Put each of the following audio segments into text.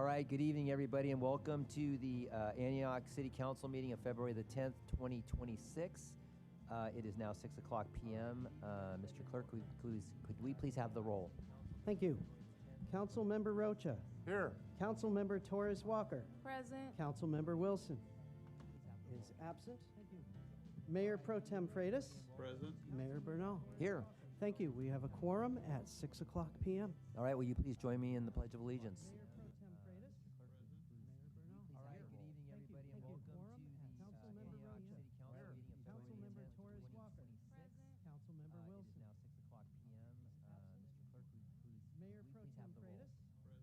All right, good evening, everybody, and welcome to the Antioch City Council meeting of February the 10th, 2026. It is now 6 o'clock p.m. Mr. Clerk, could we please have the roll? Thank you. Councilmember Rocha. Here. Councilmember Torres Walker. Present. Councilmember Wilson is absent. Thank you. Mayor Pro Tem Freitas. Present. Mayor Bernal. Here. Thank you. We have a quorum at 6 o'clock p.m. All right, will you please join me in the Pledge of Allegiance? Mayor Pro Tem Freitas. Mayor Bernal. All right, good evening, everybody, and welcome to the Antioch City Council meeting of February the 10th, 2026. Councilmember It Wilson. is now 6 o'clock p.m. Mr. Clerk, Mayor could Pro we please Tem have the roll? Freitas.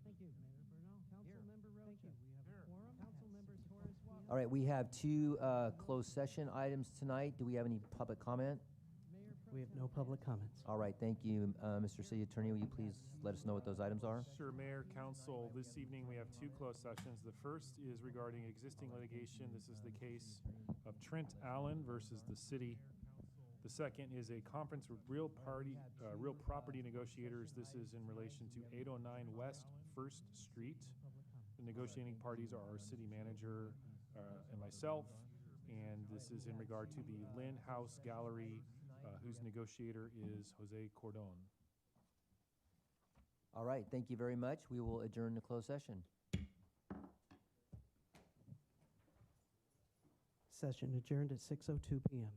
Thank you. Mayor Bernal. Here. Councilmember Rocha. Thank you. We have a quorum. Councilmember Torres Walker. All right, we have two closed session items tonight. Do we have any public comment? We have no public comments. All right, thank you. Mr. City Attorney, will you please let us know what those items are? Sure, Mayor, Council. This evening we have two closed sessions. The first is regarding existing litigation. This is the case of Trent Allen versus the city. The second is a conference with real property negotiators. This is in relation to 809 West 1st Street. The negotiating parties are our city manager and myself, and this is in regard to the Lynn House Gallery, whose negotiator is Jose Cordon. All right, thank you very much. We will adjourn the closed session. Session adjourned at 6:02 p.m.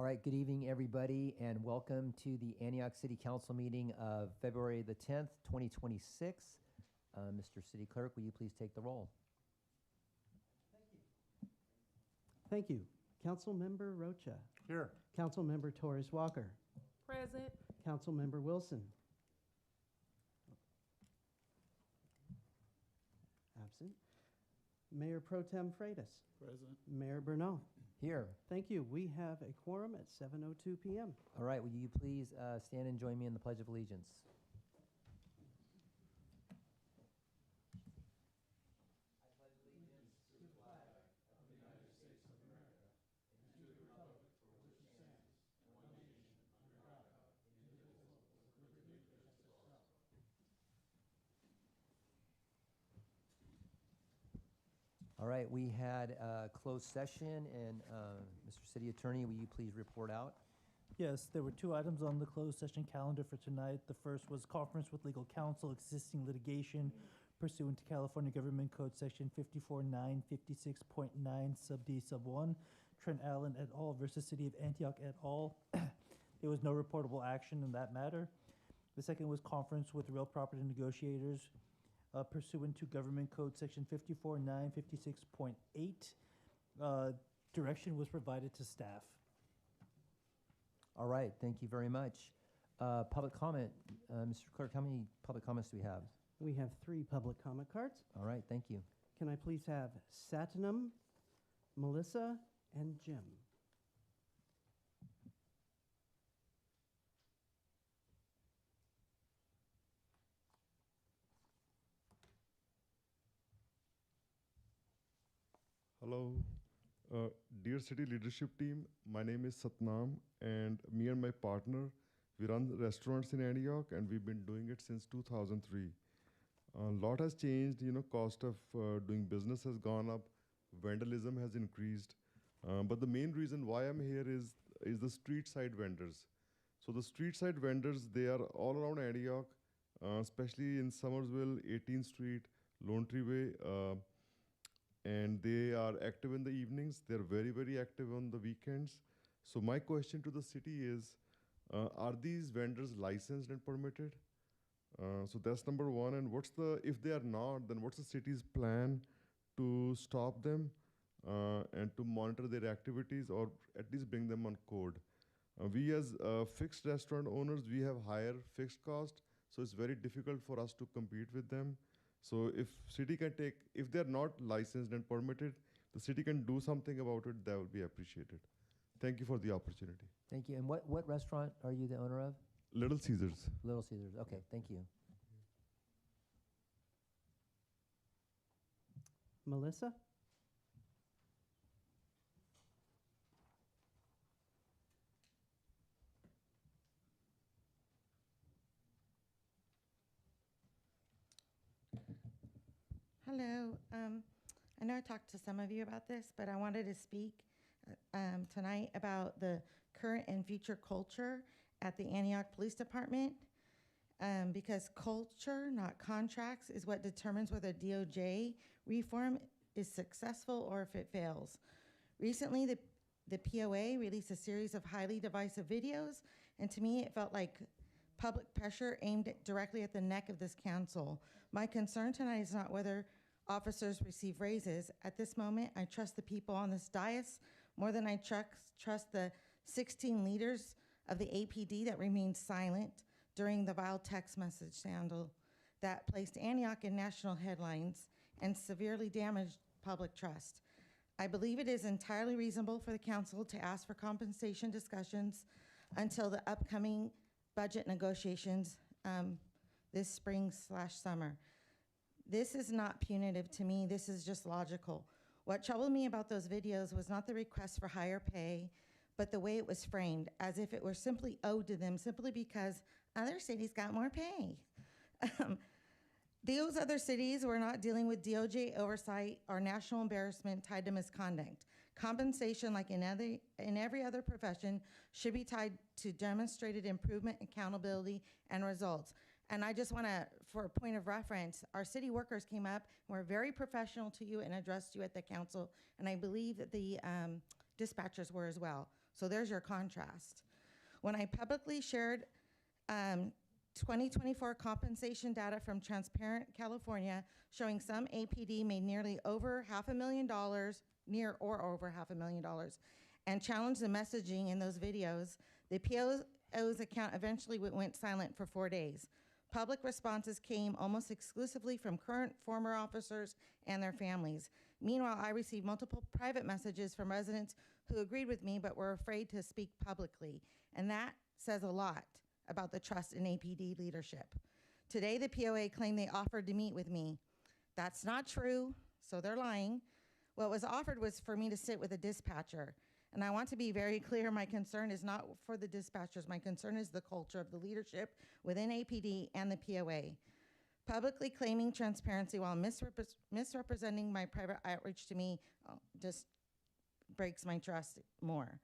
right, good evening, everybody, and welcome to the Antioch City Council meeting of February the 10th, 2026. Mr. City Clerk, will you please take the roll? Thank you. Councilmember Rocha. Here. Councilmember Torres Walker. Present. Councilmember Wilson. Absent. Mayor Pro Tem Freitas. Present. Mayor Bernal. Here. Thank you. We have a quorum at 7:02 p.m. All right, will you please stand and join me in the Pledge of Allegiance? All right, we had a closed session, and Mr. City Attorney, will you please report out? Yes, there were 2 items on the closed session calendar for tonight. The first was conference with legal counsel, existing litigation pursuant to California Government Code Section 54.956.9 sub D sub 1, Trent Allen et al. Versus City of Antioch et al. There was no reportable action in that matter. The second was conference with real property negotiators pursuant to Government Code Section 54.956.8. Direction was provided to staff. All right, thank you very much. Public comment, Mr. Clerk, how many public comments do we have? We have 3 public comment cards. All right, thank you. Can I please have Satanam, Melissa, and Jim? Hello. Dear City Leadership Team, my name is Satnam, and me and my partner, we run restaurants in Antioch, and we've been doing it since 2003. A lot has changed, cost of doing business has gone up, vandalism has increased, but the main reason why I'm here is the street side vendors. So the street side vendors, they are all around Antioch, especially in Somersville, 18th Street, Lone Tree Way, and they are active in the evenings. They're very, very active on the weekends. So my question to the city is, are these vendors licensed and permitted? So that's number one. And if they are not, then what's the city's plan to stop them and to monitor their activities, or at least bring them on code? We as fixed restaurant owners, we have higher fixed cost, so it's very difficult for us to compete with them. So if they're not licensed and permitted, the city can do something about it, that would be appreciated. Thank you for the opportunity. Thank you. And what restaurant are you the owner of? Little Caesars. Little Caesars. Okay, thank you. Melissa? Hello. I know I talked to some of you about this, but I wanted to speak tonight about the current and future culture at the Antioch Police Department, because culture, not contracts, is what determines whether DOJ reform is successful or if it fails. Recently, the POA released a series of highly divisive videos, and to me, it felt like public pressure aimed directly at the neck of this council. My concern tonight is not whether officers receive raises. At this moment, I trust the people on this dais more than I trust the 16 leaders of the APD that remained silent during the vile text message scandal that placed Antioch in national headlines and severely damaged public trust. I believe it is entirely reasonable for the council to ask for compensation discussions until the upcoming budget negotiations this spring/summer. This is not punitive to me. This is just logical. What troubled me about those videos was not the request for higher pay, but the way it was framed, as if it were simply owed to them simply because other cities got more pay. Those other cities were not dealing with DOJ oversight or national embarrassment tied to misconduct. Compensation, like in every other profession, should be tied to demonstrated improvement, accountability, and results. And I just want to, for a point of reference, our city workers came up and were very professional to you and addressed you at the council, and I believe that the dispatchers were as well. So there's your contrast. When I publicly shared 2024 compensation data from Transparent California showing some APD made nearly over $500,000, near or over $500,000, and challenged the messaging in those videos, the PO's account eventually went silent for 4 days. Public responses came almost exclusively from current, former officers and their families. Meanwhile, I received multiple private messages from residents who agreed with me but were afraid to speak publicly. And that says a lot about the trust in APD leadership. Today, the POA claimed they offered to meet with me. That's not true, so they're lying. What was offered was for me to sit with a dispatcher. And I want to be very clear, my concern is not for the dispatchers. My concern is the culture of the leadership within APD and the POA. Publicly claiming transparency while misrepresenting my private outreach to me just breaks my trust more.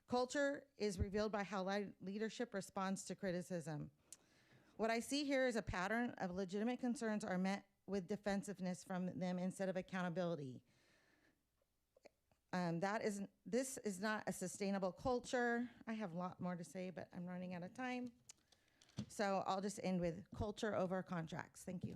Culture is revealed by how leadership responds to criticism. What I see here is a pattern of legitimate concerns are met with defensiveness from them instead of accountability. This is not a sustainable culture. I have a lot more to say, but I'm running out of time. So I'll just end with culture over contracts. Thank you.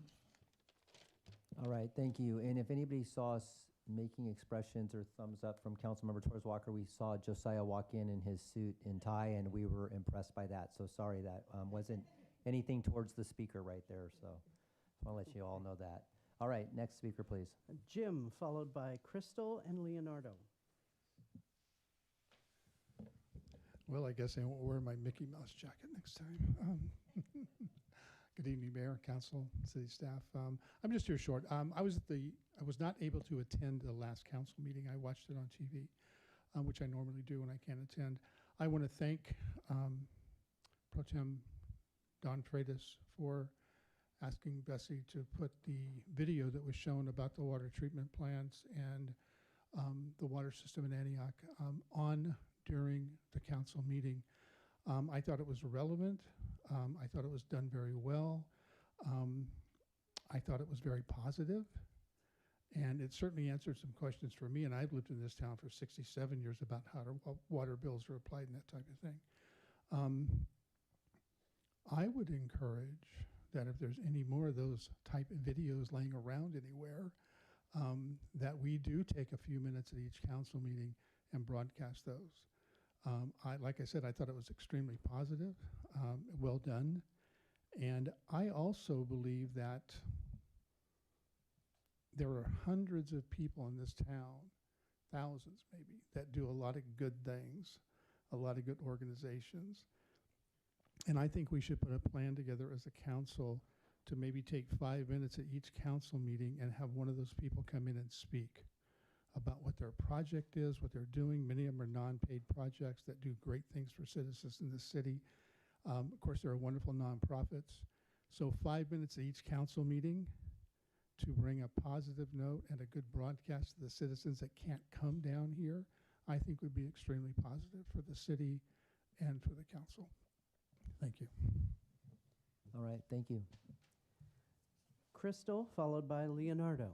All right, thank you. And if anybody saw us making expressions or thumbs up from Councilmember Torres Walker, we saw Josiah walk in his suit and tie, and we were impressed by that. So sorry that wasn't anything towards the speaker right there. So I want to let you all know that. All right, next speaker, please. Jim, followed by Crystal and Leonardo. Well, I guess I won't wear my Mickey Mouse jacket next time. Good evening, Mayor, Council, City staff. I'm just here short. I was not able to attend the last council meeting. I watched it on TV, which I normally do when I can't attend. I want to thank Pro Tem Don Freitas for asking Bessie to put the video that was shown about the water treatment plants and the water system in Antioch on during the council meeting. I thought it was relevant. I thought it was done very well. I thought it was very positive, and it certainly answered some questions for me, and I've lived in this town for 67 years about how water bills are applied and that type of thing. I would encourage that if there's any more of those type of videos laying around anywhere, that we do take a few minutes at each council meeting and broadcast those. Like I said, I thought it was extremely positive, well done. And I also believe that there are hundreds of people in this town, thousands maybe, that do a lot of good things, a lot of good organizations. And I think we should put a plan together as a council to maybe take 5 minutes at each council meeting and have one of those people come in and speak about what their project is, what they're doing. Many of them are non-paid projects that do great things for citizens in the city. Of course, there are wonderful nonprofits. So 5 minutes at each council meeting to bring a positive note and a good broadcast to the citizens that can't come down here, I think would be extremely positive for the city and for the council. Thank you. All right, thank you. Crystal, followed by Leonardo.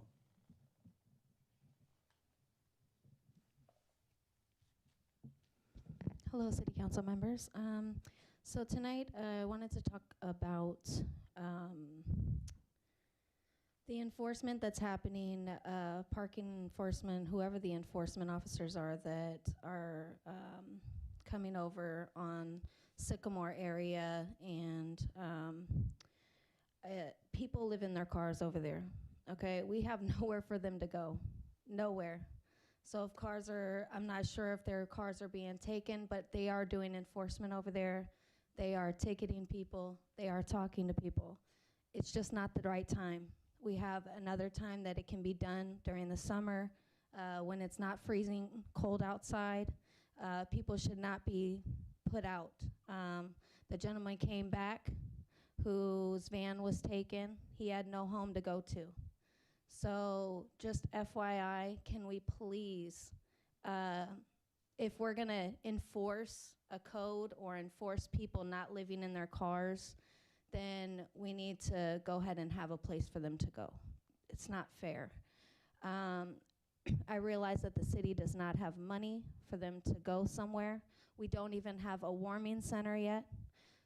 Hello, City Council members. So tonight I wanted to talk about the enforcement that's happening, parking enforcement, whoever the enforcement officers are that are coming over on Sycamore area, and people live in their cars over there, okay? We have nowhere for them to go, nowhere. So if cars are, I'm not sure if their cars are being taken, but they are doing enforcement over there. They are ticketing people. They are talking to people. It's just not the right time. We have another time that it can be done during the summer when it's not freezing cold outside. People should not be put out. The gentleman came back whose van was taken. He had no home to go to. So just FYI, can we please, if we're gonna enforce a code or enforce people not living in their cars, then we need to go ahead and have a place for them to go. It's not fair. I realize that the city does not have money for them to go somewhere. We don't even have a warming center yet.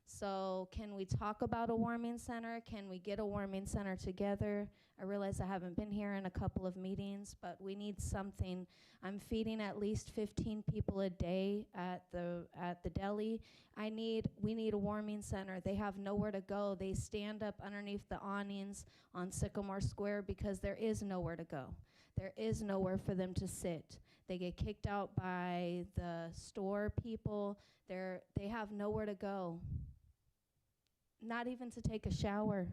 So can we talk about a warming center? Can we get a warming center together? I realize I haven't been here in a couple of meetings, but we need something. I'm feeding at least 15 people a day at the deli. We need a warming center. They have nowhere to go. They stand up underneath the awnings on Sycamore Square because there is nowhere to go. There is nowhere for them to sit. They get kicked out by the store people. They have nowhere to go. Not even to take a shower.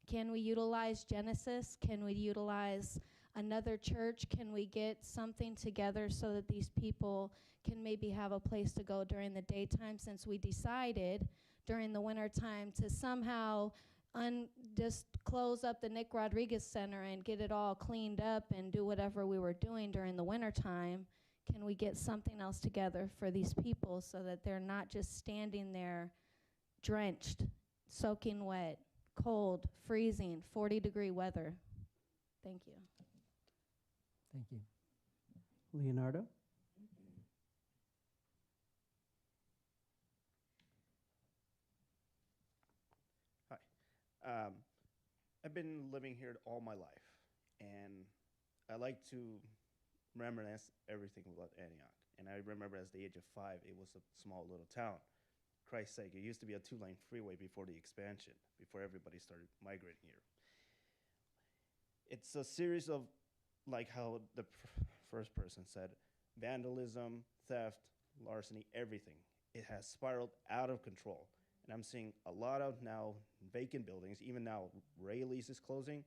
Can we utilize Genesis? Can we utilize another church? Can we get something together so that these people can maybe have a place to go during the daytime, since we decided during the winter time to somehow just close up the Nick Rodriguez Center and get it all cleaned up and do whatever we were doing during the winter time? Can we get something else together for these people so that they're not just standing there drenched, soaking wet, cold, freezing, 40-degree weather? Thank you. Thank you. Leonardo? Hi. I've been living here all my life, and I like to reminisce everything about Antioch. And I remember as the age of 5, it was a small little town. Christ's sake, it used to be a 2-lane freeway before the expansion, before everybody started migrating here. It's a series of, like how the first person said, vandalism, theft, larceny, everything. It has spiraled out of control. And I'm seeing a lot of now vacant buildings. Even now, Rayleigh's is closing.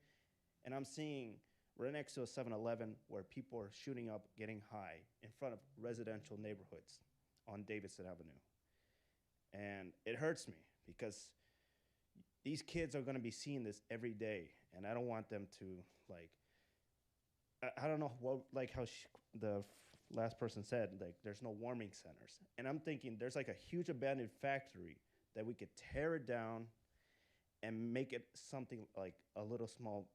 And I'm seeing right next to a 7-Eleven where people are shooting up, getting high in front of residential neighborhoods on Davidson Avenue. And it hurts me because these kids are going to be seeing this every day, and I don't want them to, like, I don't know what, like how the last person said, like, there's no warming centers. And I'm thinking there's like a huge abandoned factory that we could tear it down and make it something like a little small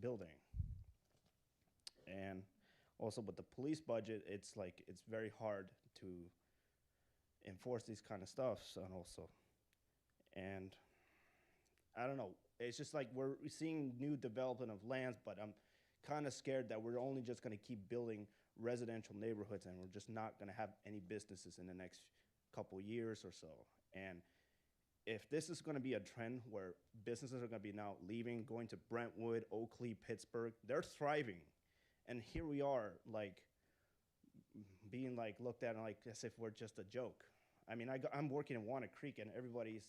building. And also with the police budget, it's like, it's very hard to enforce these kind of stuff. So, and also, and I don't know, it's just like we're seeing new development of lands, but I'm kind of scared that we're only just going to keep building residential neighborhoods and we're just not going to have any businesses in the next couple years or so. And if this is going to be a trend where businesses are going to be now leaving, going to Brentwood, Oakley, Pittsburgh, they're thriving. And here we are, like, being like looked at like as if we're just a joke. I mean, I'm working in Walnut Creek, and everybody's,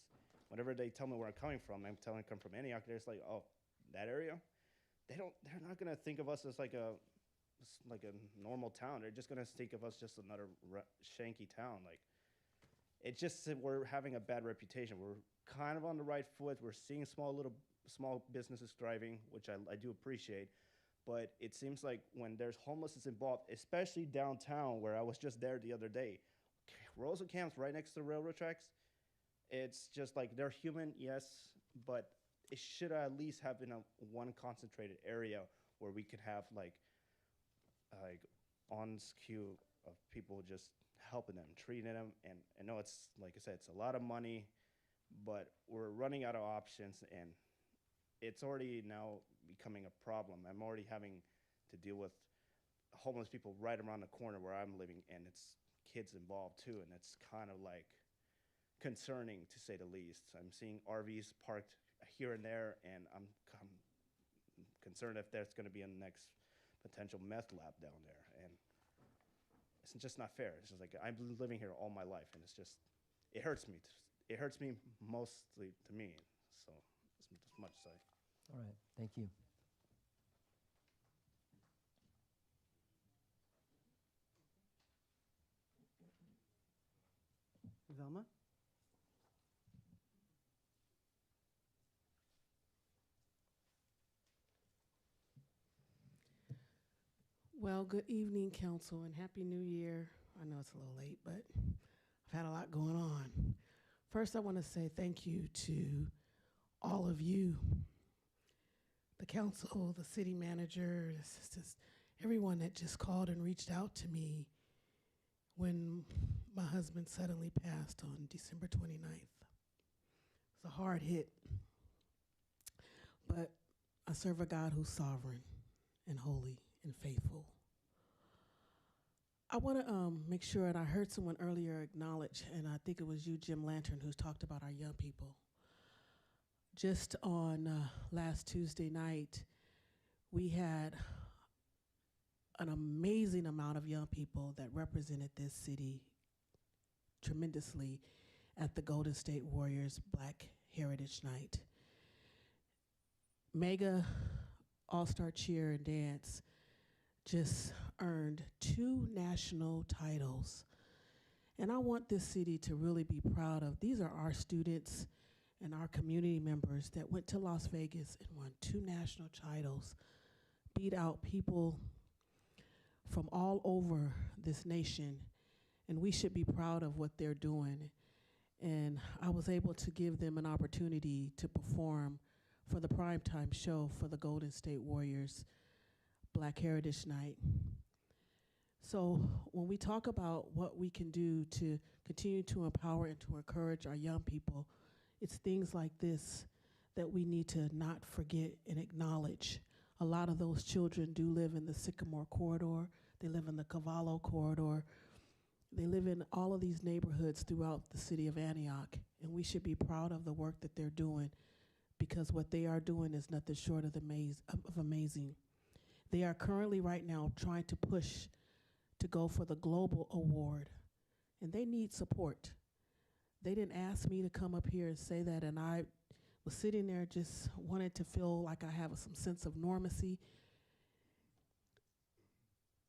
whenever they tell me where I'm coming from, I'm telling them I come from Antioch. They're just like, oh, that area? They're not gonna think of us as like a normal town. They're just gonna think of us just another shanky town. Like, it's just that we're having a bad reputation. We're kind of on the right foot. We're seeing small businesses thriving, which I do appreciate. But it seems like when there's homelessness involved, especially downtown, where I was just there the other day, Rosa Camp's right next to the railroad tracks. It's just like they're human, yes, but it should at least have been one concentrated area where we could have like on queue of people just helping them, treating them. And I know it's, like I said, it's a lot of money, but we're running out of options, and it's already now becoming a problem. I'm already having to deal with homeless people right around the corner where I'm living, and it's kids involved too, and it's kind of like concerning to say the least. I'm seeing RVs parked here and there, and I'm concerned if there's going to be a next potential meth lab down there, and it's just not fair. It's just like, I've been living here all my life, and it's just, it hurts me. It hurts me mostly to me, so it's as much as I. All right, thank you. Velma? Well, good evening, council, and Happy New Year. I know it's a little late, but I've had a lot going on. First, I want to say thank you to all of you, the council, the city manager, the assistants, everyone that just called and reached out to me when my husband suddenly passed on December 29th. It's a hard hit, but I serve a God who's sovereign and holy and faithful. I want to make sure, and I heard someone earlier acknowledge, and I think it was you, Jim Lantern, who's talked about our young people. Just on last Tuesday night, we had an amazing amount of young people that represented this city tremendously at the Golden State Warriors Black Heritage Night. Mega All-Star Cheer and Dance just earned 2 national titles. And I want this city to really be proud of. These are our students and our community members that went to Las Vegas and won 2 national titles, beat out people from all over this nation, and we should be proud of what they're doing. And I was able to give them an opportunity to perform for the primetime show for the Golden State Warriors Black Heritage Night. So when we talk about what we can do to continue to empower and to encourage our young people, it's things like this that we need to not forget and acknowledge. A lot of those children do live in the Sycamore corridor. They live in the Cavallo corridor. They live in all of these neighborhoods throughout the city of Antioch, and we should be proud of the work that they're doing, because what they are doing is nothing short of amazing. They are currently right now trying to push to go for the global award, and they need support. They didn't ask me to come up here and say that, and I was sitting there just wanted to feel like I have some sense of normacy.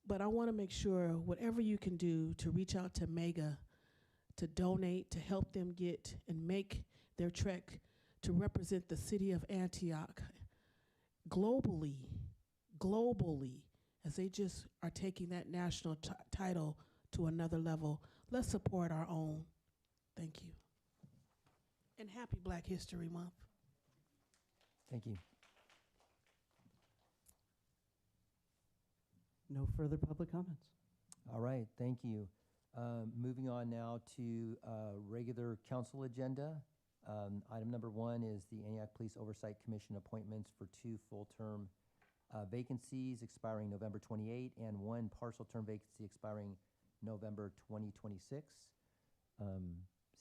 But I want to make sure whatever you can do to reach out to Mega, to donate, to help them get and make their trek to represent the city of Antioch globally, as they just are taking that national title to another level. Let's support our own. Thank you. And happy Black History Month. Thank you. No further public comments. All right, thank you. Moving on now to regular council agenda. Item number 1 is the Antioch Police Oversight Commission appointments for 2 full-term vacancies expiring November 28 and 1 partial term vacancy expiring November 2026.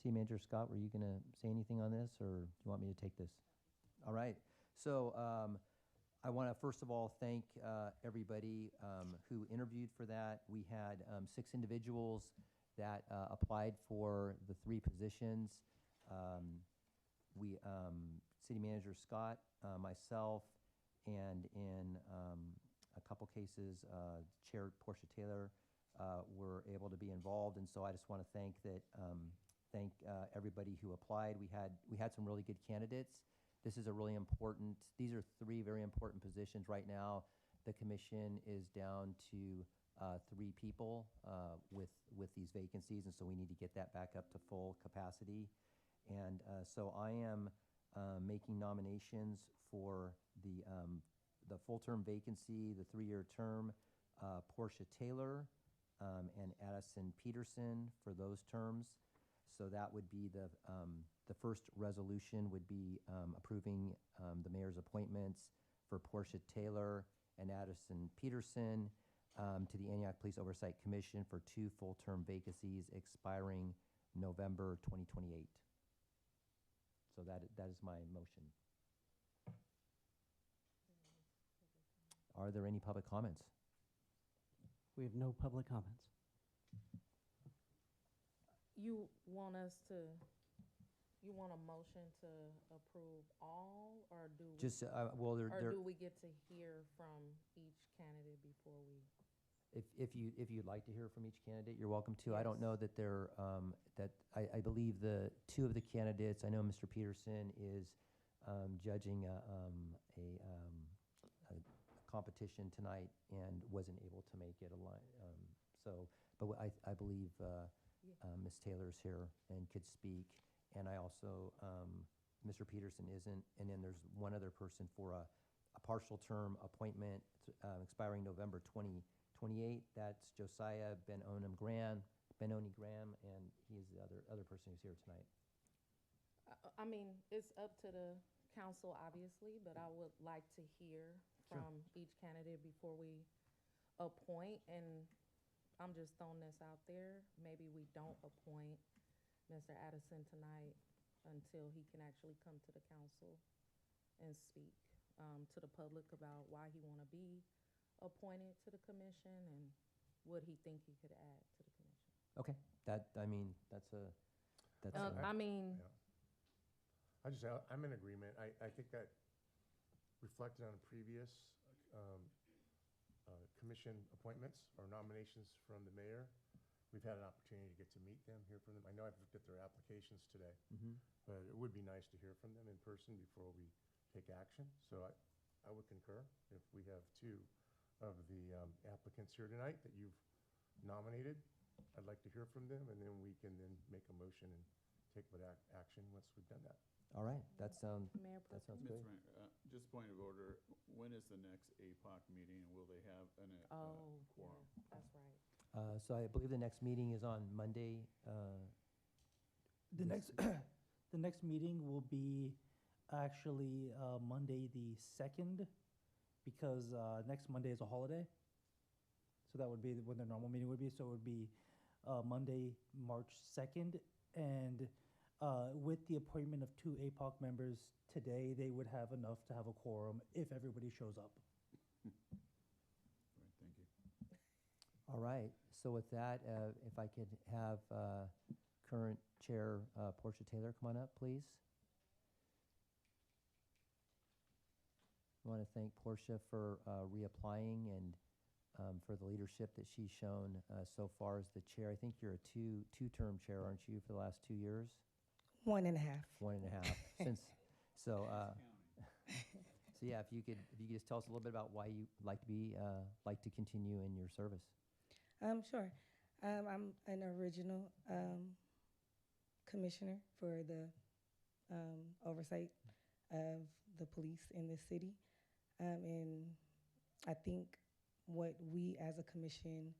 City Manager Scott, were you going to say anything on this, or do you want me to take this? All right. So I want to first of all thank everybody who interviewed for that. We had 6 individuals that applied for the 3 positions. City Manager Scott, myself, and in a couple cases, Chair Portia Taylor were able to be involved. And so I just want to thank everybody who applied. We had some really good candidates. This is a really important, these are 3 very important positions right now. The commission is down to 3 people with these vacancies, and so we need to get that back up to full capacity. And so I am making nominations for the full-term vacancy, the 3-year term, Portia Taylor and Addison Peterson for those terms. So that would be the first resolution would be approving the mayor's appointments for Portia Taylor and Addison Peterson to the Antioch Police Oversight Commission for 2 full-term vacancies expiring November 2028. So that is my motion. Are there any public comments? We have no public comments. You want a motion to approve all, or do we, Just, well, or do we get to hear from each candidate before we? If you'd like to hear from each candidate, you're welcome to. I don't Yes. know that I believe the 2 of the candidates, I know Mr. Peterson is judging a competition tonight and wasn't able to make it but I believe Ms. Taylor's here and could speak, and I also Mr. Peterson isn't, and then there's one other person for a partial term appointment expiring November 2028. That's Josiah Ben Onam Gran, Benoni Graham, and he is the other person who's here tonight. I mean, it's up to the council, obviously, but I would like to hear from each candidate before we appoint. And I'm just throwing this out there. Maybe we don't appoint Mr. Addison tonight until he can actually come to the council and speak to the public about why he want to be appointed to the commission and what he think he could add to the commission. Okay, that's I mean, I'm in agreement. I think that reflected on previous commission appointments or nominations from the mayor, we've had an opportunity to get to meet them, hear from them. I know I've looked at their applications today, but it would be nice to hear from them in person before we take action. So I would concur if we have two of the applicants here tonight that you've nominated. I'd like to hear from them, and then we can then make a motion and take what action once we've done that. all right. That sounds Mayor Pro Tem? good. Ms. Ryan, just point of order, when is the next APOC meeting, and will they have an quorum? Yeah, that's right. So I believe the next meeting is on Monday. The next, the next meeting will be actually Monday the 2nd, because next Monday is a holiday. So that would be when the normal meeting would be. So it would be Monday, March 2nd. And with the appointment of 2 APOC members today, they would have enough to have a quorum if everybody shows up. Right, thank you. All right. So with that, if I could have current chair Portia Taylor come on up, please. I want to thank Portia for reapplying and for the leadership that she's shown so far as the chair. I think you're a two-term chair, aren't you, for the last 2 years? 1.5. 1.5 since. So so yeah, if you could just tell us a little bit about why you like to continue in your service. Sure. I'm an original commissioner for the oversight of the police in this city. And I think what we as a commission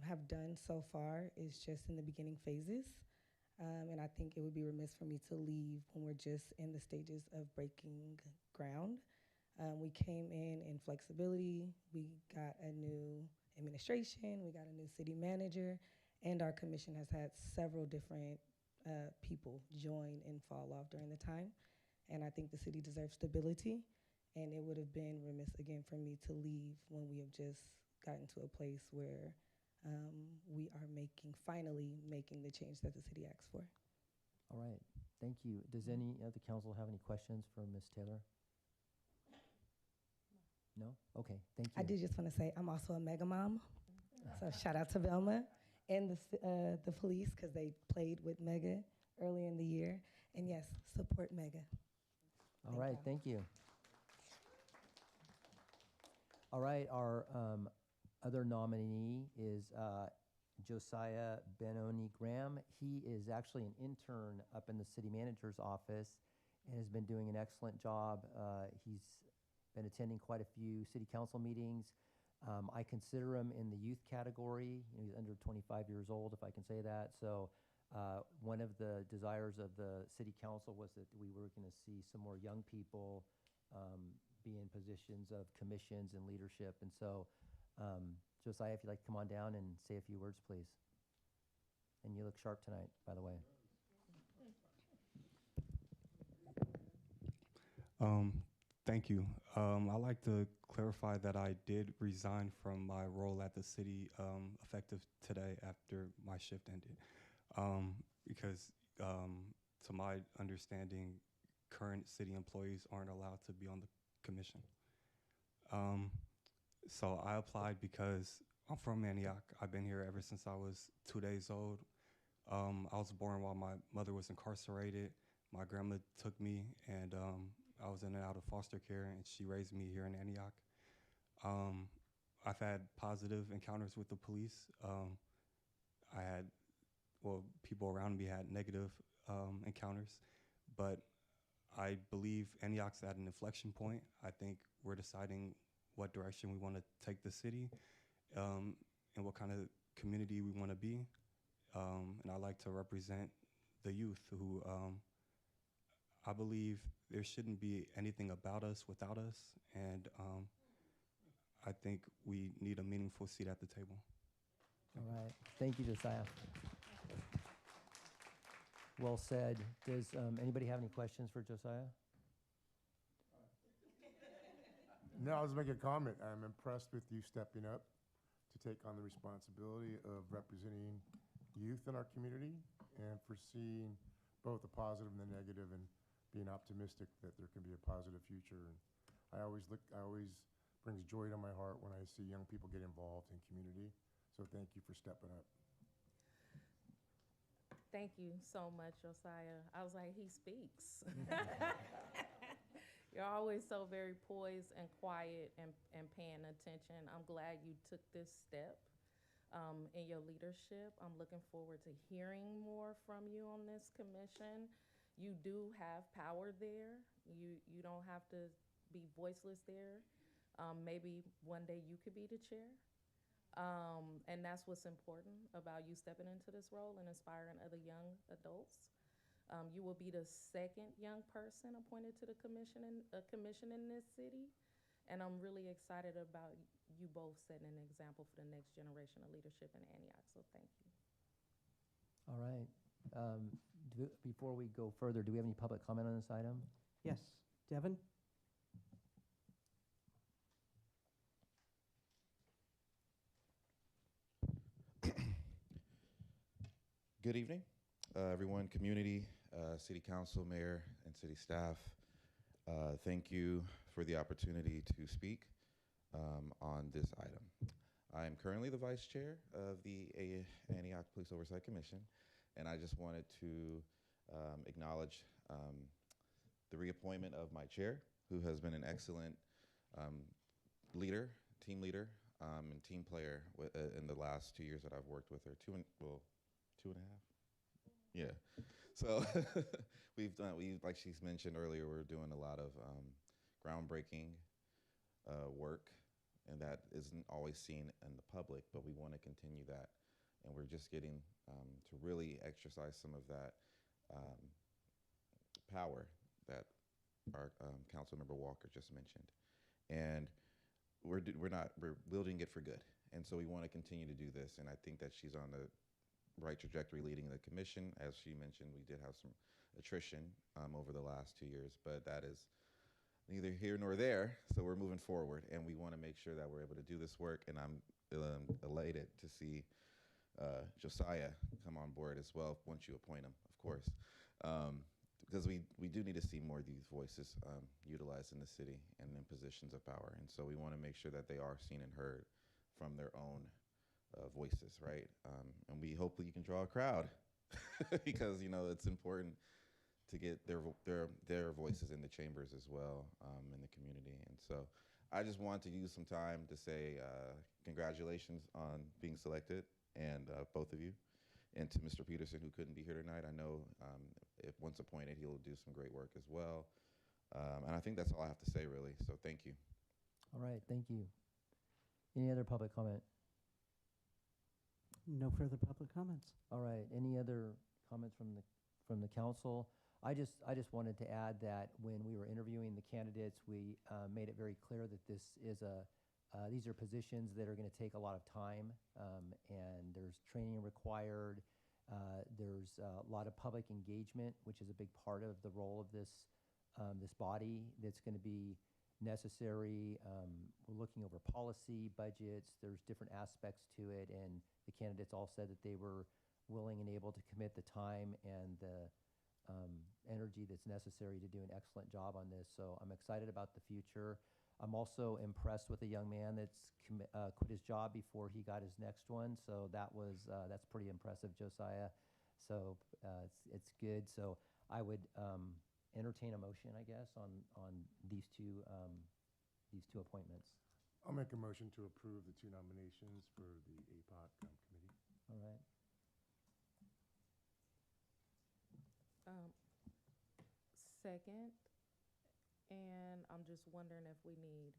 have done so far is just in the beginning phases. And I think it would be remiss for me to leave when we're just in the stages of breaking ground. We came in flexibility. We got a new administration. We got a new city manager. And our commission has had several different people join and fall off during the time. And I think the city deserves stability. And it would have been remiss, again, for me to leave when we have just gotten to a place where we are finally making the change that the city asked for. All right. Thank you. Does any of the council have any questions for Ms. Taylor? No? Okay. Thank you. I do just want to say I'm also a mega mom. So shout out to Velma and the police, because they played with Mega early in the year. And yes, support Mega. All right. Thank you. All right, our other nominee is Josiah Benoni Graham. He is actually an intern up in the city manager's office and has been doing an excellent job. He's been attending quite a few city council meetings. I consider him in the youth category. He's under 25 years old, if I can say that. So one of the desires of the city council was that we were going to see some more young people be in positions of commissions and leadership. And so, Josiah, if you'd like to come on down and say a few words, please. And you look sharp tonight, by the way. Thank you. I'd like to clarify that I did resign from my role at the city effective today after my shift ended. Because to my understanding, current city employees aren't allowed to be on the commission. So I applied because I'm from Antioch. I've been here ever since I was 2 days old. I was born while my mother was incarcerated. My grandma took me, and I was in and out of foster care, and she raised me here in Antioch. I've had positive encounters with the police. People around me had negative encounters, but I believe Antioch's at an inflection point. I think we're deciding what direction we want to take the city and what kind of community we want to be. and I like to represent the youth who I believe there shouldn't be anything about us without us, and I think we need a meaningful seat at the table. All right. Thank you, Josiah. Well said. Does anybody have any questions for Josiah? No, I was making a comment. I'm impressed with you stepping up to take on the responsibility of representing youth in our community and for seeing both the positive and the negative and being optimistic that there can be a positive future. And I always brings joy to my heart when I see young people get involved in community. So thank you for stepping up. Thank you so much, Josiah. I was like, he speaks. You're always so very poised and quiet and paying attention. I'm glad you took this step in your leadership. I'm looking forward to hearing more from you on this commission. You do have power there. You don't have to be voiceless there. Maybe one day you could be the chair. And that's what's important about you stepping into this role and inspiring other young adults. You will be the second young person appointed to the commission in this city. And I'm really excited about you both setting an example for the next generation of leadership in Antioch. So thank you. All right. Before we go further, do we have any public comment on this item? Yes. Devin? Good evening, everyone, community, city council, mayor, and city staff. Thank you for the opportunity to speak on this item. I am currently the vice chair of the Antioch Police Oversight Commission, and I just wanted to acknowledge the reappointment of my chair, who has been an excellent leader, team leader, and team player in the last 2 years that I've worked with her. 2 and a half. Yeah. So we've like she's mentioned earlier, we're doing a lot of groundbreaking work, and that isn't always seen in the public, but we want to continue that. And we're just getting to really exercise some of that power that our Councilmember Walker just mentioned. And we're building it for good. And so we want to continue to do this. And I think that she's on the right trajectory leading the commission. As she mentioned, we did have some attrition over the last 2 years, but that is neither here nor there. So we're moving forward, and we want to make sure that we're able to do this work. And I'm elated to see Josiah come on board as well once you appoint him, of course, because we do need to see more of these voices utilized in the city and in positions of power. And so we want to make sure that they are seen and heard from their own voices, right? And we hopefully you can draw a crowd because it's important to get their voices in the chambers as well in the community. And so I just want to use some time to say congratulations on being selected, and both of you, and to Mr. Peterson, who couldn't be here tonight. I know if once appointed, he'll do some great work as well. And I think that's all I have to say, really. So thank you. All right. Thank you. Any other public comment? No further public comments. All right. Any other comments from the council? I just wanted to add that when we were interviewing the candidates, we made it very clear that this is these are positions that are going to take a lot of time, and there's training required. There's a lot of public engagement, which is a big part of the role of this body that's going to be necessary. We're looking over policy, budgets. There's different aspects to it, and the candidates all said that they were willing and able to commit the time and the energy that's necessary to do an excellent job on this. So I'm excited about the future. I'm also impressed with a young man that's quit his job before he got his next one. So that's pretty impressive, Josiah. So it's good. So I would entertain a motion, I guess, on these two appointments. I'll make a motion to approve the 2 nominations for the APOC committee. All right. Second, and I'm just wondering if we need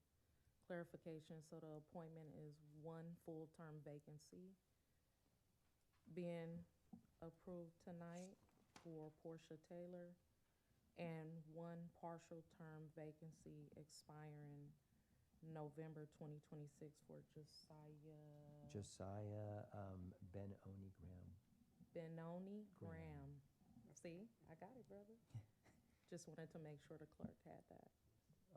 clarification. So the appointment is 1 full-term vacancy being approved tonight for Portia Taylor and one partial term vacancy expiring November 2026 for Josiah Ben-Oni Graham. Benoni Graham. See, I got it, brother. Just wanted to make sure the clerk had that.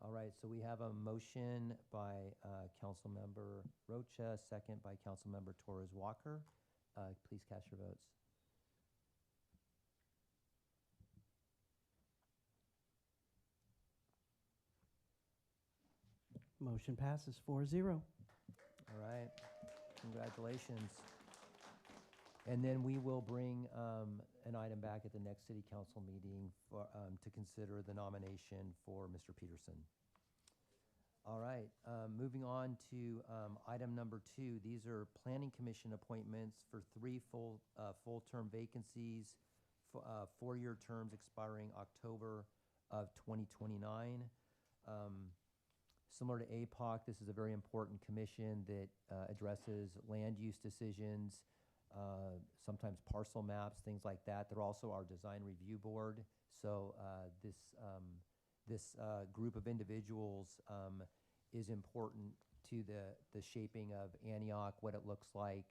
All right, so we have a motion by Councilmember Rocha, second by Councilmember Torres Walker. Please cast your votes. Motion passes 4-0. All right, congratulations. And then we will bring an item back at the next city council meeting for, to consider the nomination for Mr. Peterson. All right, moving on to item number 2. These are planning commission appointments for 3 full-term vacancies, 4-year terms expiring October of 2029. Similar to APOC, this is a very important commission that addresses land use decisions, sometimes parcel maps, things like that. They're also our design review board. So this group of individuals is important to the shaping of Antioch, what it looks like,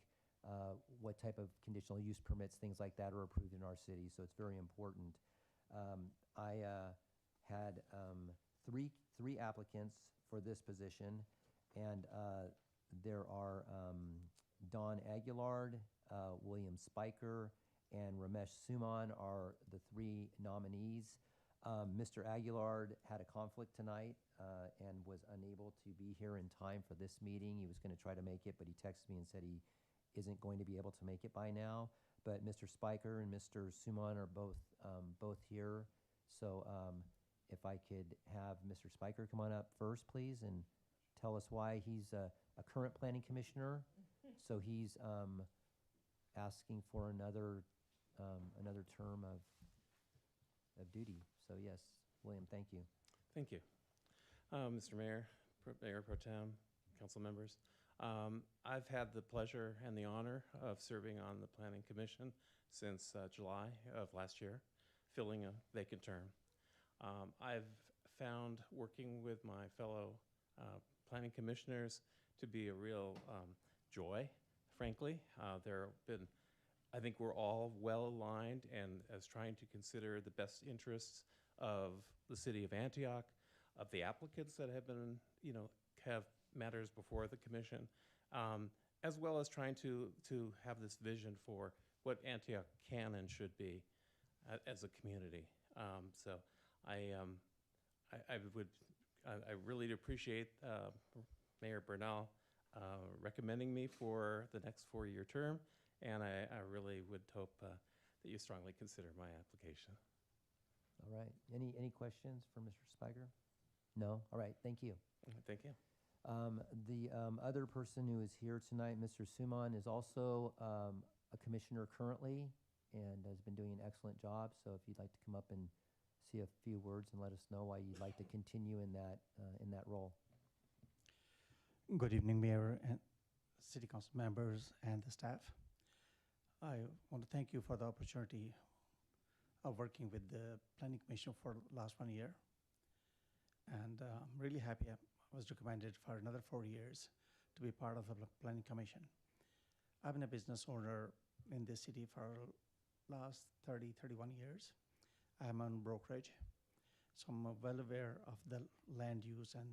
what type of conditional use permits, things like that are approved in our city. So it's very important. I had three applicants for this position, and there are Don Aguilard, William Spiker, and Ramesh Suman are the 3 nominees. Mr. Aguilard had a conflict tonight and was unable to be here in time for this meeting. He was going to try to make it, but he texted me and said he isn't going to be able to make it by now. But Mr. Spiker and Mr. Suman are both here. So if I could have Mr. Spiker come on up first, please, and tell us why he's a current planning commissioner. So he's asking for another term of duty. So yes, William, thank you. Thank you. Mr. Mayor, Mayor Pro Tem, council members. I've had the pleasure and the honor of serving on the Planning Commission since July of last year, filling a vacant term. I've found working with my fellow planning commissioners to be a real joy, frankly. I think we're all well aligned and as trying to consider the best interests of the city of Antioch, of the applicants that have been, have matters before the commission, as well as trying to have this vision for what Antioch can and should be as a community. So I really appreciate Mayor Bernal recommending me for the next 4-year term, and I really would hope that you strongly consider my application. All right. Any questions for Mr. Spiker? No? All right. Thank you. Thank you. The other person who is here tonight, Mr. Suman, is also a commissioner currently and has been doing an excellent job. So if you'd like to come up and say a few words and let us know why you'd like to continue in that role. Good evening, Mayor and City Council members and the staff. I want to thank you for the opportunity of working with the Planning Commission for the last 1 year. And I'm really happy I was recommended for another 4 years to be part of the Planning Commission. I've been a business owner in this city for last 31 years. I'm on brokerage, so I'm well aware of the land use and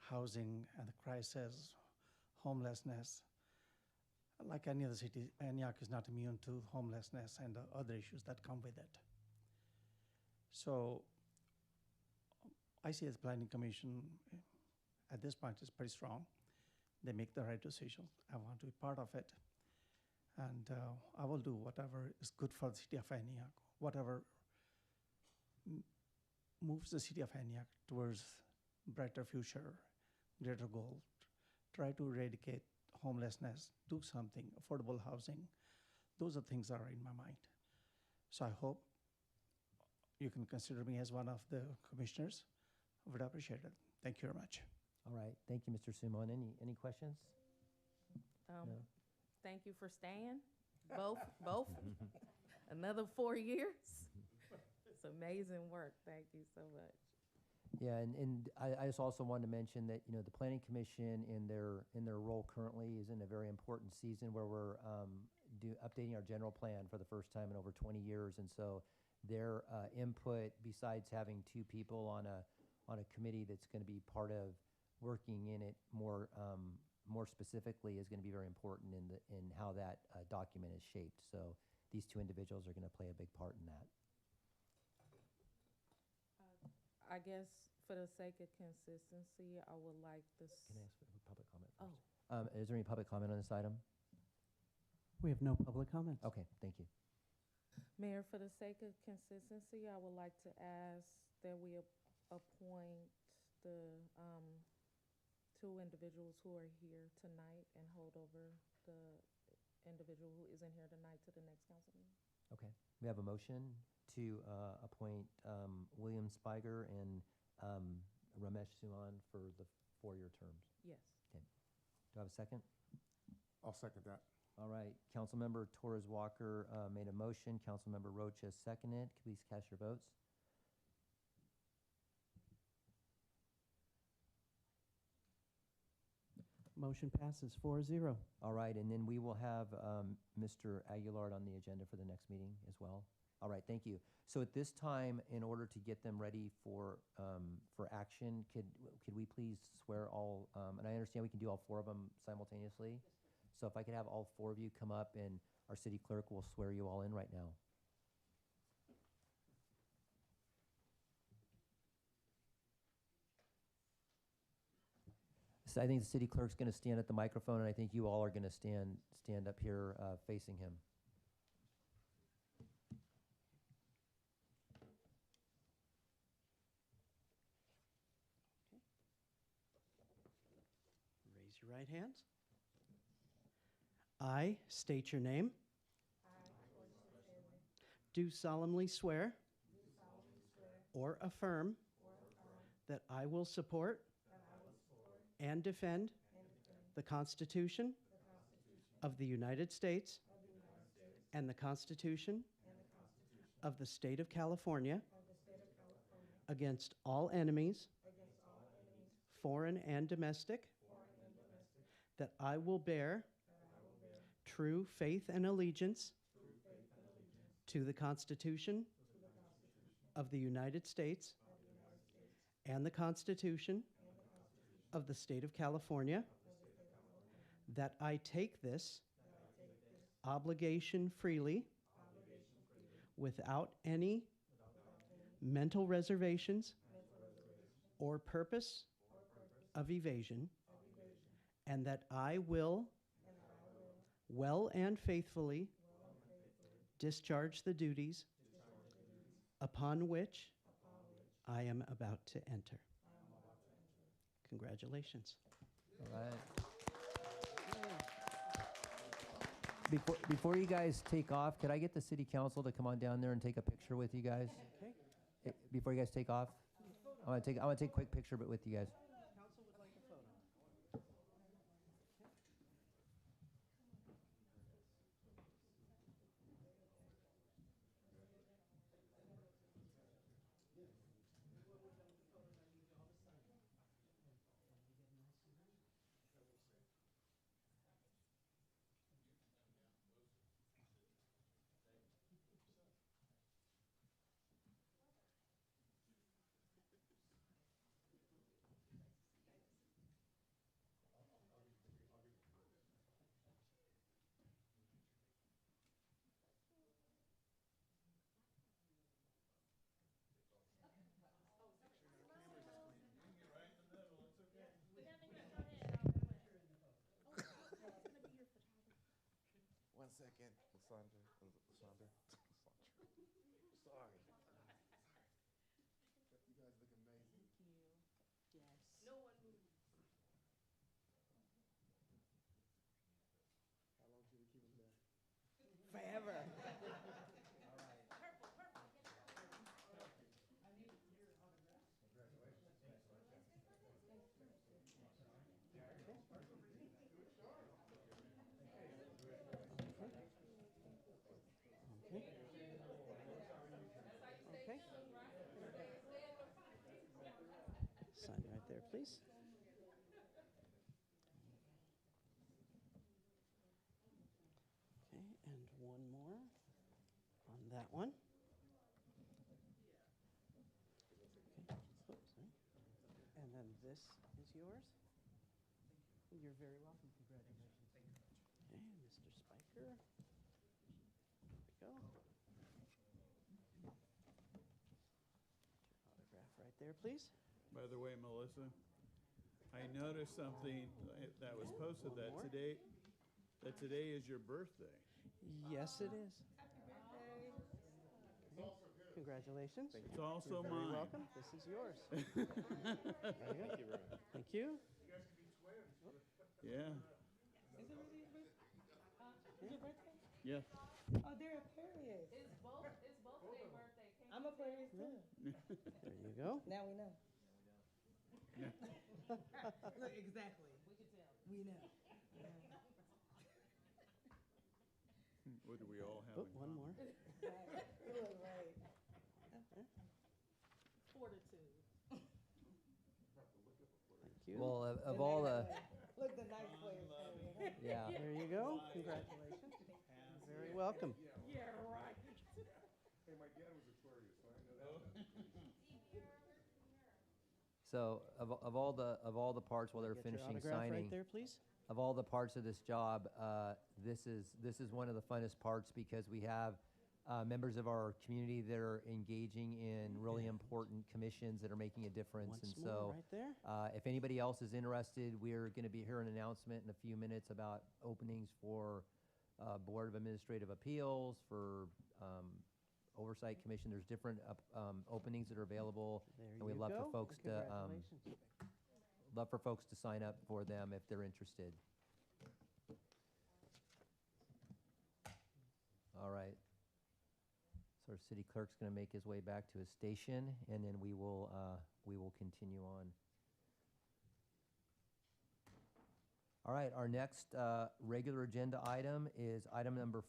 housing and the crisis, homelessness. Like any other city, Antioch is not immune to homelessness and the other issues that come with it. So I see as Planning Commission at this point is pretty strong. They make the right decisions. I want to be part of it. And I will do whatever is good for the city of Antioch, whatever moves the city of Antioch towards brighter future, greater goal. Try to eradicate homelessness, do something, affordable housing. Those are things that are in my mind. So I hope you can consider me as one of the commissioners. I would appreciate it. Thank you very much. All right. Thank you, Mr. Suman. Any questions? No. Thank you for staying. both. Another 4 years. It's amazing work. Thank you so much. Yeah, and I just also wanted to mention that, you know, the Planning Commission in their role currently is in a very important season where we're updating our general plan for the first time in over 20 years. And so their input, besides having two people on a committee that's going to be part of working in it more specifically, is going to be very important in how that document is shaped. So these two individuals are going to play a big part in that. I guess for the sake of consistency, I would like this. Can I ask for public comment first? Oh. Is there any public comment on this item? We have no public comments. Okay, thank you. Mayor, for the sake of consistency, I would like to ask that we appoint the two individuals who are here tonight and hold over the individual who isn't here tonight to the next council meeting. Okay, we have a motion to appoint William Spiger and Ramesh Suman for the 4-year terms. Yes. Okay. Do I have a second? I'll second that. All right. Councilmember Torres Walker made a motion. Councilmember Roach has seconded. Please cast your votes. Motion passes 4-0. All right, and then we will have Mr. Aguilar on the agenda for the next meeting as well. All right, thank you. So at this time, in order to get them ready for action, could we please swear all, and I understand we can do all 4 of them simultaneously. So if I could have all 4 of you come up, and our city clerk will swear you all in right now. So I think the city clerk's going to stand at the microphone, and I think you all are going to stand up here facing him. Raise your right hands. I state your name. Do solemnly swear or affirm that I will support and defend the Constitution of the United States and the Constitution of the State of California against all enemies, foreign and domestic, that I will bear true faith and allegiance to the Constitution of the United States and the Constitution of the State of California, that I take this obligation freely without any mental reservations or purpose of evasion, and that I will well and faithfully discharge the duties upon which I am about to enter. Congratulations. All right. Before you guys take off, could I get the city council to come on down there and take a picture with you guys? Okay. Before you guys take off, I want to take a quick picture with you guys. Council would like a photo. please. Okay, and one more on that one. Okay, oops, sorry. And then this is yours. You're very welcome. Congratulations. Okay, Mr. Spiker. There we go. Your autograph right there, please. By the way, Melissa, I noticed something that was posted that More? today is your birthday. Yes, it is. Congratulations. It's also You're very mine. welcome. This is yours. There you go. Thank you very much. Thank you. Yeah. Is it really your birthday? Yes. Oh, they're Aquarius. It's both their birthday. I'm Aquarius too. There you go. Now we know. Yeah. Look, exactly. We can tell. We know. What do we all have Oh, in one common? more. Look, right. Fortitude. Thank you. Well, of all the, Look, the nice players. yeah. There you go. Congratulations. You're very welcome. Yeah, right. Hey, my dad was Aquarius, so I know that. So of all the parts while they're Get your finishing autograph signing, right there, please. of all the parts of this job, this is one of the funnest parts because we have members of our community that are engaging in really important commissions that are making a difference. Once And more, so, right there. if anybody else is interested, we're going to be hearing an announcement in a few minutes about openings for Board of Administrative Appeals, for Oversight Commission. There's different openings that are available, There and we'd you love go. for folks to Congratulations. sign up for them if they're interested. All right. So our city clerk's going to make his way back to his station, and then we will continue on. All right. Our next regular agenda item is item number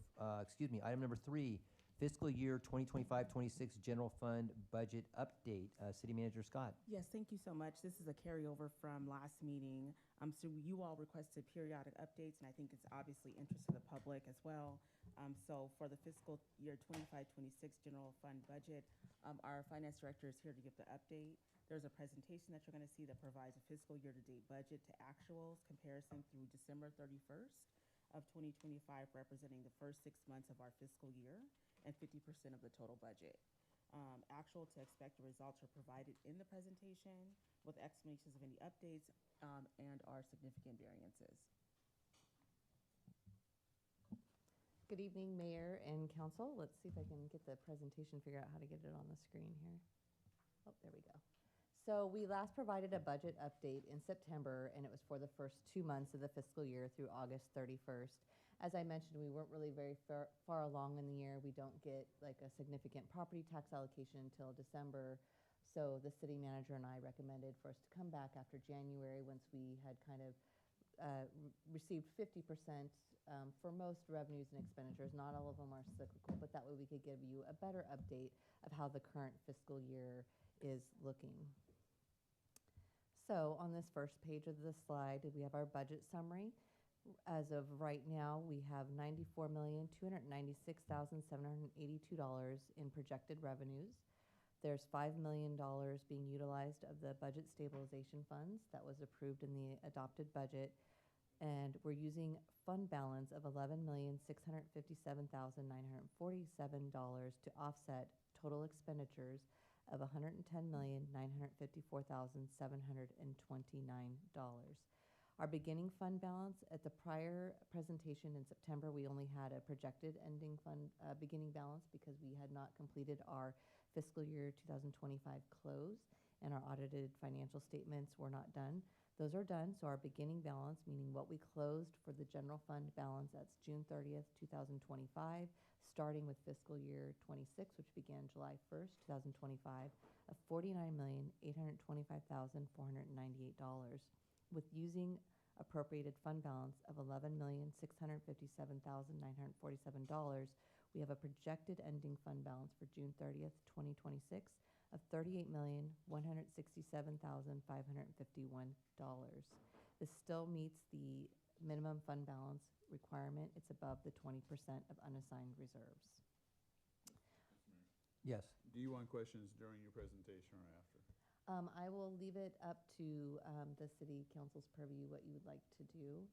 3, fiscal year 2025-26 general fund budget update. City Manager Scott. Yes, thank you so much. This is a carryover from last meeting. So you all requested periodic updates, and I think it's obviously interest to the public as well. So for the fiscal year 25-26 general fund budget, our finance director is here to give the update. There's a presentation that you're going to see that provides a fiscal year-to-date budget to actuals comparison through December 31st of 2025, representing the first 6 months of our fiscal year and 50% of the total budget. Actual to expected results are provided in the presentation with explanations of any updates and our significant variances. Good evening, Mayor and Council. Let's see if I can get the presentation, figure out how to get it on the screen here. Oh, there we go. So we last provided a budget update in September, and it was for the first 2 months of the fiscal year through August 31st. As I mentioned, we weren't really very far along in the year. We don't get like a significant property tax allocation until December. So the city manager and I recommended for us to come back after January once we had kind of received 50% for most revenues and expenditures. Not all of them are cyclical, but that way we could give you a better update of how the current fiscal year is looking. So on this first page of the slide, we have our budget summary. As of right now, we have $94,296,782 in projected revenues. There's $5 million being utilized of the budget stabilization funds that was approved in the adopted budget. And we're using fund balance of $11,657,947 to offset total expenditures of $110,954,729. Our beginning fund balance, at the prior presentation in September, we only had a projected ending fund beginning balance because we had not completed our fiscal year 2025 close, and our audited financial statements were not done. Those are done, so our beginning balance, meaning what we closed for the general fund balance, that's June 30th, 2025, starting with fiscal year 26, which began July 1st, 2025, of $49,825,498. With using appropriated fund balance of $11,657,947, we have a projected ending fund balance for June 30th, 2026 of $38,167,551. This still meets the minimum fund balance requirement. It's above the 20% of unassigned reserves. Yes. Do you want questions during your presentation or after? I will leave it up to the city council's purview what you would like to do.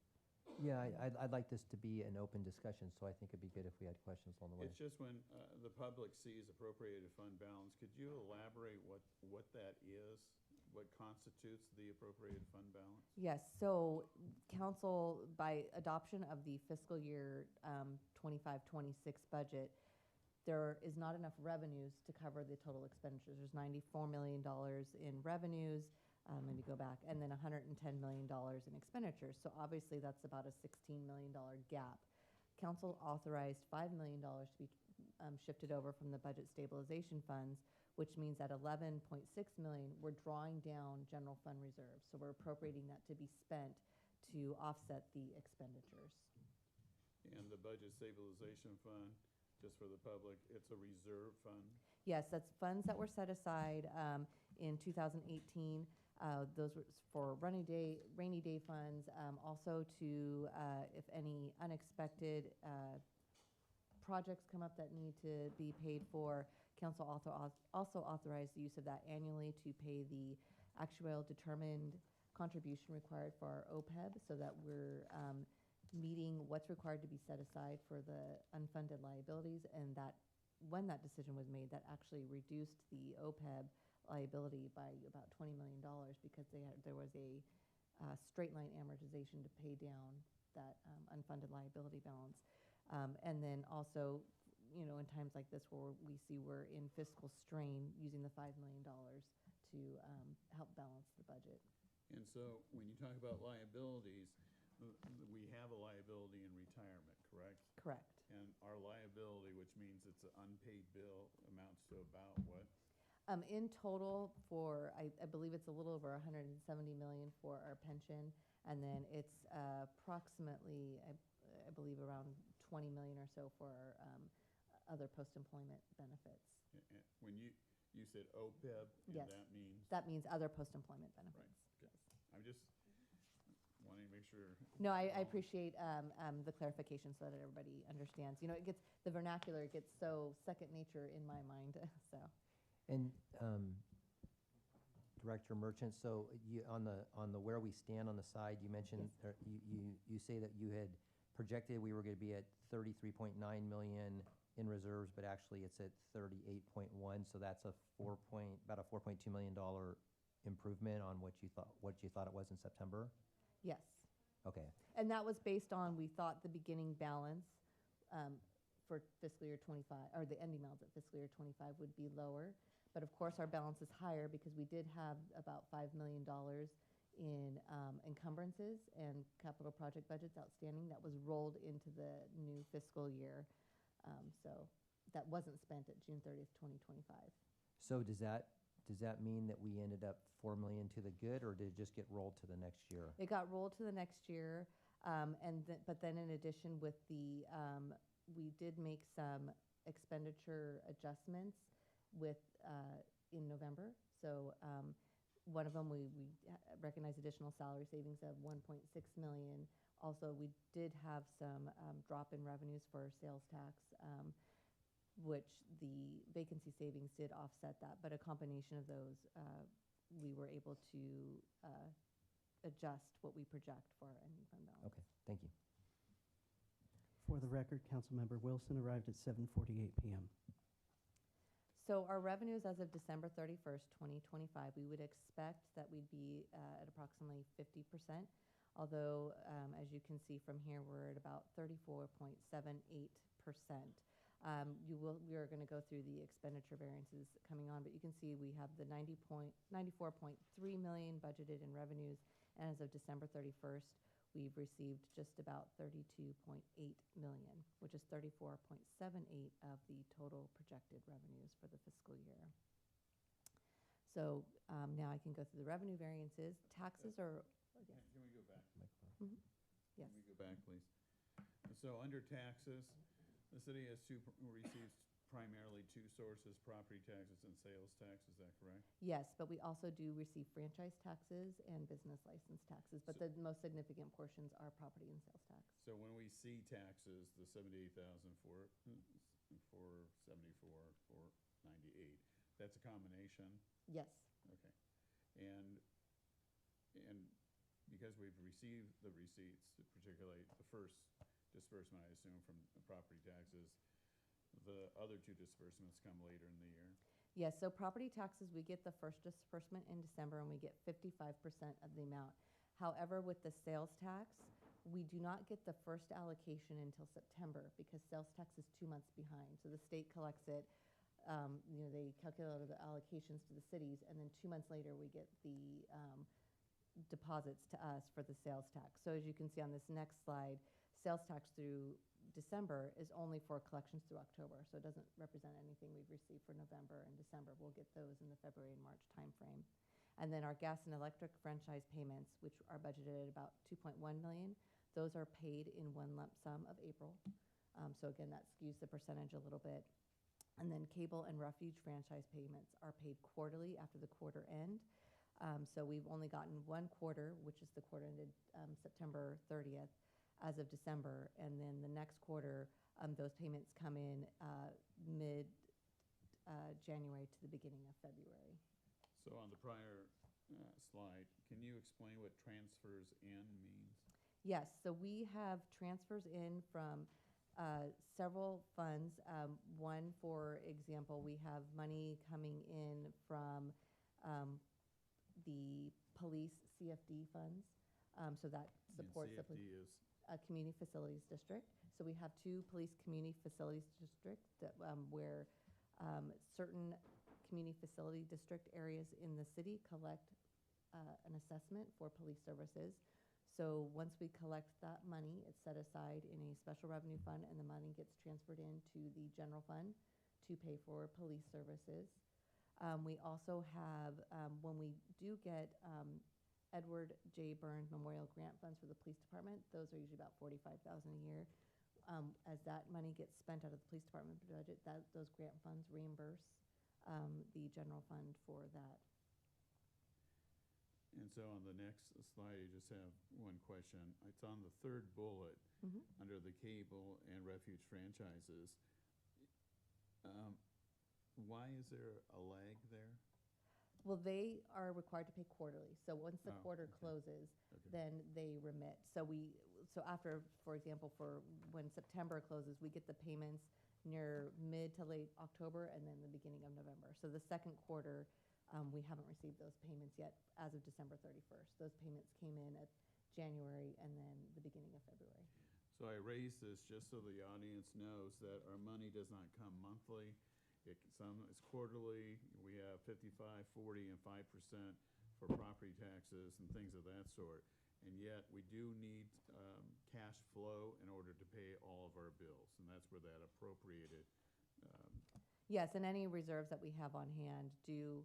Yeah, I'd like this to be an open discussion, so I think it'd be good if we had questions along the way. It's just when the public sees appropriated fund balance, could you elaborate what that is? What constitutes the appropriated fund balance? Yes, so council, by adoption of the fiscal year 25-26 budget, there is not enough revenues to cover the total expenditures. There's $94 million in revenues, let me go back, and then $110 million in expenditures. So obviously that's about a $16 million gap. Council authorized $5 million to be shifted over from the budget stabilization funds, which means at $11.6 million, we're drawing down general fund reserves. So we're appropriating that to be spent to offset the expenditures. And the budget stabilization fund, just for the public, it's a reserve fund? Yes, that's funds that were set aside in 2018. Those were for rainy day funds, also to, if any unexpected projects come up that need to be paid for, council also authorized the use of that annually to pay the actuarial determined contribution required for our OPEB, so that we're meeting what's required to be set aside for the unfunded liabilities, and that when that decision was made, that actually reduced the OPEB liability by about $20 million because there was a straight line amortization to pay down that unfunded liability balance. And then also, you know, in times like this where we see we're in fiscal strain, using the $5 million to help balance the budget. And so when you talk about liabilities, we have a liability in retirement, correct? Correct. And our liability, which means it's an unpaid bill, amounts to about what? In total, for I believe it's a little over 170 million for our pension, and then it's approximately I believe around 20 million or so for our other post-employment benefits. When you said OPEB, yes, that means? That means other post-employment benefits. Right. Okay. I'm just wanting to make sure. No, I appreciate the clarification so that everybody understands. You know, the vernacular gets so second nature in my mind. So. And Director Merchant, so you, on the where we stand on the side, you mentioned, yes, you say that you had projected we were going to be at 33.9 million in reserves, but actually it's at 38.1, so that's about a $4.2 million improvement on what you thought it was in September? Yes. Okay. And that was based on, we thought the beginning balance for fiscal year 25, or the ending balance at fiscal year 25 would be lower. But of course, our balance is higher because we did have about $5 million in encumbrances and capital project budgets outstanding that was rolled into the new fiscal year. So that wasn't spent at June 30th, 2025. So does that mean that we ended up $4 million to the good, or did it just get rolled to the next year? It got rolled to the next year, but then in addition with the, we did make some expenditure adjustments in November. So one of them, we recognized additional salary savings of 1.6 million. Also, we did have some drop in revenues for sales tax, which the vacancy savings did offset that. But a combination of those, we were able to adjust what we project for our ending fund balance. Okay, thank you. For the record, Councilmember Wilson arrived at 7:48 p.m. So our revenues as of December 31st, 2025, we would expect that we'd be at approximately 50%, although as you can see from here, we're at about 34.78%. We are going to go through the expenditure variances coming on, but you can see we have the 94.3 million budgeted in revenues, and as of December 31st, we've received just about 32.8 million, which is 34.78 of the total projected revenues for the fiscal year. So now I can go through the revenue variances. Taxes are. Can we go back? Mm-hmm. Yes. Can we go back, please? So under taxes, the city has received primarily two sources, property taxes and sales tax, is that correct? Yes, but we also do receive franchise taxes and business license taxes, but the most significant portions are property and sales tax. So when we see taxes, the 78,000 474, 498, that's a combination? Yes. Okay. And because we've received the receipts, particularly the first disbursement, I assume, from the property taxes, the other two disbursements come later in the year? Yes, so property taxes, we get the first disbursement in December, and we get 55% of the amount. However, with the sales tax, we do not get the first allocation until September because sales tax is 2 months behind. So the state collects it, they calculate the allocations to the cities, and then 2 months later, we get the deposits to us for the sales tax. So as you can see on this next slide, sales tax through December is only for collections through October, so it doesn't represent anything we've received for November and December. We'll get those in the February and March timeframe. And then our gas and electric franchise payments, which are budgeted at about 2.1 million, those are paid in one lump sum of April. So again, that skews the percentage a little bit. And then cable and refuge franchise payments are paid quarterly after the quarter end. So we've only gotten one quarter, which is the quarter ended September 30th, as of December, and then the next quarter, those payments come in mid-January to the beginning of February. So on the prior slide, can you explain what transfers in means? Yes, so we have transfers in from several funds. One, for example, we have money coming in from the police CFD funds, so that supports the police. CFD is? Community Facilities District. So we have two police community facilities districts that, where certain community facility district areas in the city collect an assessment for police services. So once we collect that money, it's set aside in a special revenue fund, and the money gets transferred into the general fund to pay for police services. We also have, when we do get Edward J. Burns Memorial Grant Funds for the police department, those are usually about $45,000 a year. As that money gets spent out of the police department budget, those grant funds reimburse the general fund for that. And so on the next slide, I just have one question. It's on the third bullet under the cable and refuge franchises. Why is there a lag there? Well, they are required to pay quarterly. So once the quarter closes, then they remit. So after, for example, for when September closes, we get the payments near mid to late October and then the beginning of November. So the second quarter, we haven't received those payments yet as of December 31st. Those payments came in at January and then the beginning of February. So I raise this just so the audience knows that our money does not come monthly. Some is quarterly. We have 55, 40, and 5% for property taxes and things of that sort. And yet we do need cash flow in order to pay all of our bills, and that's where that appropriated. Yes, and any reserves that we have on hand do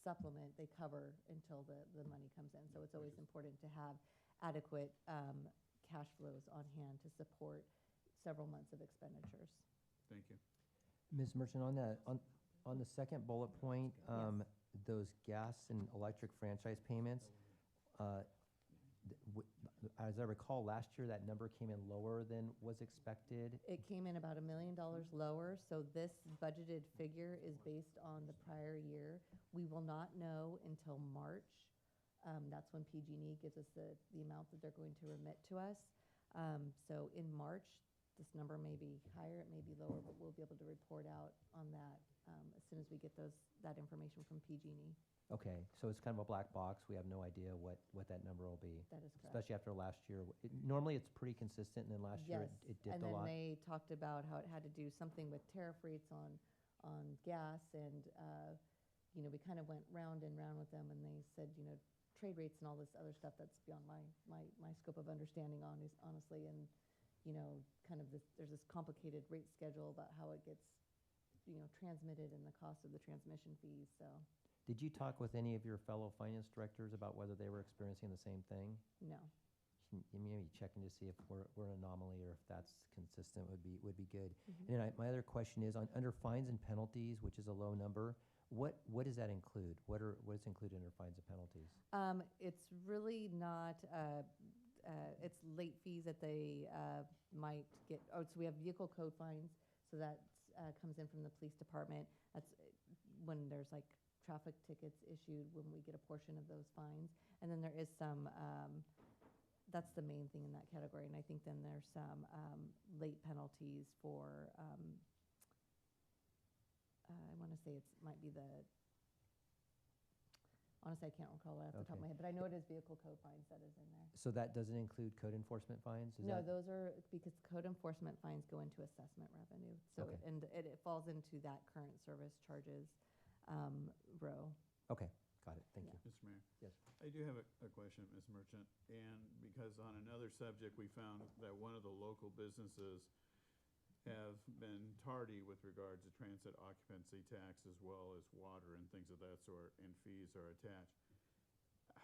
supplement, they cover until the money comes in. So it's always important to have adequate cash flows on hand to support several months of expenditures. Thank you. Ms. Merchant, on the second bullet point, those gas and electric franchise payments, as I recall, last year that number came in lower than was expected. It came in about $1 million lower, so this budgeted figure is based on the prior year. We will not know until March. That's when PG&E gives us the amount that they're going to remit to us. So in March, this number may be higher, it may be lower, but we'll be able to report out on that as soon as we get that information from PG&E. Okay, so it's kind of a black box. We have no idea what that number will be. That is correct. Especially after last year. Normally it's pretty consistent, and then last year it dipped a lot. And then they talked about how it had to do something with tariff rates on gas, and we kind of went round and round with them, and they said, trade rates and all this other stuff that's beyond my scope of understanding, honestly, and kind of there's this complicated rate schedule about how it gets, transmitted and the cost of the transmission fees, so. Did you talk with any of your fellow finance directors about whether they were experiencing the same thing? No. can you maybe check in to see if we're an anomaly or if that's consistent would be good. Mhm. And then my other question is on under fines and penalties, which is a low number. What does that include? What is included under fines and penalties? It's really not, it's late fees that they might get. Oh, so we have vehicle code fines, so that comes in from the police department. That's when there's like traffic tickets issued, when we get a portion of those fines. And then there is some, that's the main thing in that category. And I think then there's some late penalties for, I want to say it might be the, honestly, I can't recall it off the top of my head, but I know it is vehicle code fines that is in there. So that doesn't include code enforcement fines? No, those are, because code enforcement fines go into assessment revenue. So, Okay. and it falls into that current service charges row. Okay, got it. Thank you. Mr. Mayor? Yes. I do have a question, Ms. Merchant, and because on another subject, we found that one of the local businesses have been tardy with regards to transit occupancy tax as well as water and things of that sort, and fees are attached.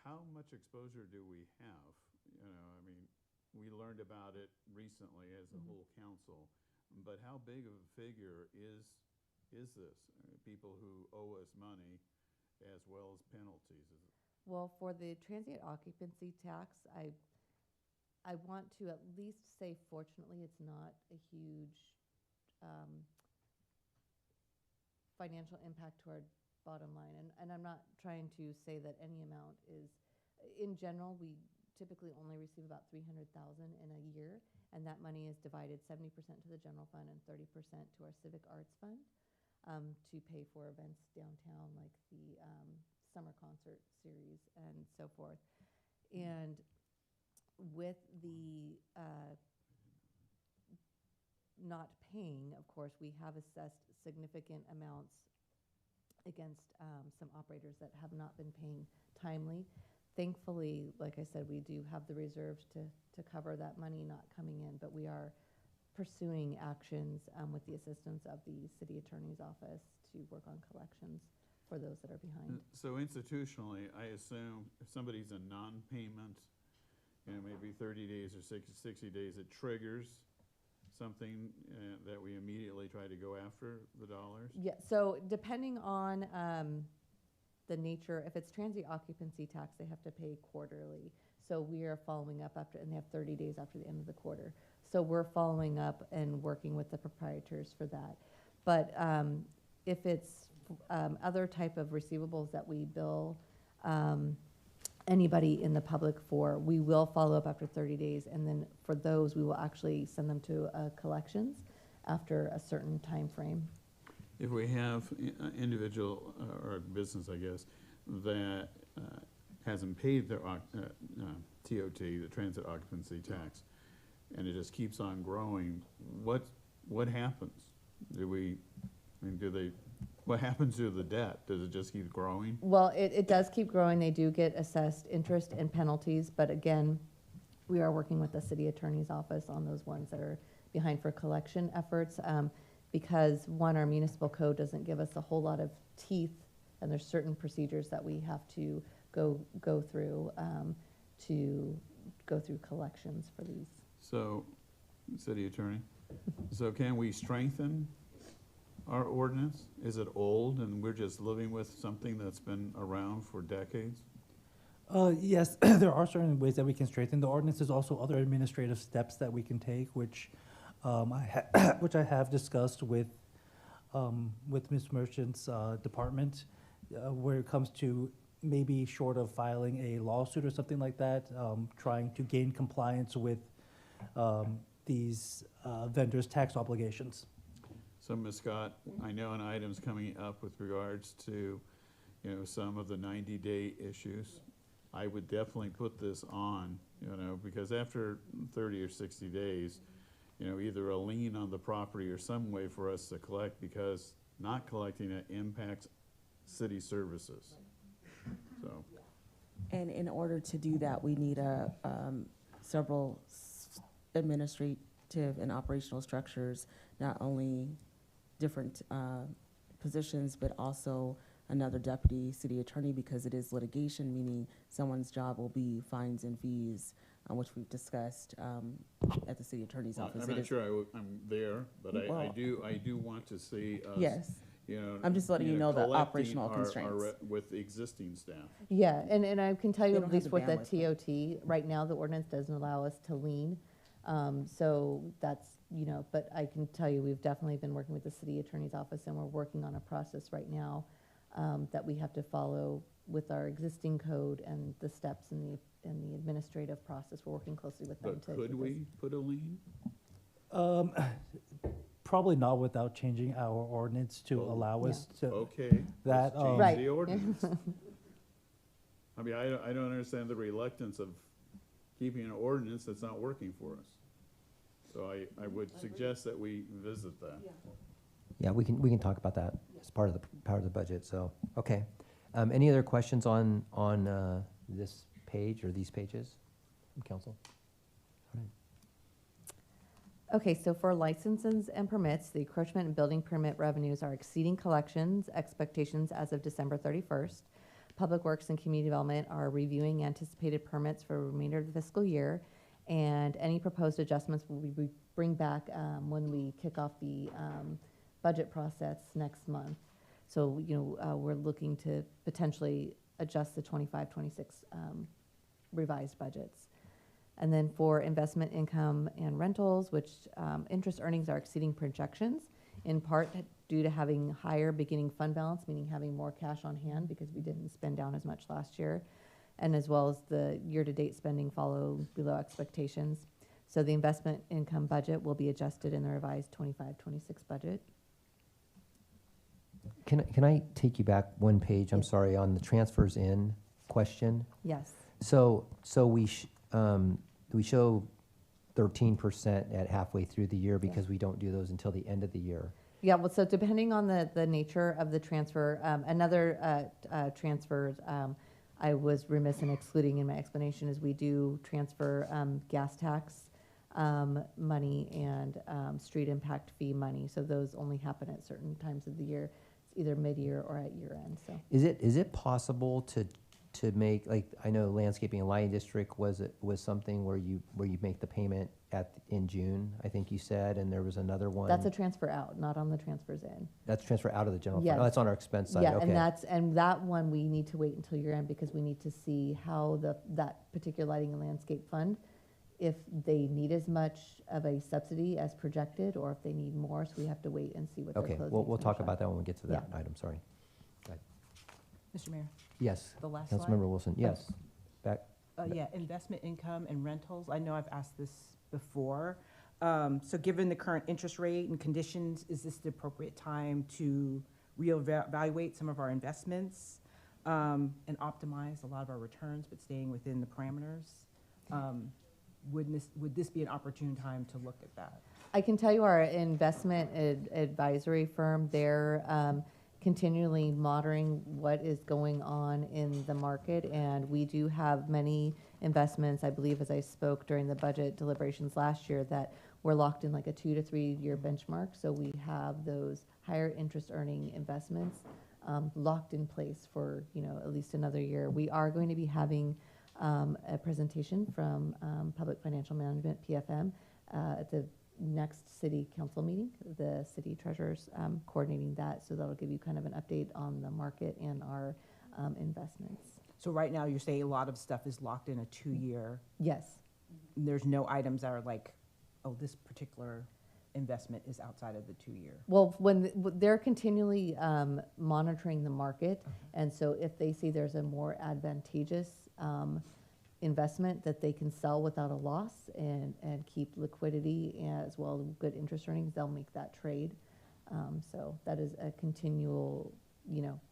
How much exposure do we have? You know, I mean, we learned about it recently as a whole council, but how big of a figure is this? People who owe us money as well as penalties? Well, for the transient occupancy tax, I want to at least say, fortunately, it's not a huge financial impact to our bottom line. And I'm not trying to say that any amount is, in general, we typically only receive about $300,000 in a year, and that money is divided 70% to the general fund and 30% to our civic arts fund to pay for events downtown, like the summer concert series and so forth. And with the not paying, of course, we have assessed significant amounts against some operators that have not been paying timely. Thankfully, like I said, we do have the reserves to cover that money not coming in, but we are pursuing actions with the assistance of the city attorney's office to work on collections for those that are behind. So institutionally, I assume if somebody's a non-payment, you know, maybe 30 days or 60 days, it triggers something that we immediately try to go after the dollars? Yeah, so depending on the nature, if it's transient occupancy tax, they have to pay quarterly. So we are following up after, and they have 30 days after the end of the quarter. So we're following up and working with the proprietors for that. But if it's other type of receivables that we bill anybody in the public for, we will follow up after 30 days, and then for those, we will actually send them to collections after a certain time frame. If we have individual or business, I guess, that hasn't paid their TOT, the transit occupancy tax, and it just keeps on growing, what happens? What happens to the debt? Does it just keep growing? Well, it does keep growing. They do get assessed interest and penalties, but again, we are working with the city attorney's office on those ones that are behind for collection efforts, because one, our municipal code doesn't give us a whole lot of teeth, and there's certain procedures that we have to go through to go through collections for these. So, city attorney, so can we strengthen our ordinance? Is it old and we're just living with something that's been around for decades? Yes, there are certain ways that we can strengthen the ordinance. There's also other administrative steps that we can take, which which I have discussed with Ms. Merchant's department, where it comes to maybe short of filing a lawsuit or something like that, trying to gain compliance with these vendors' tax obligations. So, Ms. Scott, I know an item's coming up with regards to, you know, some of the 90-day issues. I would definitely put this on, you know, because after 30 or 60 days, you know, either a lien on the property or some way for us to collect, because not collecting it impacts city services. So. And in order to do that, we need several administrative and operational structures, not only different positions, but also another deputy city attorney, because it is litigation, meaning someone's job will be fines and fees which we've discussed at the city attorney's Well, office. I'm It not is- sure I'm there, but I Well- do want to see us. Yes. You know, I'm just letting you know the collecting operational our constraints. with the existing staff. Yeah, and I can tell you, They at don't have least the with the bandwidth, TOT, right now, the ordinance doesn't allow us to lien. So that's, but I can tell you, we've definitely been working with the city attorney's office, and we're working on a process right now that we have to follow with our existing code and the steps in the administrative process. We're working closely with them But to. could get we this. put a lien? Probably not without changing our ordinance to allow us to. Okay. That, let's change Right. the ordinance. I mean, I don't understand the reluctance of keeping an ordinance that's not working for us. So I would suggest that we visit that. Yeah, we can talk about that as part of the budget, so, okay. Any other questions on this page or these pages from council? Okay, so for licenses and permits, the encroachment and building permit revenues are exceeding collections expectations as of December 31st. Public Works and Community Development are reviewing anticipated permits for the remainder of the fiscal year, and any proposed adjustments will be bring back when we kick off the budget process next month. So, we're looking to potentially adjust the 25-26 revised budgets. And then for investment income and rentals, which interest earnings are exceeding projections, in part due to having higher beginning fund balance, meaning having more cash on hand because we didn't spend down as much last year, and as well as the year-to-date spending follow below expectations. So the investment income budget will be adjusted in the revised 25-26 budget. Can I take you back one page, I'm Yes. sorry, on the transfers in question? Yes. So we show 13% at halfway through the year because we don't do those until the end of the year. Yeah, well, so depending on the nature of the transfer, another transfers I was remiss in excluding in my explanation is we do transfer gas tax money and street impact fee money. So those only happen at certain times of the year, either mid-year or at year-end, so. Is it possible to make, like, I know landscaping and lighting district was something where you make the payment in June, I think you said, and there was another one. That's a transfer out, not on the transfers in. That's transfer out of the general fund. Yes. Oh, that's on our expense side, Yeah, okay. and that one, we need to wait until year-end because we need to see how that particular lighting and landscape fund, if they need as much of a subsidy as projected, or if they need more, so we have to wait and see what their Okay, closing we'll finish talk are. about that when we get to that Yeah. item, sorry. Mr. Mayor? Yes, The last slide? Councilmember Wilson, yes. Back, Yeah, investment income and rentals. I know I've asked this before. So given the current interest rate and conditions, is this the appropriate time to reevaluate some of our investments and optimize a lot of our returns, but staying within the parameters? Would this be an opportune time to look at that? I can tell you our investment advisory firm, they're continually monitoring what is going on in the market, and we do have many investments, I believe, as I spoke during the budget deliberations last year, that we're locked in like a 2 to 3 year benchmark. So we have those higher interest earning investments locked in place for, at least another year. We are going to be having a presentation from Public Financial Management, PFM, at the next city council meeting. The city treasurer's coordinating that, so that'll give you kind of an update on the market and our investments. So right now, you're saying a lot of stuff is locked in a 2-year. Yes. There's no items that are like, oh, this particular investment is outside of the 2-year. Well, they're continually monitoring the market, and so if they see there's a more advantageous investment that they can sell without a loss and keep liquidity as well as good interest earnings, they'll make that trade. So that is a continual,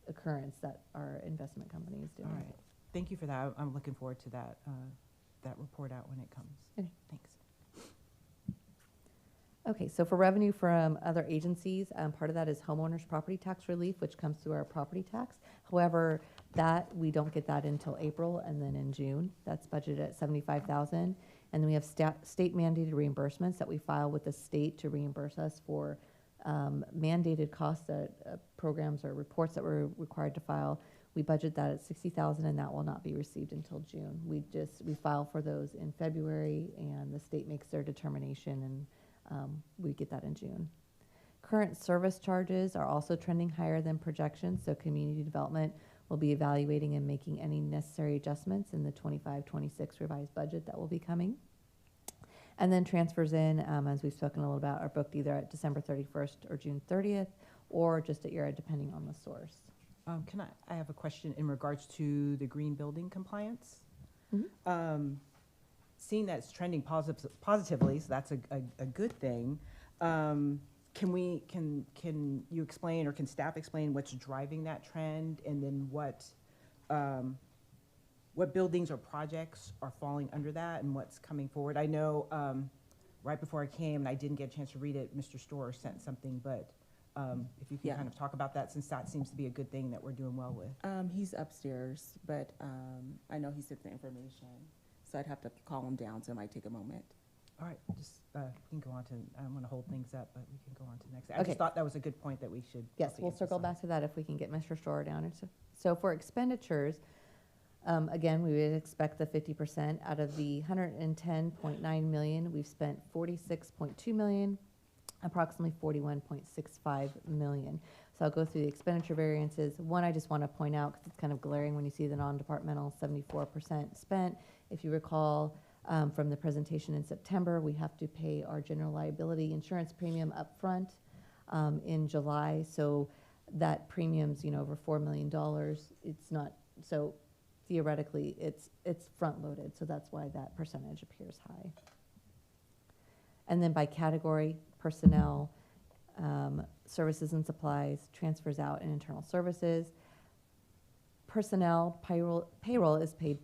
occurrence that our investment company is doing. All right. Thank you for that. I'm looking forward to that report out when it comes. Okay. Thanks. Okay, so for revenue from other agencies, part of that is homeowners' property tax relief, which comes through our property tax. However, that, we don't get that until April and then in June. That's budgeted at $75,000. And then we have state mandated reimbursements that we file with the state to reimburse us for mandated costs that programs or reports that we're required to file. We budget that at 60,000, and that will not be received until June. We file for those in February, and the state makes their determination, and we get that in June. Current service charges are also trending higher than projections, so community development will be evaluating and making any necessary adjustments in the 25-26 revised budget that will be coming. And then transfers in, as we've spoken a little about, are booked either at December 31st or June 30th, or just at year-end, depending on the source. I have a question in regards to the green building compliance. Seeing that it's trending positively, so that's a good thing. Can you explain, or can staff explain what's driving that trend, and then what buildings or projects are falling under that, and what's coming forward? I know right before I came, and I didn't get a chance to read it, Mr. Storer sent something, but if you can kind of talk about that, since that seems to be a good thing that we're doing well with. He's upstairs, but I know he sent the information, so I'd have to call him down, so it might take a moment. All right, just we can go on to, I don't want to hold things up, but we can go on to the next. I just thought that was a good point that we should. Yes, we'll circle back to that if we can get Mr. Storer down. So for expenditures, again, we would expect the 50%. Out of the 110.9 million, we've spent 46.2 million, approximately 41.65 million. So I'll go through the expenditure variances. One, I just want to point out, because it's kind of glaring when you see the non-departmental 74% spent. If you recall, from the presentation in September, we have to pay our general liability insurance premium up front in July. So that premium's, over $4 million. It's not, so theoretically, it's front-loaded. So that's why that percentage appears high. And then by category, personnel, services and supplies, transfers out, and internal services. Personnel, payroll is paid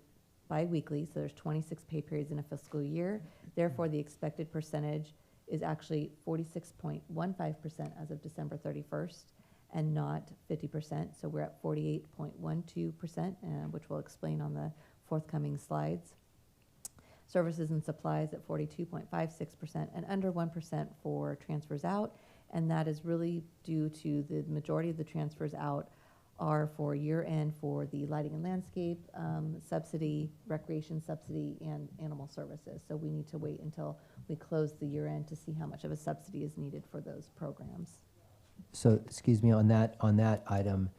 bi-weekly, so there's 26 pay periods in a fiscal year. Therefore, the expected percentage is actually 46.15% as of December 31st, and not 50%. So we're at 48.12%, which we'll explain on the forthcoming slides. Services and supplies at 42.56%, and under 1% for transfers out. And that is really due to the majority of the transfers out are for year-end for the lighting and landscape subsidy, recreation subsidy, and animal services. So we need to wait until we close the year-end to see how much of a subsidy is needed for those programs. So, excuse me, on that item,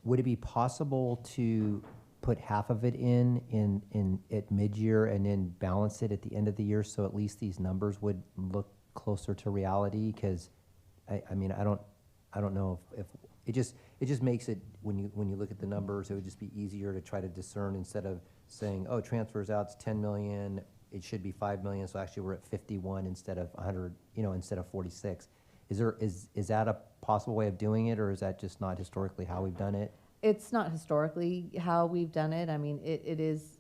would it be possible to put half of it in at mid-year and then balance it at the end of the year, so at least these numbers would look closer to reality? Because I mean, I don't know if it just makes it, when you look at the numbers, it would just be easier to try to discern, instead of saying, oh, transfers out's 10 million, it should be 5 million, so actually we're at 51 instead of 100, instead of 46. Is that a possible way of doing it, or is that just not historically how we've done it? It's not historically how we've done it. I mean, it is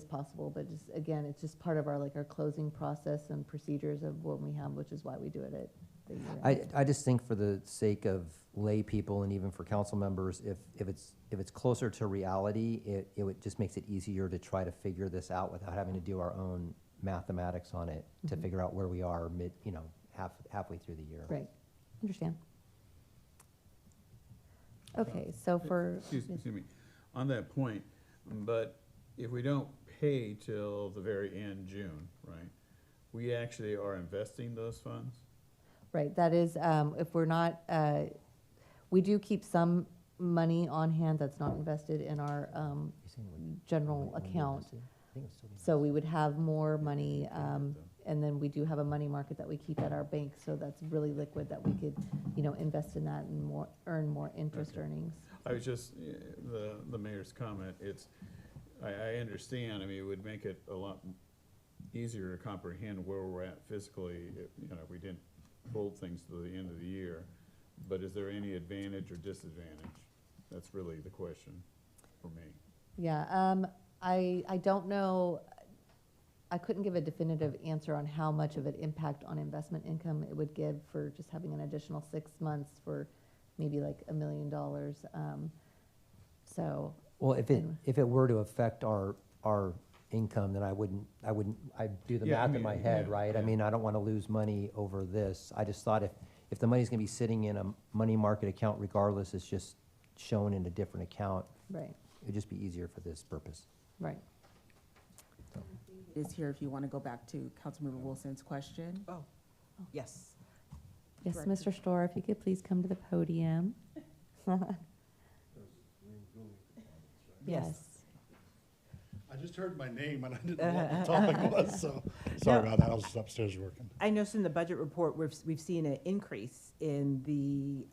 possible, but just, again, it's just part of our closing process and procedures of what we have, which is why we do it at the year. I just think, for the sake of lay people and even for council members, if it's closer to reality, it just makes it easier to try to figure this out without having to do our own mathematics on it to figure out where we are halfway through the year. Right. Understand. Okay, so for... Excuse me. On that point, but if we don't pay till the very end, June, right, we actually are investing those funds? Right, that is, if we're not, we do keep some money on hand that's not invested in our general account. So we would have more money, and then we do have a money market that we keep at our bank, so that's really liquid that we could, invest in that and earn more interest earnings. I was just, the mayor's comment, I understand, I mean, it would make it a lot easier to comprehend where we're at fiscally, if we didn't hold things to the end of the year. But is there any advantage or disadvantage? That's really the question for me. Yeah, I don't know. I couldn't give a definitive answer on how much of an impact on investment income it would give for just having an additional 6 months for maybe like $1 million. Well, if it were to affect our income, then I'd do the math in my head, right? I mean, I don't want to lose money over this. I just thought if the money's going to be sitting in a money market account regardless, it's just shown in a different account. Right, It'd just be easier for this purpose. right. Is here if you want to go back to Councilmember Wilson's question. Oh, yes. Yes, Director. Mr. Storr, if you could please come to the podium. Yes. I just heard my name and I didn't know what the topic was, so sorry about that. I was just upstairs working. I noticed in the budget report, we've seen an increase in the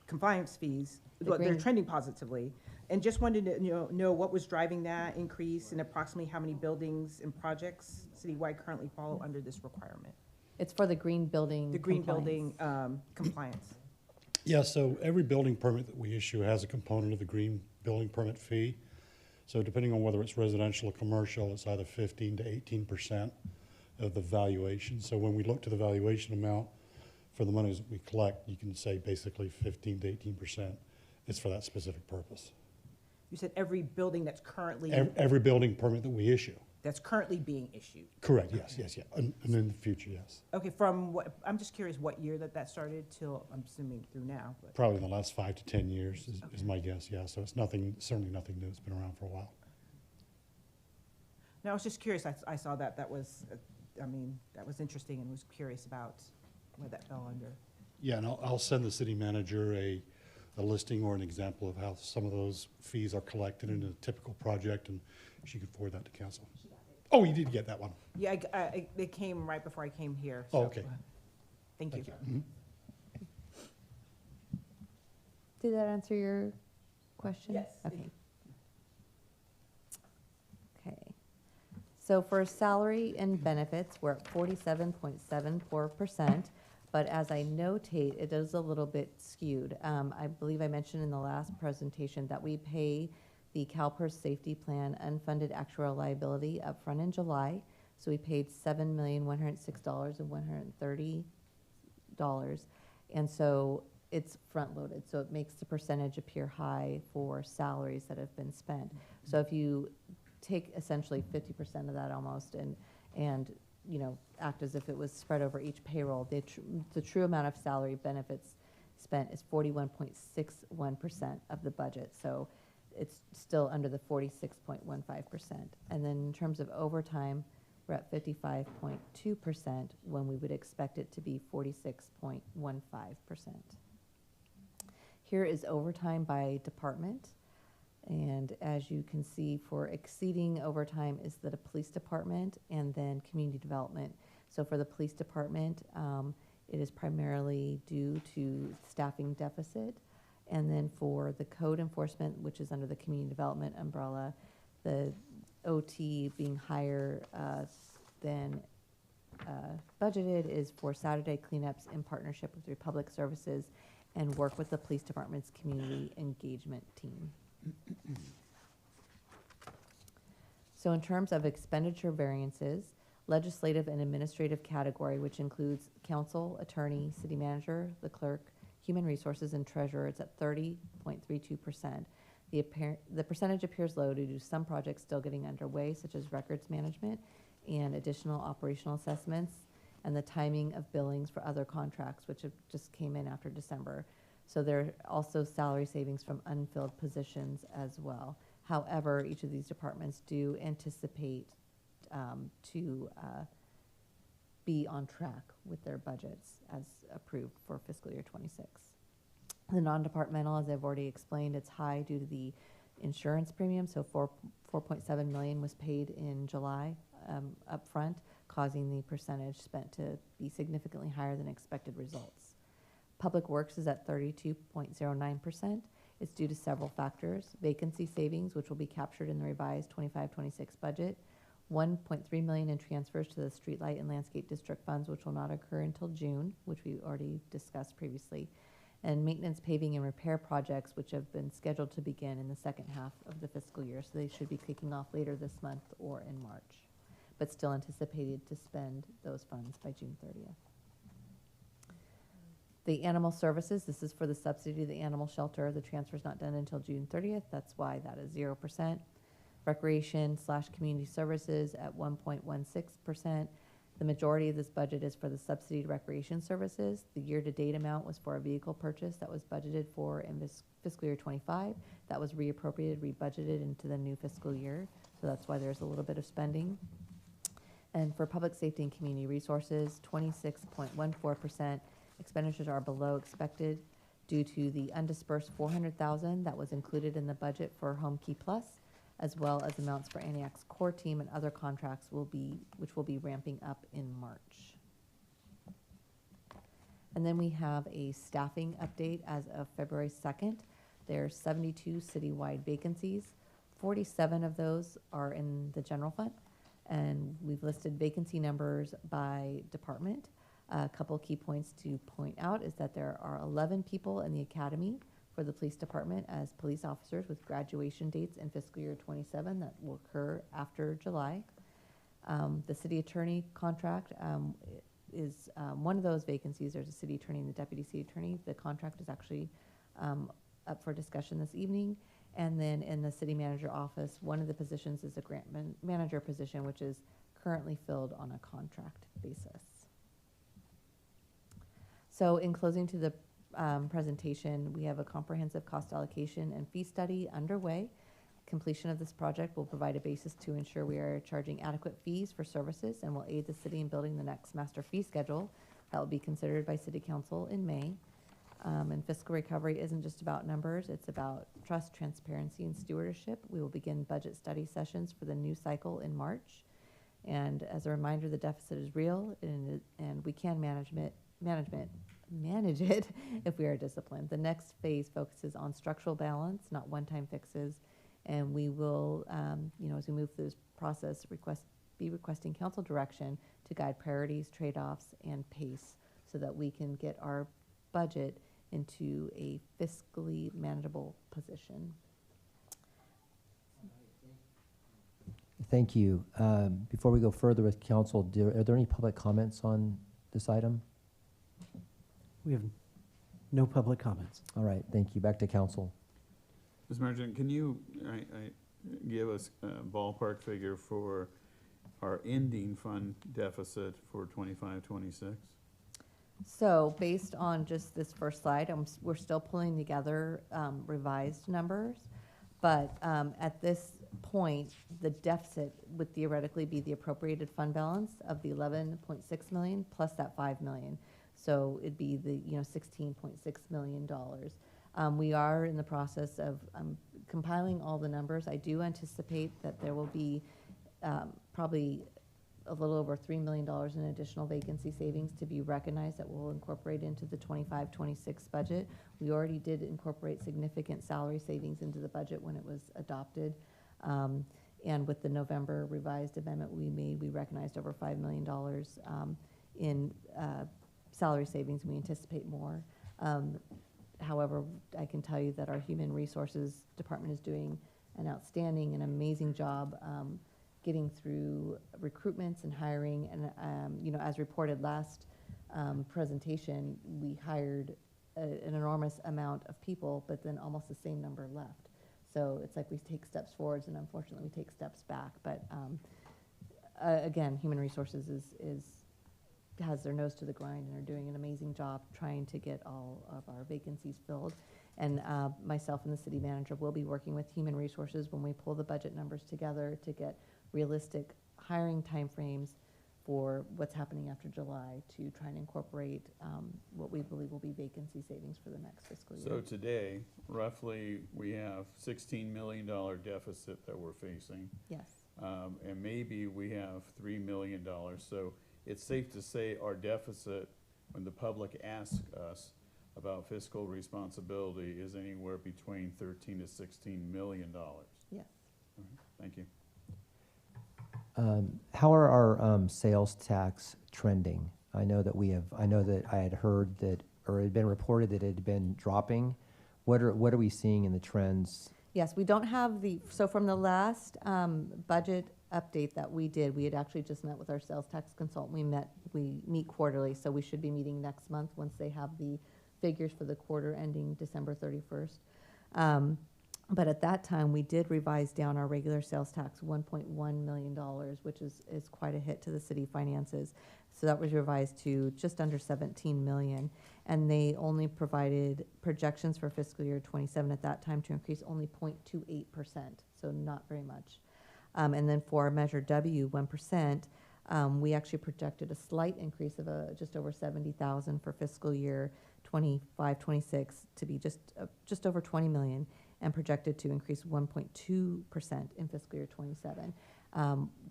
compliance fees. Well, they're green. trending positively. And just wanted to know what was driving that increase and approximately how many buildings and projects citywide currently fall under this requirement? It's for the green building The green compliance. building compliance. Yeah, so every building permit that we issue has a component of the green building permit fee. So depending on whether it's residential or commercial, it's either 15 to 18% of the valuation. So when we look to the valuation amount for the monies that we collect, you can say basically 15 to 18% is for that specific purpose. You said every building that's currently, Every building permit that we issue. that's currently being issued. Correct, yes, yes, yeah. And in the future, yes. Okay, from what, I'm just curious what year that started till, I'm assuming through now, but. Probably in the last 5 to 10 years is my guess, yeah. So it's nothing, certainly nothing new. It's been around for a while. No, I was just curious. I saw that. That was, that was interesting and was curious about where that fell under. Yeah, and I'll send the city manager a listing or an example of how some of those fees are collected in a typical project, and she can forward that to council. Oh, you did get that one. Yeah, it came right before I came here. Oh, so, okay. Thank you. Mhm. Did that answer your question? Yes. Okay. Okay. So for salary and benefits, we're at 47.74%, but as I notate, it is a little bit skewed. I believe I mentioned in the last presentation that we pay the CalPERS Safety Plan unfunded actuarial liability upfront in July. So we paid $7,106,130. And so it's front-loaded, so it makes the percentage appear high for salaries that have been spent. So if you take essentially 50% of that almost and act as if it was spread over each payroll, the true amount of salary benefits spent is 41.61% of the budget. So it's still under the 46.15%. And then in terms of overtime, we're at 55.2% when we would expect it to be 46.15%. Here is overtime by department. And as you can see, for exceeding overtime is the police department and then community development. So for the police department, it is primarily due to staffing deficit. And then for the code enforcement, which is under the community development umbrella, the OT being higher than budgeted is for Saturday cleanups in partnership with Republic Services and work with the police department's community engagement team. So in terms of expenditure variances, legislative and administrative category, which includes council, attorney, city manager, the clerk, human resources, and treasurer, it's at 30.32%. The percentage appears low due to some projects still getting underway, such as records management and additional operational assessments, and the timing of billings for other contracts, which have just came in after December. So there are also salary savings from unfilled positions as well. However, each of these departments do anticipate to be on track with their budgets as approved for fiscal year 26. The non-departmental, as I've already explained, it's high due to the insurance premium. So 4.7 million was paid in July upfront, causing the percentage spent to be significantly higher than expected results. Public Works is at 32.09%. It's due to several factors: vacancy savings, which will be captured in the revised 25-26 budget, 1.3 million in transfers to the streetlight and landscape district funds, which will not occur until June, which we already discussed previously, and maintenance, paving, and repair projects, which have been scheduled to begin in the second half of the fiscal year. So they should be kicking off later this month or in March, but still anticipated to spend those funds by June 30th. The animal services, this is for the subsidy of the animal shelter. The transfer is not done until June 30th. That's why that is 0%. Recreation / community services at 1.16%. The majority of this budget is for the subsidied recreation services. The year-to-date amount was for a vehicle purchase that was budgeted for in fiscal year 25. That was reappropriated, rebudgeted into the new fiscal year. So that's why there's a little bit of spending. And for public safety and community resources, 26.14% expenditures are below expected due to the undispersed $400,000 that was included in the budget for Home Key Plus, as well as amounts for Antioch's core team and other contracts which will be ramping up in March. And then we have a staffing update as of February 2nd. There are 72 citywide vacancies. 47 of those are in the general fund, and we've listed vacancy numbers by department. A couple key points to point out is that there are 11 people in the academy for the police department as police officers with graduation dates in fiscal year 27 that will occur after July. The city attorney contract is one of those vacancies. There's a city attorney and the deputy city attorney. The contract is actually up for discussion this evening. And then in the city manager office, one of the positions is a grant manager position, which is currently filled on a contract basis. So in closing to the presentation, we have a comprehensive cost allocation and fee study underway. Completion of this project will provide a basis to ensure we are charging adequate fees for services and will aid the city in building the next master fee schedule that will be considered by City Council in May. And fiscal recovery isn't just about numbers, it's about trust, transparency, and stewardship. We will begin budget study sessions for the new cycle in March. And as a reminder, the deficit is real and we can manage it if we are disciplined. The next phase focuses on structural balance, not one-time fixes. And we will, as we move through this process, be requesting council direction to guide priorities, trade-offs, and pace so that we can get our budget into a fiscally manageable position. Thank you. Before we go further with council, are there any public comments on this item? We have no public comments. All right, thank you. Back to council. Ms. Marchant, can you give us a ballpark figure for our ending fund deficit for 25-26? So based on just this first slide, we're still pulling together revised numbers. But at this point, the deficit would theoretically be the appropriated fund balance of the 11.6 million plus that 5 million. So it'd be the $16.6 million. We are in the process of compiling all the numbers. I do anticipate that there will be probably a little over $3 million in additional vacancy savings to be recognized that we'll incorporate into the 25-26 budget. We already did incorporate significant salary savings into the budget when it was adopted. And with the November revised amendment we made, we recognized over $5 million in salary savings. We anticipate more. However, I can tell you that our Human Resources Department is doing an outstanding and amazing job getting through recruitments and hiring. And, as reported last presentation, we hired an enormous amount of people, but then almost the same number left. So it's like we take steps forwards and unfortunately we take steps back. But again, Human Resources has their nose to the grind and are doing an amazing job trying to get all of our vacancies filled. And myself and the city manager will be working with Human Resources when we pull the budget numbers together to get realistic hiring timeframes for what's happening after July to try and incorporate what we believe will be vacancy savings for the next fiscal year. So today, roughly, we have $16 million deficit that we're facing. Yes. And maybe we have $3 million. So it's safe to say our deficit, when the public asks us about fiscal responsibility, is anywhere between $13 to $16 million. Yes. Thank you. How are our sales tax trending? I know that I had heard that, or it had been reported that it had been dropping. What are we seeing in the trends? Yes, we don't have so from the last budget update that we did, we had actually just met with our sales tax consultant. We meet quarterly, so we should be meeting next month once they have the figures for the quarter ending December 31st. But at that time, we did revise down our regular sales tax $1.1 million, which is quite a hit to the city finances. So that was revised to just under 17 million. And they only provided projections for fiscal year 27 at that time to increase only 0.28%, so not very much. And then for Measure W, 1%, we actually projected a slight increase of just over 70,000 for fiscal year 25, 26 to be just over 20 million, and projected to increase 1.2% in fiscal year 27.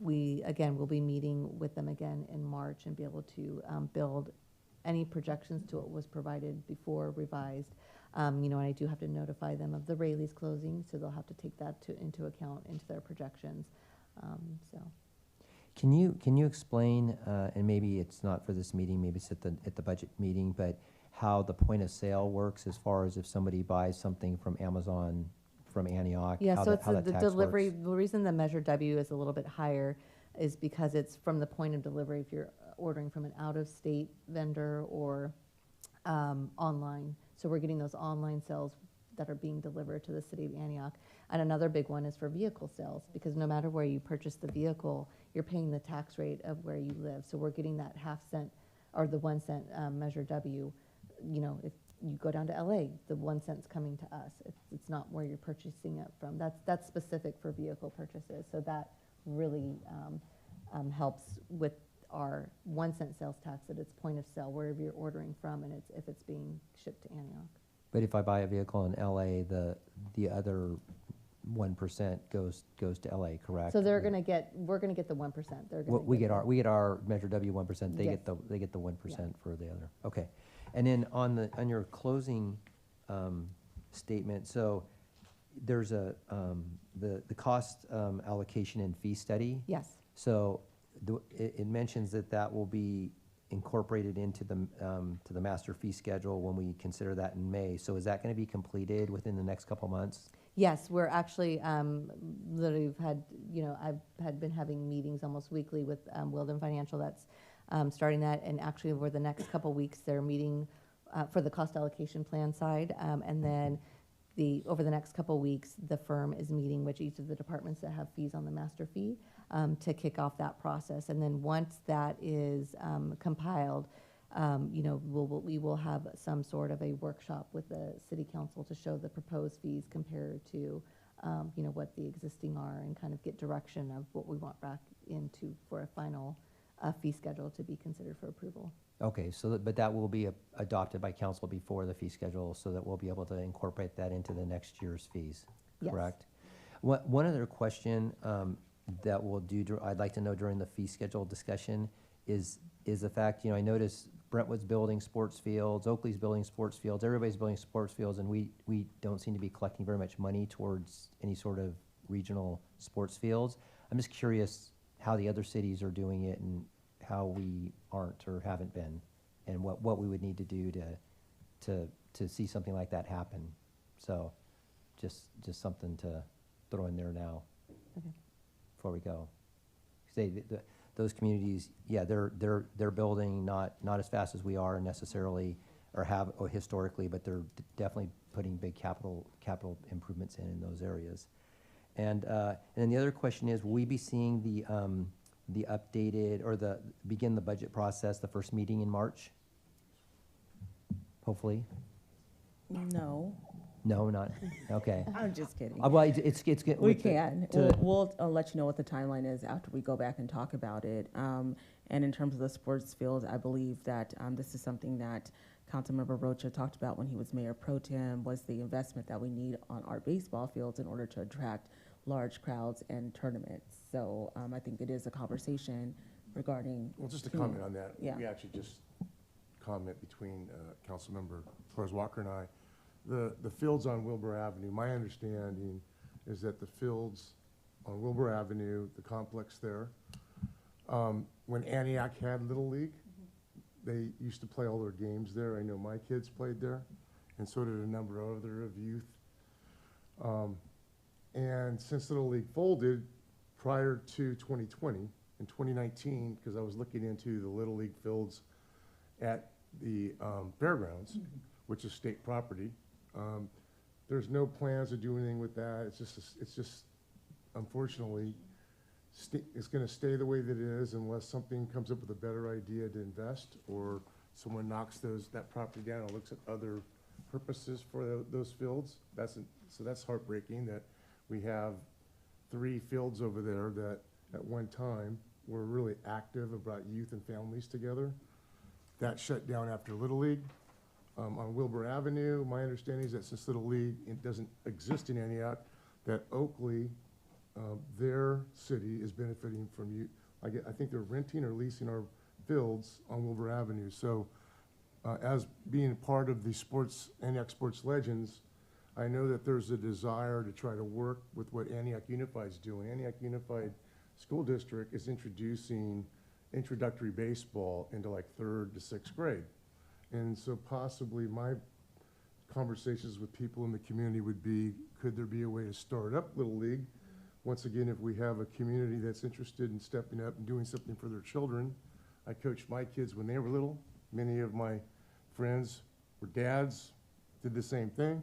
We, again, will be meeting with them again in March and be able to build any projections to what was provided before revised. And I do have to notify them of the Rayleigh's closing, so they'll have to take that into account into their projections. So. Can you explain, and maybe it's not for this meeting, maybe it's at the budget meeting, but how the point of sale works as far as if somebody buys something from Amazon, from Antioch? Yeah, how so that, it's how the that tax delivery. works? The reason the Measure W is a little bit higher is because it's from the point of delivery if you're ordering from an out-of-state vendor or online. So we're getting those online sales that are being delivered to the city of Antioch. And another big one is for vehicle sales, because no matter where you purchase the vehicle, you're paying the tax rate of where you live. So we're getting that half-cent or the 1 cent Measure W. If you go down to LA, the 1 cent's coming to us. It's not where you're purchasing it from. That's specific for vehicle purchases. So that really helps with our 1 cent sales tax at its point of sale, wherever you're ordering from, and if it's being shipped to Antioch. But if I buy a vehicle in LA, the other 1% goes to LA, correct? So we're gonna get the 1%. They're gonna we get our Measure W 1%. They Yes. get the 1% for the other. Okay, and then on your closing statement, so there's the cost allocation and fee study. Yes. So it mentions that will be incorporated into the master fee schedule when we consider that in May. So is that going to be completed within the next couple months? Yes, we're actually literally I've been having meetings almost weekly with Wilden Financial. That's starting that, and actually over the next couple weeks they're meeting for the cost allocation plan side, and then over the next couple weeks the firm is meeting with each of the departments that have fees on the master fee to kick off that process. And then once that is compiled, we will have some sort of a workshop with the city council to show the proposed fees compared to, what the existing are, and kind of get direction of what we want back into for a final fee schedule to be considered for approval. Okay, so but that will be adopted by council before the fee schedule, so that we'll be able to incorporate that into the next year's fees, Yes. correct? One other question that we'll do, I'd like to know during the fee schedule discussion is the fact, I noticed Brentwood's building sports fields, Oakley's building sports fields, everybody's building sports fields, and we don't seem to be collecting very much money towards any sort of regional sports fields. I'm just curious how the other cities are doing it and how we aren't or haven't been, and what we would need to do to see something like that happen. So just something to throw in there now. Okay. Before we go. Those communities, yeah, they're building not as fast as we are necessarily, or have historically, but they're definitely putting big capital improvements in those areas. And then the other question is, will we be seeing the updated or begin the budget process, the first meeting in March? Hopefully. No. No, not okay. I'm just kidding. Well, it's good. We can. We'll let you know what the timeline is after we go back and talk about it. And in terms of the sports field, I believe that this is something that Councilmember Rocha talked about when he was Mayor Pro Tem, was the investment that we need on our baseball fields in order to attract large crowds and tournaments. So I think it is a conversation regarding. Well, just to comment on that, yeah. we actually just comment between Councilmember Flores Walker and I. The fields on Wilbur Avenue, my understanding is that the fields on Wilbur Avenue, the complex there, when Antioch had Little League, they used to play all their games there. I know my kids played there, and so did a number of other of youth. And since Little League folded prior to 2020, in 2019, because I was looking into the Little League fields at the fairgrounds, which is state property, there's no plans to do anything with that. It's just unfortunately, it's going to stay the way that it is unless something comes up with a better idea to invest, or someone knocks that property down and looks at other purposes for those fields. So that's heartbreaking that we have 3 fields over there that at one time were really active and brought youth and families together. That shut down after Little League. On Wilbur Avenue, my understanding is that since Little League, it doesn't exist in Antioch, that Oakley, their city is benefiting from you. I think they're renting or leasing our fields on Wilbur Avenue. So as being part of the Antioch Sports Legends, I know that there's a desire to try to work with what Antioch Unified is doing. Antioch Unified School District is introducing introductory baseball into like 3rd to 6th grade. And so possibly my conversations with people in the community would be, could there be a way to start up Little League? Once again, if we have a community that's interested in stepping up and doing something for their children. I coached my kids when they were little. Many of my friends were dads, did the same thing.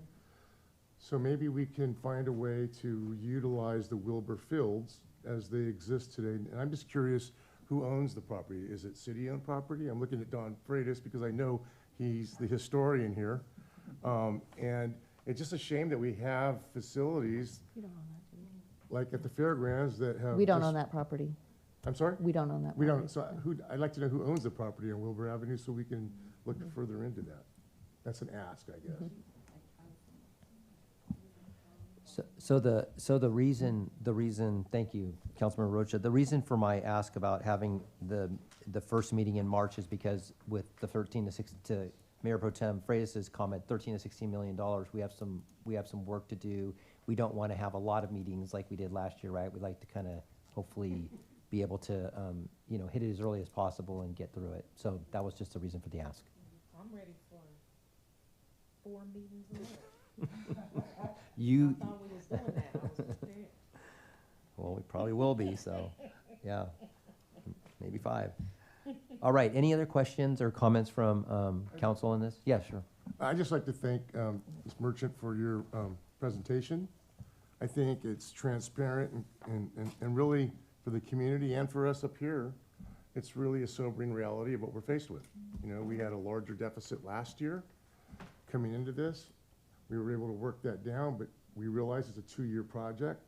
So maybe we can find a way to utilize the Wilbur fields as they exist today. And I'm just curious, who owns the property? Is it city-owned property? I'm looking at Don Freitas because I know he's the historian here. And it's just a shame that we have facilities You don't own that, do you? like at the fairgrounds that have. We don't just- own that property. I'm sorry? We don't own that We property. don't, so I'd like to know who owns the property on Wilbur Avenue so we can look further into that. That's an ask, I guess. So the reason, thank you, Councilmember Rocha. The reason for my ask about having the first meeting in March is because with the 13 to 16, to Mayor Pro Tem Freitas's comment, $13 to $16 million, we have some work to do. We don't want to have a lot of meetings like we did last year, right? We'd like to kind of hopefully be able to, hit it as early as possible and get through it. So that was just the reason for the ask. I'm ready for 4 meetings a month. You. I thought we was doing that. I was prepared. Well, we probably will be, so, yeah, maybe 5. All right, any other questions or comments from council on this? Yeah, sure. I'd just like to thank Ms. Merchant for your presentation. I think it's transparent and really for the community and for us up here, it's really a sobering reality of what we're faced with. We had a larger deficit last year coming into this. We were able to work that down, but we realize it's a 2-year project.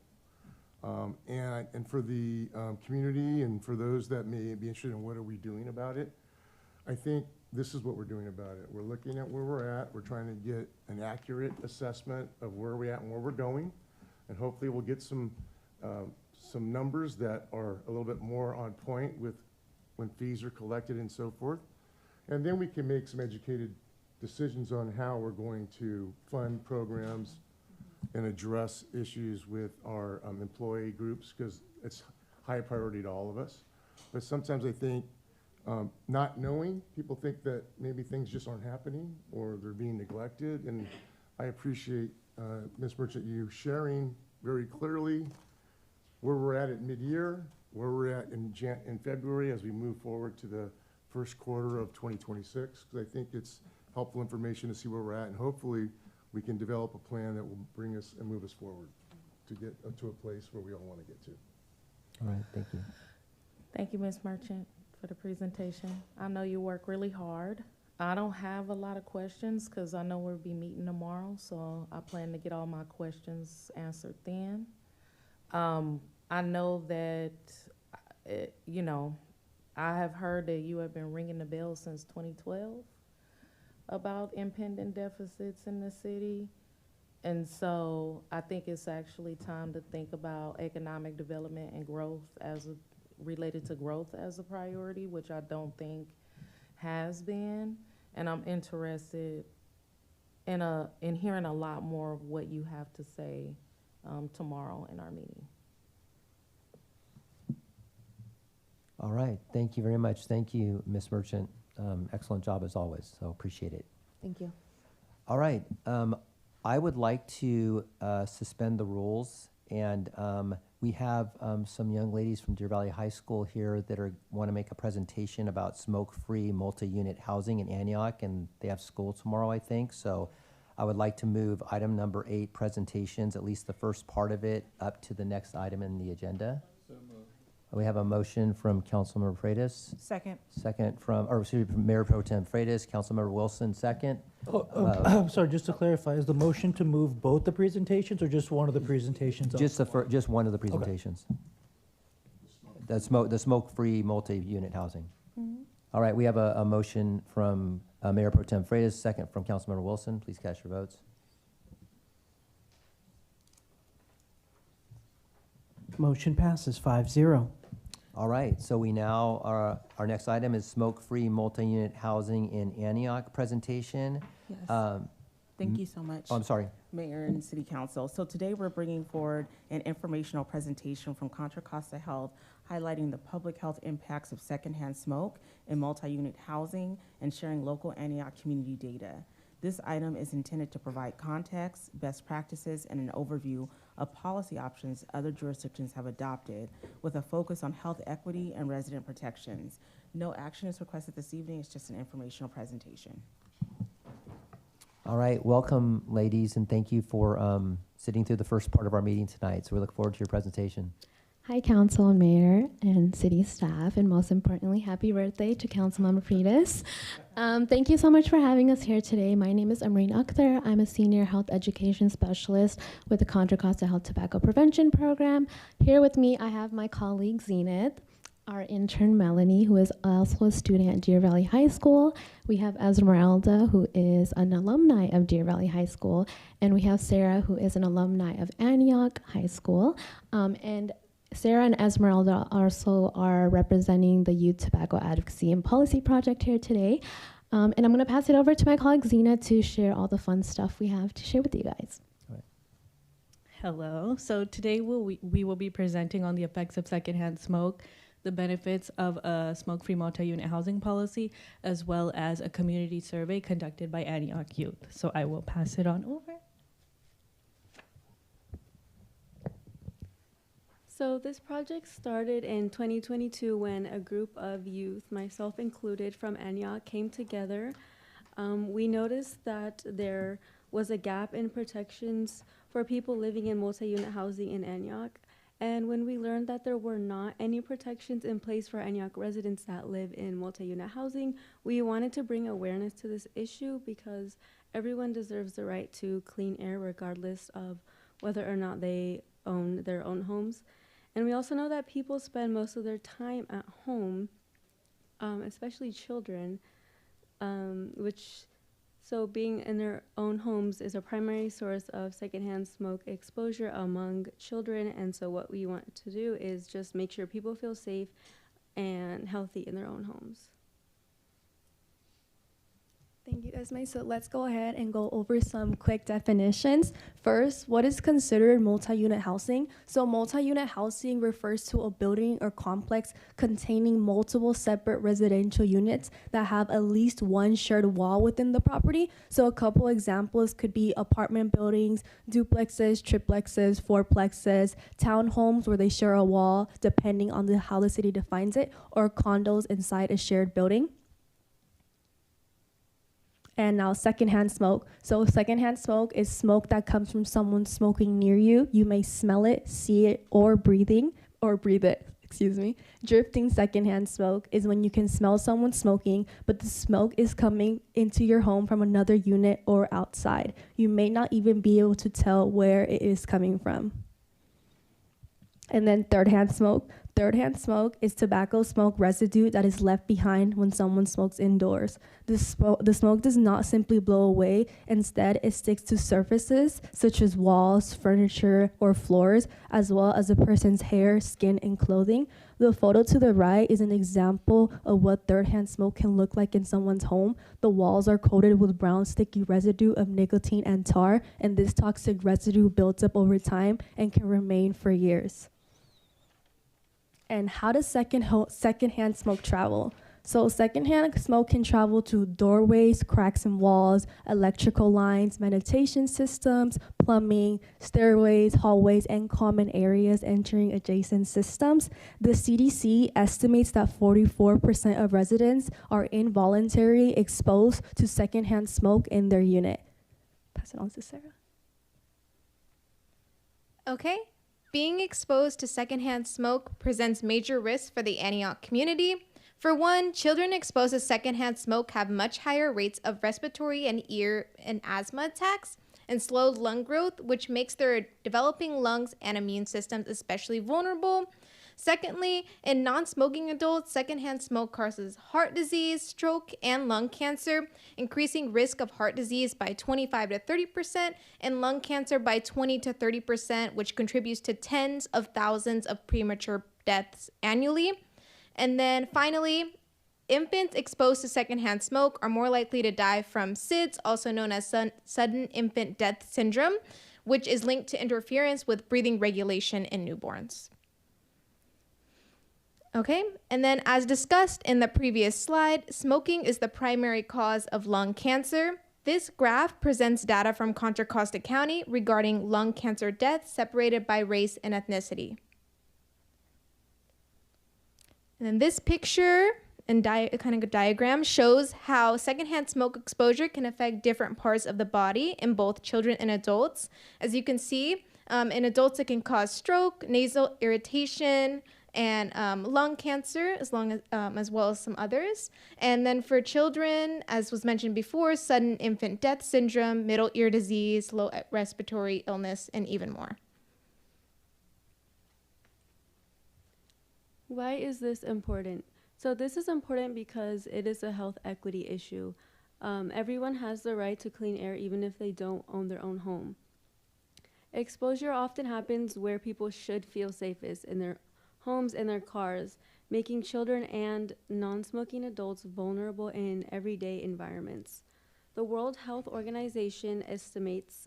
And for the community and for those that may be interested in what are we doing about it, I think this is what we're doing about it. We're looking at where we're at. We're trying to get an accurate assessment of where we're at and where we're going. And hopefully we'll get some numbers that are a little bit more on point with when fees are collected and so forth. And then we can make some educated decisions on how we're going to fund programs and address issues with our employee groups, because it's high priority to all of us. But sometimes I think not knowing, people think that maybe things just aren't happening or they're being neglected. And I appreciate, Ms. Merchant, you sharing very clearly where we're at mid-year, where we're at in February as we move forward to the first quarter of 2026, because I think it's helpful information to see where we're at, and hopefully we can develop a plan that will bring us and move us forward to get to a place where we all want to get to. All right, thank you. Thank you, Ms. Merchant, for the presentation. I know you work really hard. I don't have a lot of questions because I know we'll be meeting tomorrow, so I plan to get all my questions answered then. I know that, I have heard that you have been ringing the bell since 2012 about impending deficits in the city. And so I think it's actually time to think about economic development and growth related to growth as a priority, which I don't think has been. And I'm interested in hearing a lot more of what you have to say tomorrow in our meeting. All right, thank you very much. Thank you, Ms. Merchant. Excellent job as always, so appreciate it. Thank you. All right, I would like to suspend the rules, and we have some young ladies from Deer Valley High School here that want to make a presentation about smoke-free multi-unit housing in Antioch, and they have school tomorrow, I think. So I would like to move item number 8, presentations, at least the first part of it, up to the next item in the agenda. We have a motion from Councilmember Freitas. Second. Second from, or excuse me, from Mayor Pro Tem Freitas, Councilmember Wilson, second. I'm sorry, just to clarify, is the motion to move both the presentations or just one of the presentations? Just one of the presentations. The smoke-free multi-unit housing. All right, we have a motion from Mayor Pro Tem Freitas, second from Councilmember Wilson. Please cast your votes. Motion passes 5-0. All right, so we now, our next item is smoke-free multi-unit housing in Antioch presentation. Yes. Thank you so much. Oh, I'm sorry. Mayor and City Council. So today we're bringing forward an informational presentation from Contra Costa Health highlighting the public health impacts of secondhand smoke in multi-unit housing and sharing local Antioch community data. This item is intended to provide context, best practices, and an overview of policy options other jurisdictions have adopted with a focus on health equity and resident protections. No action is requested this evening. It's just an informational presentation. All right, welcome, ladies, and thank you for sitting through the first part of our meeting tonight. So we look forward to your presentation. Hi, Council and Mayor and City staff, and most importantly, happy birthday to Councilmember Freitas. Thank you so much for having us here today. My name is Amreen Akhtar. I'm a Senior Health Education Specialist with the Contra Costa Health Tobacco Prevention Program. Here with me, I have my colleague, Zenith, our intern, Melanie, who is also a student at Deer Valley High School. We have Esmeralda, who is an alumni of Deer Valley High School, and we have Sarah, who is an alumni of Antioch High School. And Sarah and Esmeralda also are representing the Youth Tobacco Advocacy and Policy Project here today. And I'm going to pass it over to my colleague Zena to share all the fun stuff we have to share with you guys. Hello. So today we will be presenting on the effects of secondhand smoke, the benefits of a smoke-free multi-unit housing policy, as well as a community survey conducted by Antioch Youth. So I will pass it on over. So this project started in 2022 when a group of youth, myself included, from Antioch came together. We noticed that there was a gap in protections for people living in multi-unit housing in Antioch. And when we learned that there were not any protections in place for Antioch residents that live in multi-unit housing, we wanted to bring awareness to this issue because everyone deserves the right to clean air regardless of whether or not they own their own homes. And we also know that people spend most of their time at home, especially children, so being in their own homes is a primary source of secondhand smoke exposure among children. And so what we want to do is just make sure people feel safe and healthy in their own homes. Thank you, Esme. So let's go ahead and go over some quick definitions. First, what is considered multi-unit housing? So multi-unit housing refers to a building or complex containing multiple separate residential units that have at least one shared wall within the property. So a couple examples could be apartment buildings, duplexes, triplexes, fourplexes, townhomes where they share a wall depending on how the city defines it, or condos inside a shared building. And now secondhand smoke. So secondhand smoke is smoke that comes from someone smoking near you. You may smell it, see it, or breathe it, excuse me. Drifting secondhand smoke is when you can smell someone smoking, but the smoke is coming into your home from another unit or outside. You may not even be able to tell where it is coming from. And then third-hand smoke. Third-hand smoke is tobacco smoke residue that is left behind when someone smokes indoors. The smoke does not simply blow away. Instead, it sticks to surfaces such as walls, furniture, or floors, as well as a person's hair, skin, and clothing. The photo to the right is an example of what third-hand smoke can look like in someone's home. The walls are coated with brown sticky residue of nicotine and tar, and this toxic residue builds up over time and can remain for years. And how does secondhand smoke travel? So secondhand smoke can travel to doorways, cracks in walls, electrical lines, meditation systems, plumbing, stairways, hallways, and common areas entering adjacent systems. The CDC estimates that 44% of residents are involuntarily exposed to secondhand smoke in their unit. pass it on to Sarah. Okay. Being exposed to secondhand smoke presents major risks for the Antioch community. For one, children exposed to secondhand smoke have much higher rates of respiratory and ear and asthma attacks and slowed lung growth, which makes their developing lungs and immune systems especially vulnerable. Secondly, in non-smoking adults, secondhand smoke causes heart disease, stroke, and lung cancer, increasing risk of heart disease by 25 to 30% and lung cancer by 20 to 30%, which contributes to tens of thousands of premature deaths annually. And then finally, infants exposed to secondhand smoke are more likely to die from SIDS, also known as sudden infant death syndrome, which is linked to interference with breathing regulation in newborns. Okay, and then as discussed in the previous slide, smoking is the primary cause of lung cancer. This graph presents data from Contra Costa County regarding lung cancer deaths separated by race and ethnicity. And then this picture and kind of diagram shows how secondhand smoke exposure can affect different parts of the body in both children and adults. As you can see, in adults it can cause stroke, nasal irritation, and lung cancer, as well as some others. And then for children, as was mentioned before, sudden infant death syndrome, middle ear disease, low respiratory illness, and even more. Why is this important? So this is important because it is a health equity issue. Everyone has the right to clean air even if they don't own their own home. Exposure often happens where people should feel safest, in their homes and their cars, making children and non-smoking adults vulnerable in everyday environments. The World Health Organization estimates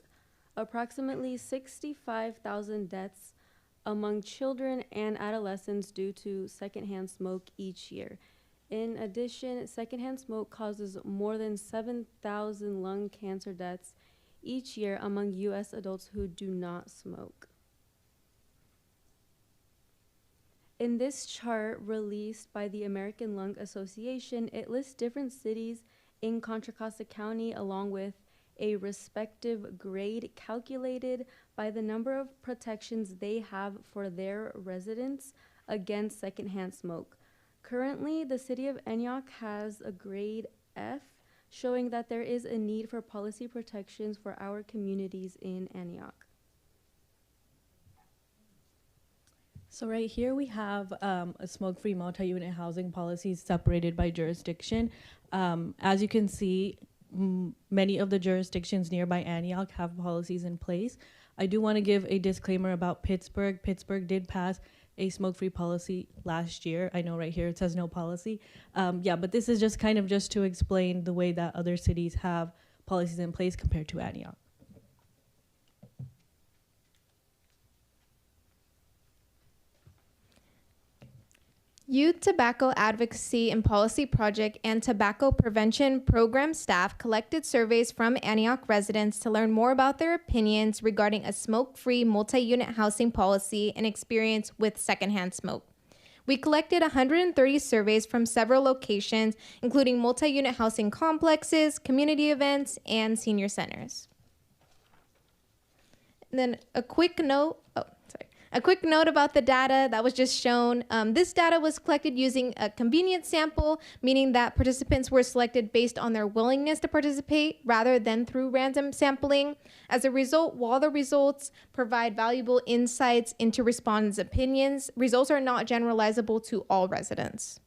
approximately 65,000 deaths among children and adolescents due to secondhand smoke each year. In addition, secondhand smoke causes more than 7,000 lung cancer deaths each year among U.S. adults who do not smoke. In this chart released by the American Lung Association, it lists different cities in Contra Costa County along with a respective grade calculated by the number of protections they have for their residents against secondhand smoke. Currently, the city of Antioch has a grade F, showing that there is a need for policy protections for our communities in Antioch. So right here we have a smoke-free multi-unit housing policy separated by jurisdiction. As you can see, many of the jurisdictions nearby Antioch have policies in place. I do want to give a disclaimer about Pittsburgh. Pittsburgh did pass a smoke-free policy last year. I know right here it says no policy. Yeah, but this is just kind of just to explain the way that other cities have policies in place compared to Antioch. Youth Tobacco Advocacy and Policy Project and Tobacco Prevention Program staff collected surveys from Antioch residents to learn more about their opinions regarding a smoke-free multi-unit housing policy and experience with secondhand smoke. We collected 130 surveys from several locations, including multi-unit housing complexes, community events, and senior centers. And then a quick note about the data that was just shown. This data was collected using a convenience sample, meaning that participants were selected based on their willingness to participate rather than through random sampling. As a result, while the results provide valuable insights into respondents' opinions, results are not generalizable to all residents.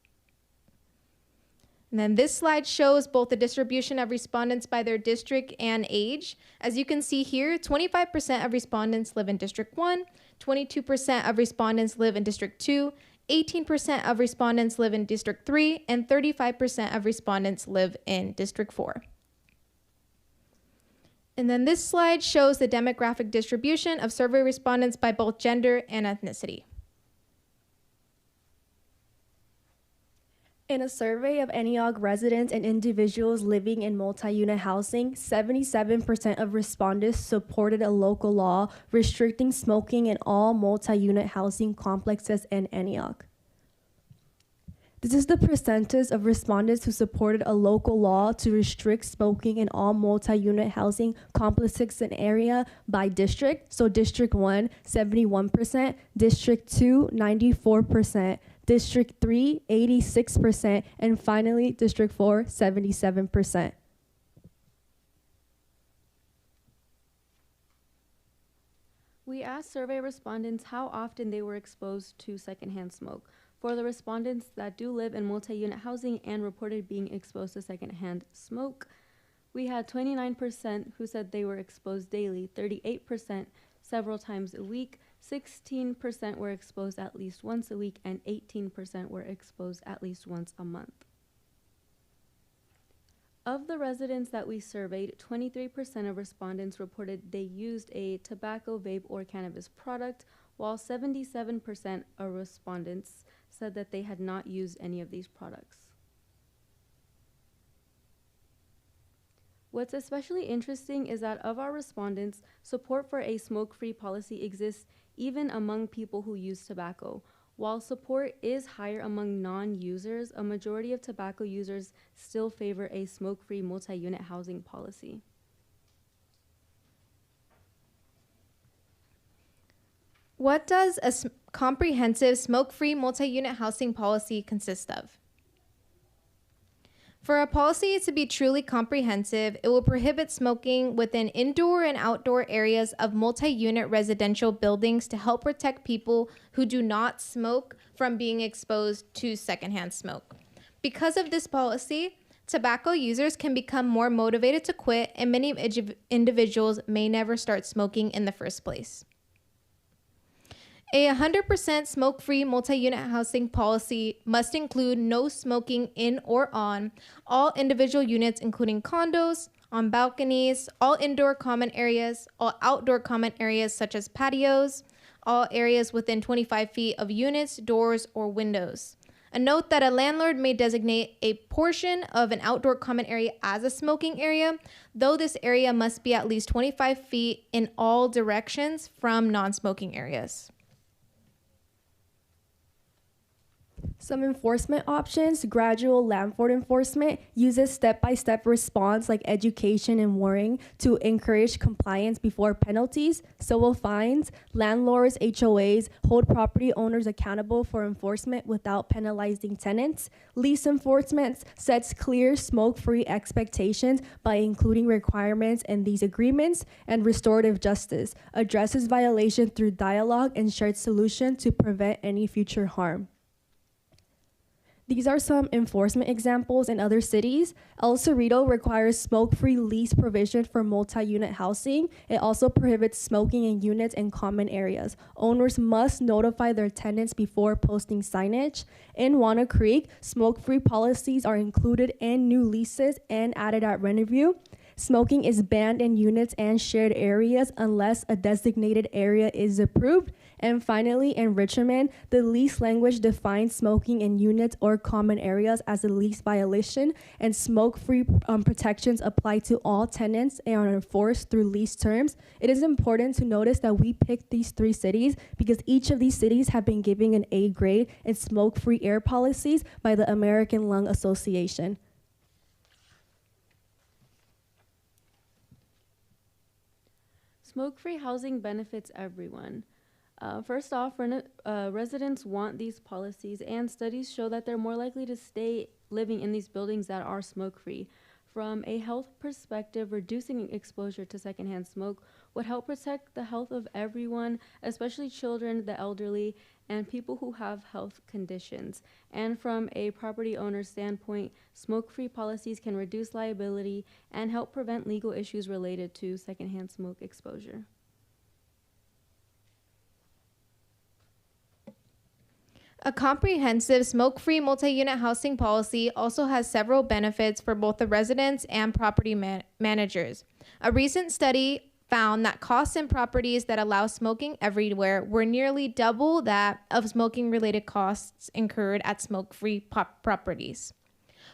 And then this slide shows both the distribution of respondents by their district and age. As you can see here, 25% of respondents live in District 1, 22% of respondents live in District 2, 18% of respondents live in District 3, and 35% of respondents live in District 4. And then this slide shows the demographic distribution of survey respondents by both gender and ethnicity. In a survey of Antioch residents and individuals living in multi-unit housing, 77% of respondents supported a local law restricting smoking in all multi-unit housing complexes in Antioch. This is the percentage of respondents who supported a local law to restrict smoking in all multi-unit housing complexes and area by district. So District 1, 71%, District 2, 94%, District 3, 86%, and finally District 4, 77%. We asked survey respondents how often they were exposed to secondhand smoke. For the respondents that do live in multi-unit housing and reported being exposed to secondhand smoke, we had 29% who said they were exposed daily, 38% several times a week, 16% were exposed at least once a week, and 18% were exposed at least once a month. Of the residents that we surveyed, 23% of respondents reported they used a tobacco, vape, or cannabis product, while 77% of respondents said that they had not used any of these products. What's especially interesting is that of our respondents, support for a smoke-free policy exists even among people who use tobacco. While support is higher among non-users, a majority of tobacco users still favor a smoke-free multi-unit housing policy. What does a comprehensive smoke-free multi-unit housing policy consist of? For a policy to be truly comprehensive, it will prohibit smoking within indoor and outdoor areas of multi-unit residential buildings to help protect people who do not smoke from being exposed to secondhand smoke. Because of this policy, tobacco users can become more motivated to quit, and many individuals may never start smoking in the first place. A 100% smoke-free multi-unit housing policy must include no smoking in or on all individual units, including condos, on balconies, all indoor common areas, all outdoor common areas such as patios, all areas within 25 feet of units, doors, or windows. A note that a landlord may designate a portion of an outdoor common area as a smoking area, though this area must be at least 25 feet in all directions from non-smoking areas. Some enforcement options: gradual landlord enforcement uses step-by-step response like education and warning to encourage compliance before penalties. Civil fines: landlords, HOAs hold property owners accountable for enforcement without penalizing tenants. Lease enforcement sets clear smoke-free expectations by including requirements in these agreements. And restorative justice addresses violation through dialogue and shared solution to prevent any future harm. These are some enforcement examples in other cities. El Cerrito requires smoke-free lease provision for multi-unit housing. It also prohibits smoking in units and common areas. Owners must notify their tenants before posting signage. In Wanna Creek, smoke-free policies are included in new leases and added at rent review. Smoking is banned in units and shared areas unless a designated area is approved. And finally, in Richmond, the lease language defines smoking in units or common areas as a lease violation, and smoke-free protections apply to all tenants and are enforced through lease terms. It is important to notice that we picked these 3 cities because each of these cities have been given an A grade in smoke-free air policies by the American Lung Association. Smoke-free housing benefits everyone. First off, residents want these policies, and studies show that they're more likely to stay living in these buildings that are smoke-free. From a health perspective, reducing exposure to secondhand smoke would help protect the health of everyone, especially children, the elderly, and people who have health conditions. And from a property owner standpoint, smoke-free policies can reduce liability and help prevent legal issues related to secondhand smoke exposure. A comprehensive smoke-free multi-unit housing policy also has several benefits for both the residents and property managers. A recent study found that costs in properties that allow smoking everywhere were nearly double that of smoking-related costs incurred at smoke-free properties.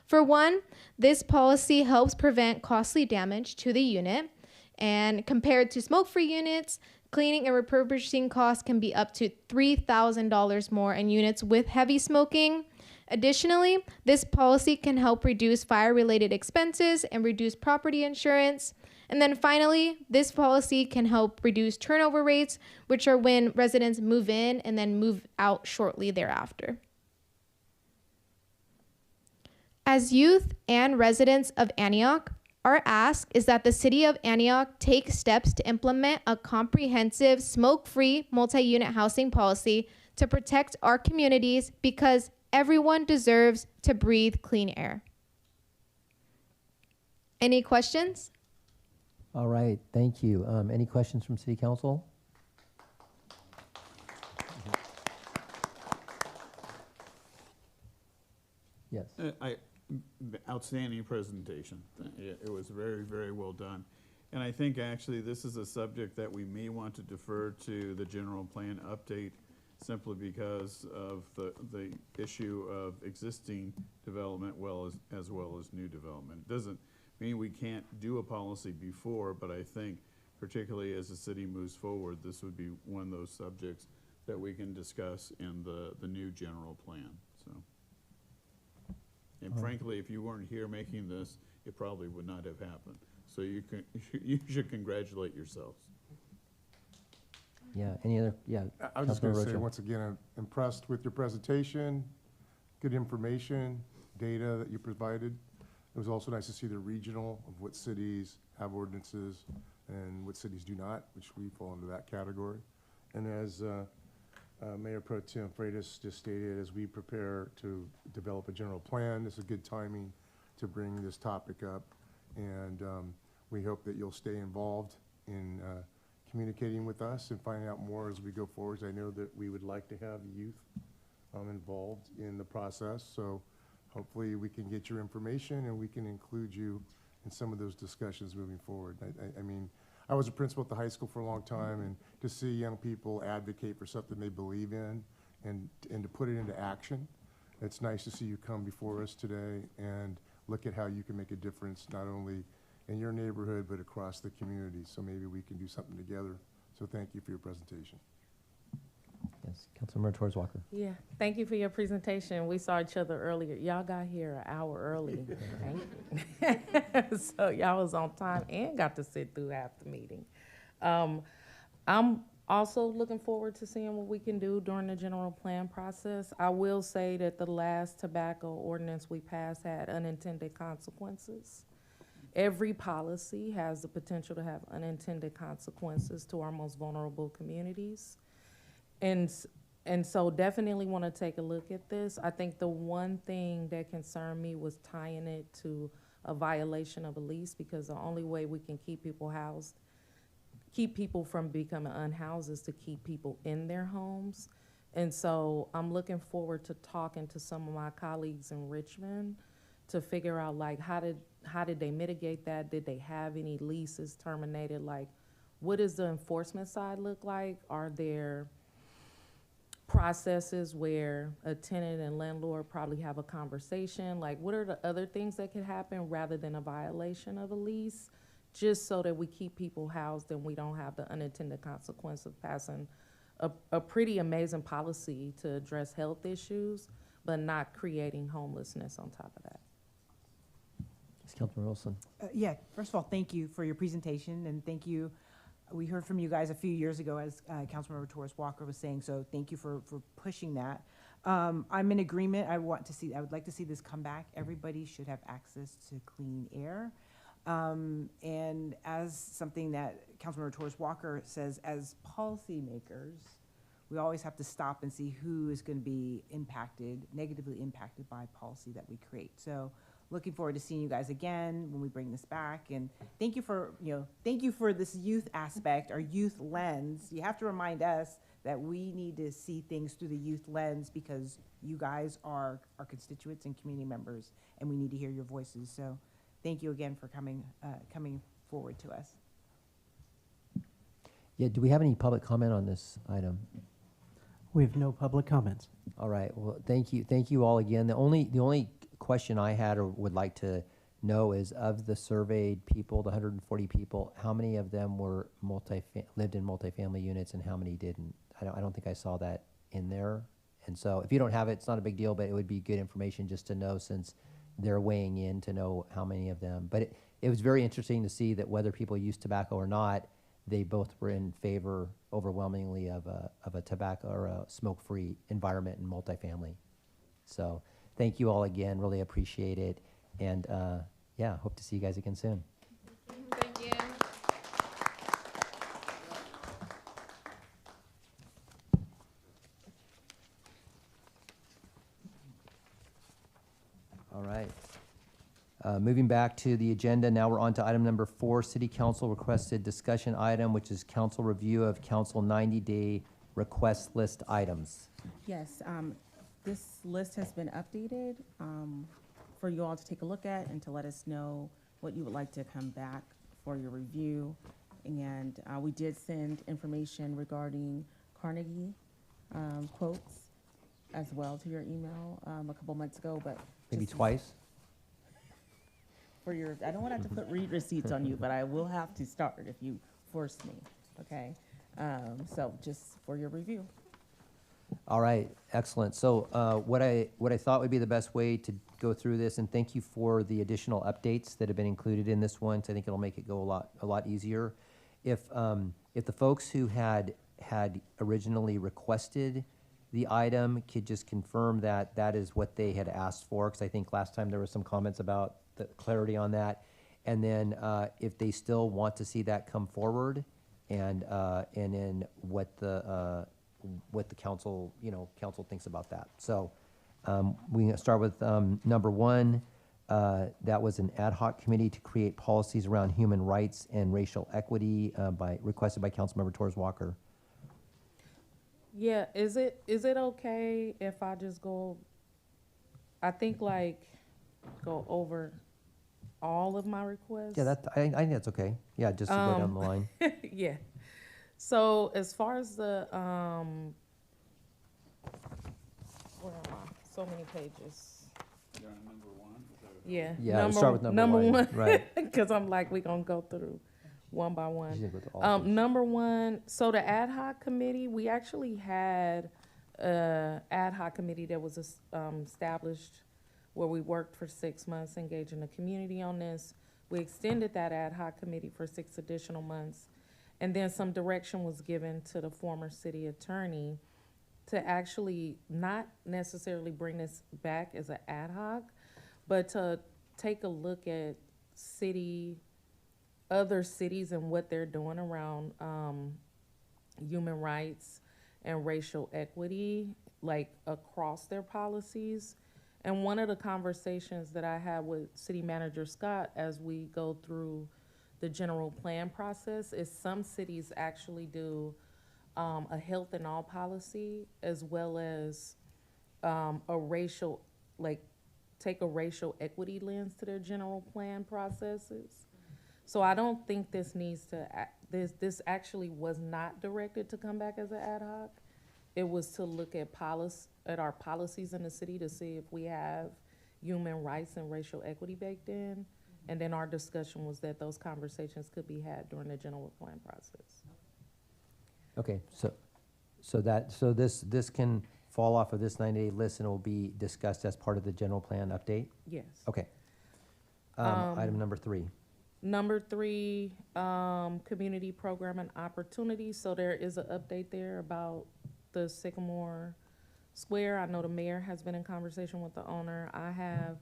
For one, this policy helps prevent costly damage to the unit, and compared to smoke-free units, cleaning and refurbishing costs can be up to $3,000 more in units with heavy smoking. Additionally, this policy can help reduce fire-related expenses and reduce property insurance. And then finally, this policy can help reduce turnover rates, which are when residents move in and then move out shortly thereafter. As youth and residents of Antioch, our ask is that the City of Antioch take steps to implement a comprehensive smoke-free multi-unit housing policy to protect our communities because everyone deserves to breathe clean air. Any questions? All right, thank you. Any questions from City Council? Yes. Outstanding presentation. It was very, very well done. And I think actually this is a subject that we may want to defer to the general plan update simply because of the issue of existing development as well as new development. Doesn't mean we can't do a policy before, but I think particularly as the city moves forward, this would be one of those subjects that we can discuss in the new general plan. So. And frankly, if you weren't here making this, it probably would not have happened. So you should congratulate yourselves. Yeah, any other, yeah. I was just going to say, Councilmember Rocha. once again, I'm impressed with your presentation, good information, data that you provided. It was also nice to see the regional of what cities have ordinances and what cities do not, which we fall into that category. And as Mayor Pro Tem Freitas just stated, as we prepare to develop a general plan, this is good timing to bring this topic up. And we hope that you'll stay involved in communicating with us and finding out more as we go forward. I know that we would like to have youth involved in the process. So hopefully we can get your information and we can include you in some of those discussions moving forward. I mean, I was a principal at the high school for a long time, and to see young people advocate for something they believe in and to put it into action, it's nice to see you come before us today and look at how you can make a difference not only in your neighborhood but across the community. So maybe we can do something together. So thank you for your presentation. Yes, Councilmember Torres Walker. Yeah, thank you for your presentation. We saw each other earlier. Y'all got here an hour early. Thank you. So y'all was on time and got to sit through half the meeting. I'm also looking forward to seeing what we can do during the general plan process. I will say that the last tobacco ordinance we passed had unintended consequences. Every policy has the potential to have unintended consequences to our most vulnerable communities. And so definitely want to take a look at this. I think the one thing that concerned me was tying it to a violation of a lease, because the only way we can keep people housed, keep people from becoming unhoused, is to keep people in their homes. And so I'm looking forward to talking to some of my colleagues in Richmond to figure out, like, how did they mitigate that? Did they have any leases terminated? Like, what does the enforcement side look like? Are there processes where a tenant and landlord probably have a conversation? Like, what are the other things that could happen rather than a violation of a lease, just so that we keep people housed and we don't have the unintended consequence of passing a pretty amazing policy to address health issues, but not creating homelessness on top of that. Yes, Councilmember Wilson. Yeah, first of all, thank you for your presentation, and thank you. We heard from you guys a few years ago, as Councilmember Torres Walker was saying, so thank you for pushing that. I'm in agreement. I would like to see this come back. Everybody should have access to clean air. And as something that Councilmember Torres Walker says, as policymakers, we always have to stop and see who is going to be negatively impacted by policy that we create. So looking forward to seeing you guys again when we bring this back. And thank you for this youth aspect, our youth lens. You have to remind us that we need to see things through the youth lens, because you guys are our constituents and community members, and we need to hear your voices. So thank you again for coming forward to us. Yeah, do we have any public comment on this item? We have no public comments. All right, well, thank you all again. The only question I had or would like to know is, of the surveyed people, the 140 people, how many of them were lived in multifamily units and how many didn't? I don't think I saw that in there. And so if you don't have it, it's not a big deal, but it would be good information just to know, since they're weighing in, to know how many of them. But it was very interesting to see that whether people use tobacco or not, they both were in favor overwhelmingly of a tobacco or a smoke-free environment in multifamily. So thank you all again, really appreciate it. And yeah, hope to see you guys again soon. Thank you. All right. Moving back to the agenda, now we're on to item number 4, City Council requested discussion item, which is council review of council 90-day request list items. Yes, this list has been updated for you all to take a look at and to let us know what you would like to come back for your review. And we did send information regarding Carnegie quotes as well to your email a couple months ago, but Maybe just twice? for your, I don't want to have to put read receipts on you, but I will have to start if you force me, okay? So just for your review. All right, excellent. So what I thought would be the best way to go through this, and thank you for the additional updates that have been included in this one, 'cause I think it'll make it go a lot easier. If the folks who had originally requested the item could just confirm that that is what they had asked for, because I think last time there was some comments about the clarity on that. And then if they still want to see that come forward, and then what the council, council thinks about that. So we can start with number 1. That was an ad hoc committee to create policies around human rights and racial equity, requested by Councilmember Torres Walker. Yeah, is it okay if I just go, I think go over all of my requests? Yeah, I think that's okay. Yeah, just to go down the line. Yeah. So as far as the, where am I? So many pages. You're on number 1? Yeah. Yeah, let's start with number one. Right. Because I'm like, we're going to go through one by one. You can go through all of these. Number 1, so the ad hoc committee, we actually had an ad hoc committee that was established where we worked for 6 months, engaging the community on this. We extended that ad hoc committee for 6 additional months. And then some direction was given to the former city attorney to actually not necessarily bring this back as an ad hoc, but to take a look at other cities and what they're doing around human rights and racial equity, like across their policies. And one of the conversations that I had with City Manager Scott as we go through the general plan process is some cities actually do a health and all policy, as well as a racial, take a racial equity lens to their general plan processes. So I don't think this needs to, this actually was not directed to come back as an ad hoc. It was to look at our policies in the city to see if we have human rights and racial equity baked in. And then our discussion was that those conversations could be had during the general plan process. Okay, so this can fall off of this 90-day list and will be discussed as part of the general plan update? Yes. Okay. Item number 3. Number 3, community program and opportunities. So there is an update there about the Sycamore Square. I know the mayor has been in conversation with the owner. I have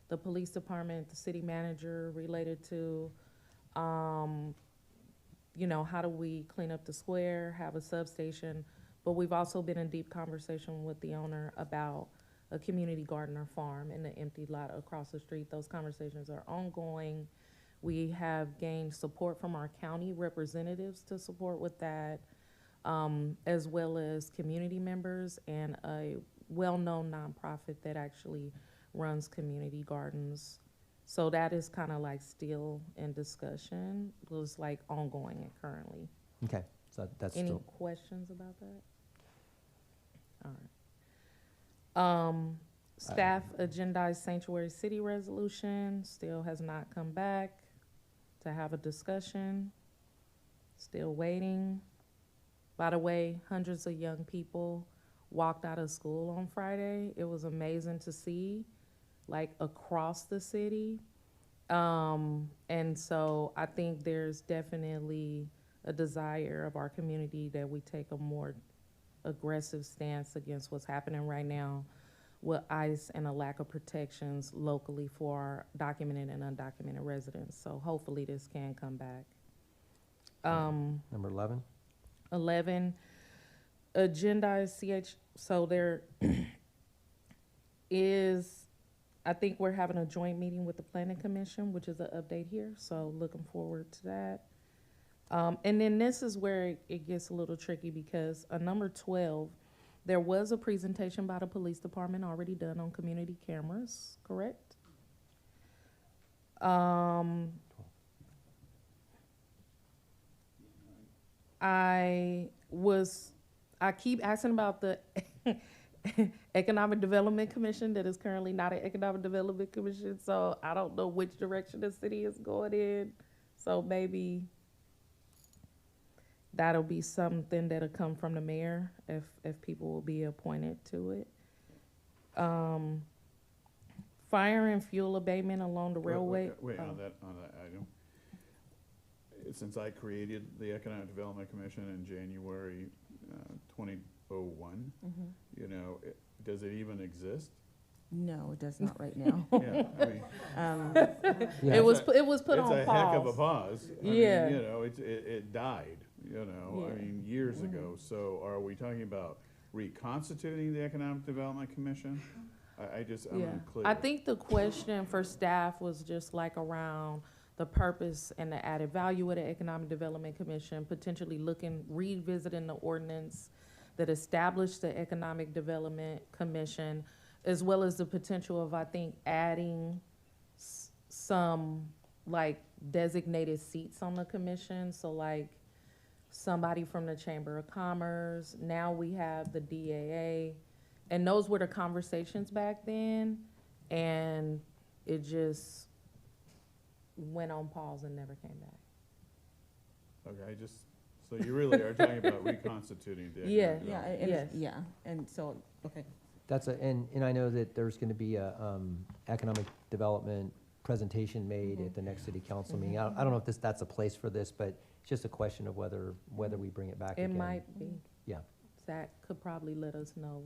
the police department, the city manager, related to, how do we clean up the square, have a substation. But we've also been in deep conversation with the owner about a community garden or farm in the empty lot across the street. Those conversations are ongoing. We have gained support from our county representatives to support with that, as well as community members and a well-known nonprofit that actually runs community gardens. So that is kind of still in discussion. It was ongoing and currently. Okay, so that's Any still. questions about that? All right. Staff agendized Sanctuary City resolution still has not come back to have a discussion. Still waiting. By the way, hundreds of young people walked out of school on Friday. It was amazing to see, like, across the city. And so I think there's definitely a desire of our community that we take a more aggressive stance against what's happening right now with ICE and a lack of protections locally for our documented and undocumented residents. So hopefully this can come back. Number 11. 11, agenda is so there is, I think we're having a joint meeting with the Planning Commission, which is an update here, so looking forward to that. And then this is where it gets a little tricky because number 12, there was a presentation by the police department already done on community cameras, correct? I keep asking about the Economic Development Commission that is currently not an Economic Development Commission, so I don't know which direction the city is going in. So maybe that'll be something that'll come from the mayor if people will be appointed to it. Fire and fuel abatement along the railway. Wait, on that item. Since I created the Economic Development Commission in January 2001, you know, does it even exist? No, it does not right now. Yeah, I mean, It was put on pause. It's a heck of a pause. I Yeah. mean, you know, it died, you know, Yeah. I mean, years ago. So are we talking about reconstituting the Economic Development Commission? I'm unclear. I think the question for staff was just like around the purpose and the added value of the Economic Development Commission, potentially revisiting the ordinance that established the Economic Development Commission, as well as the potential of, I think, adding some like designated seats on the commission. So like somebody from the Chamber of Commerce, now we have the DAA, and those were the conversations back then, and it just went on pause and never came back. Okay, so you really are talking about reconstituting the Economic Development. Yeah, and so, okay. That's and I know that there's going to be a economic development presentation made at the next city council meeting. I don't know if that's a place for this, but it's just a question of whether we bring it back again. It might be. Yeah. Zach could probably let us know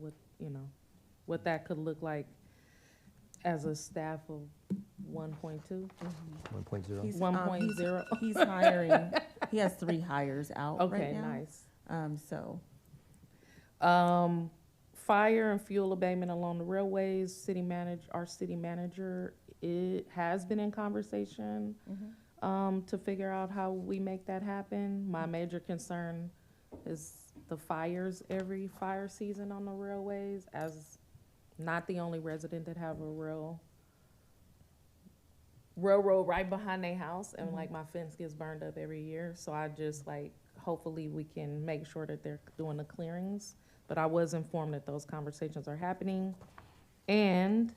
what that could look like as a staff of 1.2. 1.0. 1.0. He's hiring. He has 3 hires out right now. Okay, nice. Fire and fuel abatement along the railways. Our city manager, it has been in conversation to figure out how we make that happen. My major concern is the fires every fire season on the railways, as not the only resident that have a railroad right behind their house, and like my fence gets burned up every year. So I just hopefully we can make sure that they're doing the clearings. But I was informed that those conversations are happening, and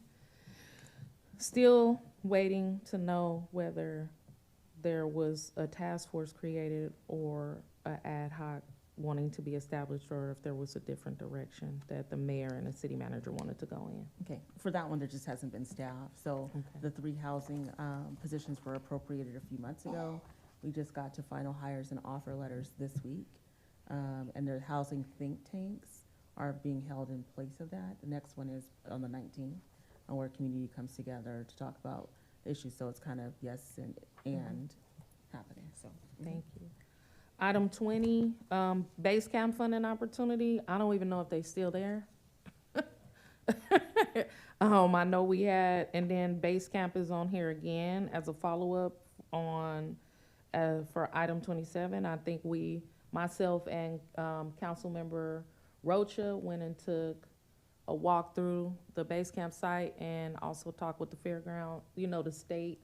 still waiting to know whether there was a task force created or an ad hoc wanting to be established, or if there was a different direction that the mayor and the city manager wanted to go in. Okay, for that one, there just hasn't been staff. So the 3 housing positions were appropriated a few months ago. We just got to final hires and offer letters this week. And their housing think tanks are being held in place of that. The next one is on the 19th, where community comes together to talk about issues. So it's kind of yes and happening. So thank you. Item 20, base camp funding opportunity. I don't even know if they're still there. I know we had, and then base camp is on here again as a follow-up on for item 27. I think myself and Councilmember Rocha went and took a walk through the base camp site and also talked with the fairground, the state,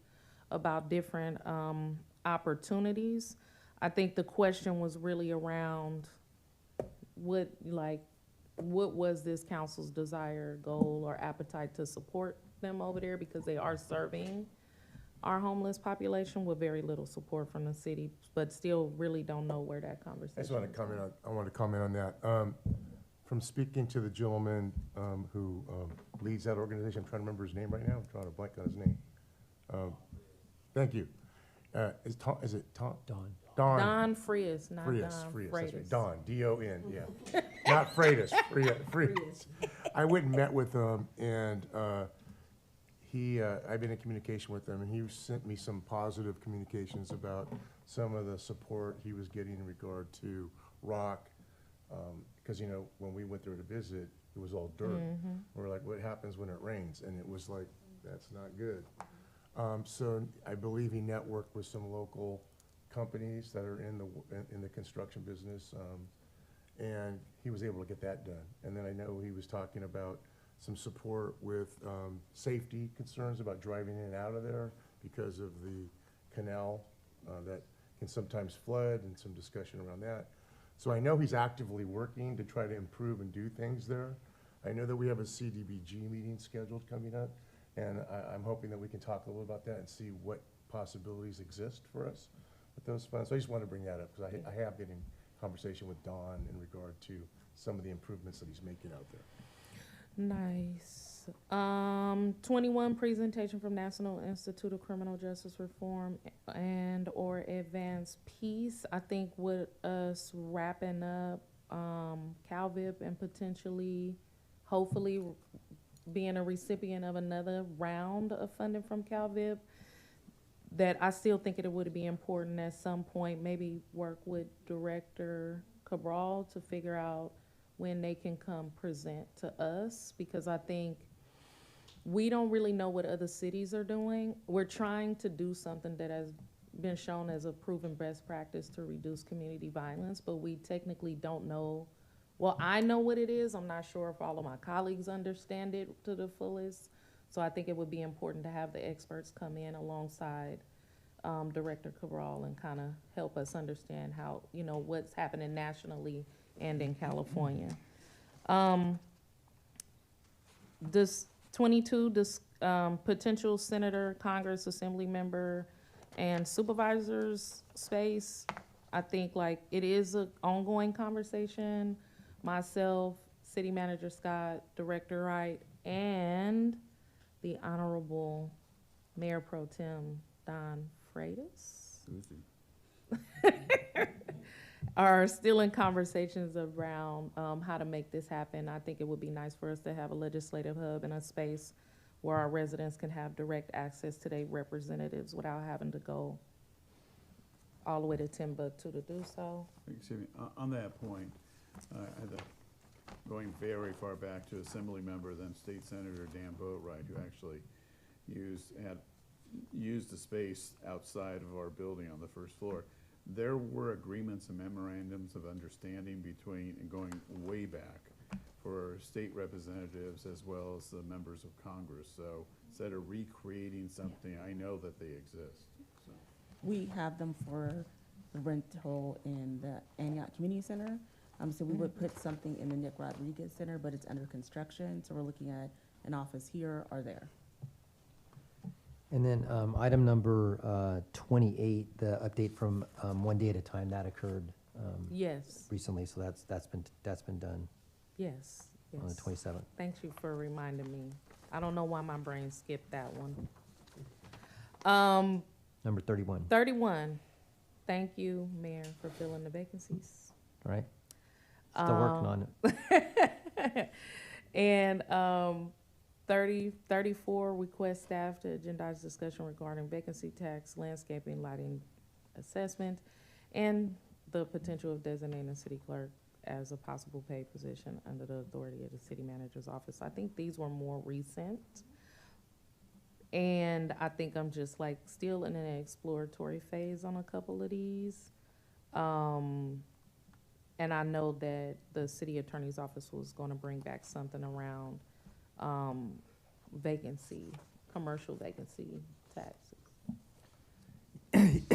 about different opportunities. I think the question was really around what was this council's desire, goal, or appetite to support them over there, because they are serving our homeless population with very little support from the city, but still really don't know where that conversation I just want to comment on that. from speaking to the gentleman who leads that organization, I'm trying to remember his name right now, I'm trying to blank on his name. Thank you. Is it Tom? Don Don Frias, not Frias, Don Frias, that's right. Freitas. Don, D-O-N, yeah. Not Freitas, Frias. I went and met with him, and I've been in communication with him, and he sent me some positive communications about some of the support he was getting in regard to rock, because, you know, when we went there to visit, it was all dirt. We're like, what happens when it rains? And it was like, that's not good. So I believe he networked with some local companies that are in the construction business, and he was able to get that done. And then I know he was talking about some support with safety concerns about driving in and out of there because of the canal that can sometimes flood, and some discussion around that. So I know he's actively working to try to improve and do things there. I know that we have a CDBG meeting scheduled coming up, and I'm hoping that we can talk a little about that and see what possibilities exist for us with those funds. So I just wanted to bring that up because I have been in conversation with Don in regard to some of the improvements that he's making out there. Nice. 21, presentation from National Institute of Criminal Justice Reform and or Advanced Peace. I think with us wrapping up CalVIP and potentially, hopefully, being a recipient of another round of funding from CalVIP, that I still think it would be important at some point, maybe work with Director Cabral to figure out when they can come present to us, because I think we don't really know what other cities are doing. We're trying to do something that has been shown as a proven best practice to reduce community violence, but we technically don't know. Well, I know what it is. I'm not sure if all of my colleagues understand it to the fullest. So I think it would be important to have the experts come in alongside Director Cabral and kind of help us understand how, you know, what's happening nationally and in California. This 22, this potential senator, Congress, assembly member, and supervisors space, I think like it is an ongoing conversation. Myself, City Manager Scott, Director Wright, and the Honorable Mayor Pro Tem Don Freitas are still in conversations around how to make this happen. I think it would be nice for us to have a legislative hub and a space where our residents can have direct access to their representatives without having to go all the way to Timbuktu to do so. Excuse me, on that point, going very far back to Assembly member, then State Senator Dan Boatwright, who actually used the space outside of our building on the first floor. There were agreements and memorandums of understanding between, and going way back, for state representatives as well as the members of Congress. So instead of recreating something, I know that they exist. So. We have them for the rental in the Antioch Community Center. So we would put something in the Nick Rodriguez Center, but it's under construction. So we're looking at an office here or there. And then item number 28, the update from One Day at a Time, that occurred yes. recently, so that's been done. Yes. On the 27th. Thank you for reminding me. I don't know why my brain skipped that one. Number 31. 31. Thank you, Mayor, for filling the vacancies. All right. Still working on it. And 34, request staff to agendize discussion regarding vacancy tax, landscaping, lighting assessment, and the potential of designating a city clerk as a possible paid position under the authority of the city manager's office. I think these were more recent. And I think I'm just like still in an exploratory phase on a couple of these. And I know that the city attorney's office was going to bring back something around vacancy, commercial vacancy taxes.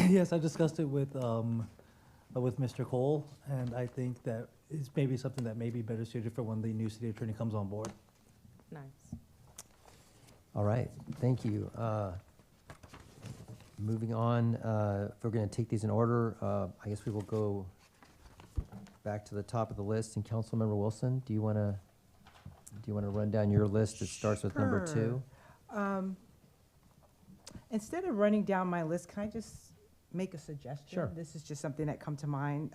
Yes, I discussed it with Mr. Cole, and I think that it's maybe something that may be better suited for when the new city attorney comes on board. Nice. All right, thank you. Moving on, if we're going to take these in order, I guess we will go back to the top of the list, and Councilmember Wilson, do you want to run down your list that starts with number 2? Instead of running down my list, can I just make a suggestion? Sure. This is just something that come to mind.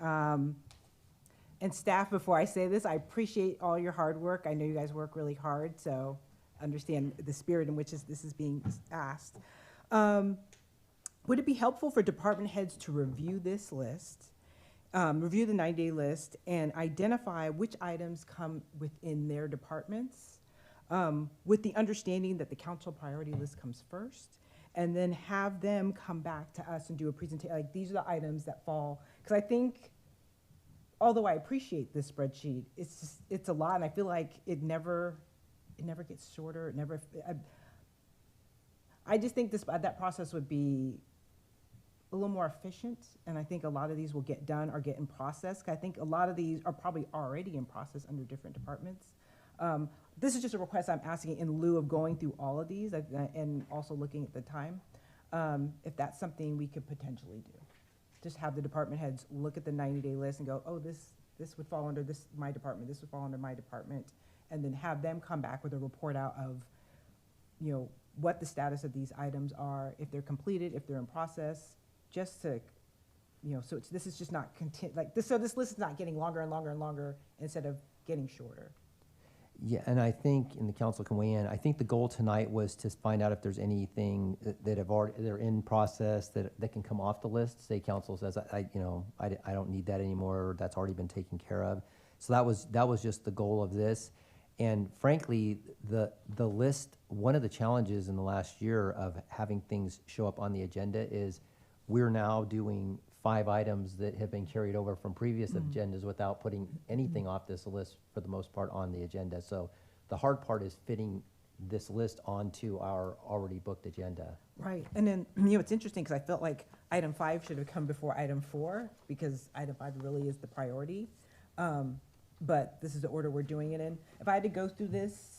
And staff, before I say this, I appreciate all your hard work. I know you guys work really hard, so understand the spirit in which this is being asked. Would it be helpful for department heads to review this list, review the 90-day list, and identify which items come within their departments, with the understanding that the council priority list comes first, and then have them come back to us and do a presentation, like these are the items that fall, because I think, although I appreciate this spreadsheet, it's a lot, and I feel like it never gets shorter, I just think that process would be a little more efficient, and I think a lot of these will get done or get in process. I think a lot of these are probably already in process under different departments. This is just a request I'm asking in lieu of going through all of these and also looking at the time. If that's something we could potentially do. Just have the department heads look at the 90-day list and go, oh, this would fall under my department, this would fall under my department, and then have them come back with a report out of, what the status of these items are, if they're completed, if they're in process, just to, so this is just not so this list is not getting longer and longer and longer instead of getting shorter. Yeah, and I think, and the council can weigh in, I think the goal tonight was to find out if there's anything they're in process that can come off the list. Say council says, I don't need that anymore, or that's already been taken care of. So that was just the goal of this. And frankly, the list, one of the challenges in the last year of having things show up on the agenda is we're now doing 5 items that have been carried over from previous agendas without putting anything off this list for the most part on the agenda. So the hard part is fitting this list onto our already booked agenda. Right, and then, it's interesting because I felt like item 5 should have come before item 4 because item 5 really is the priority. But this is the order we're doing it in. If I had to go through this,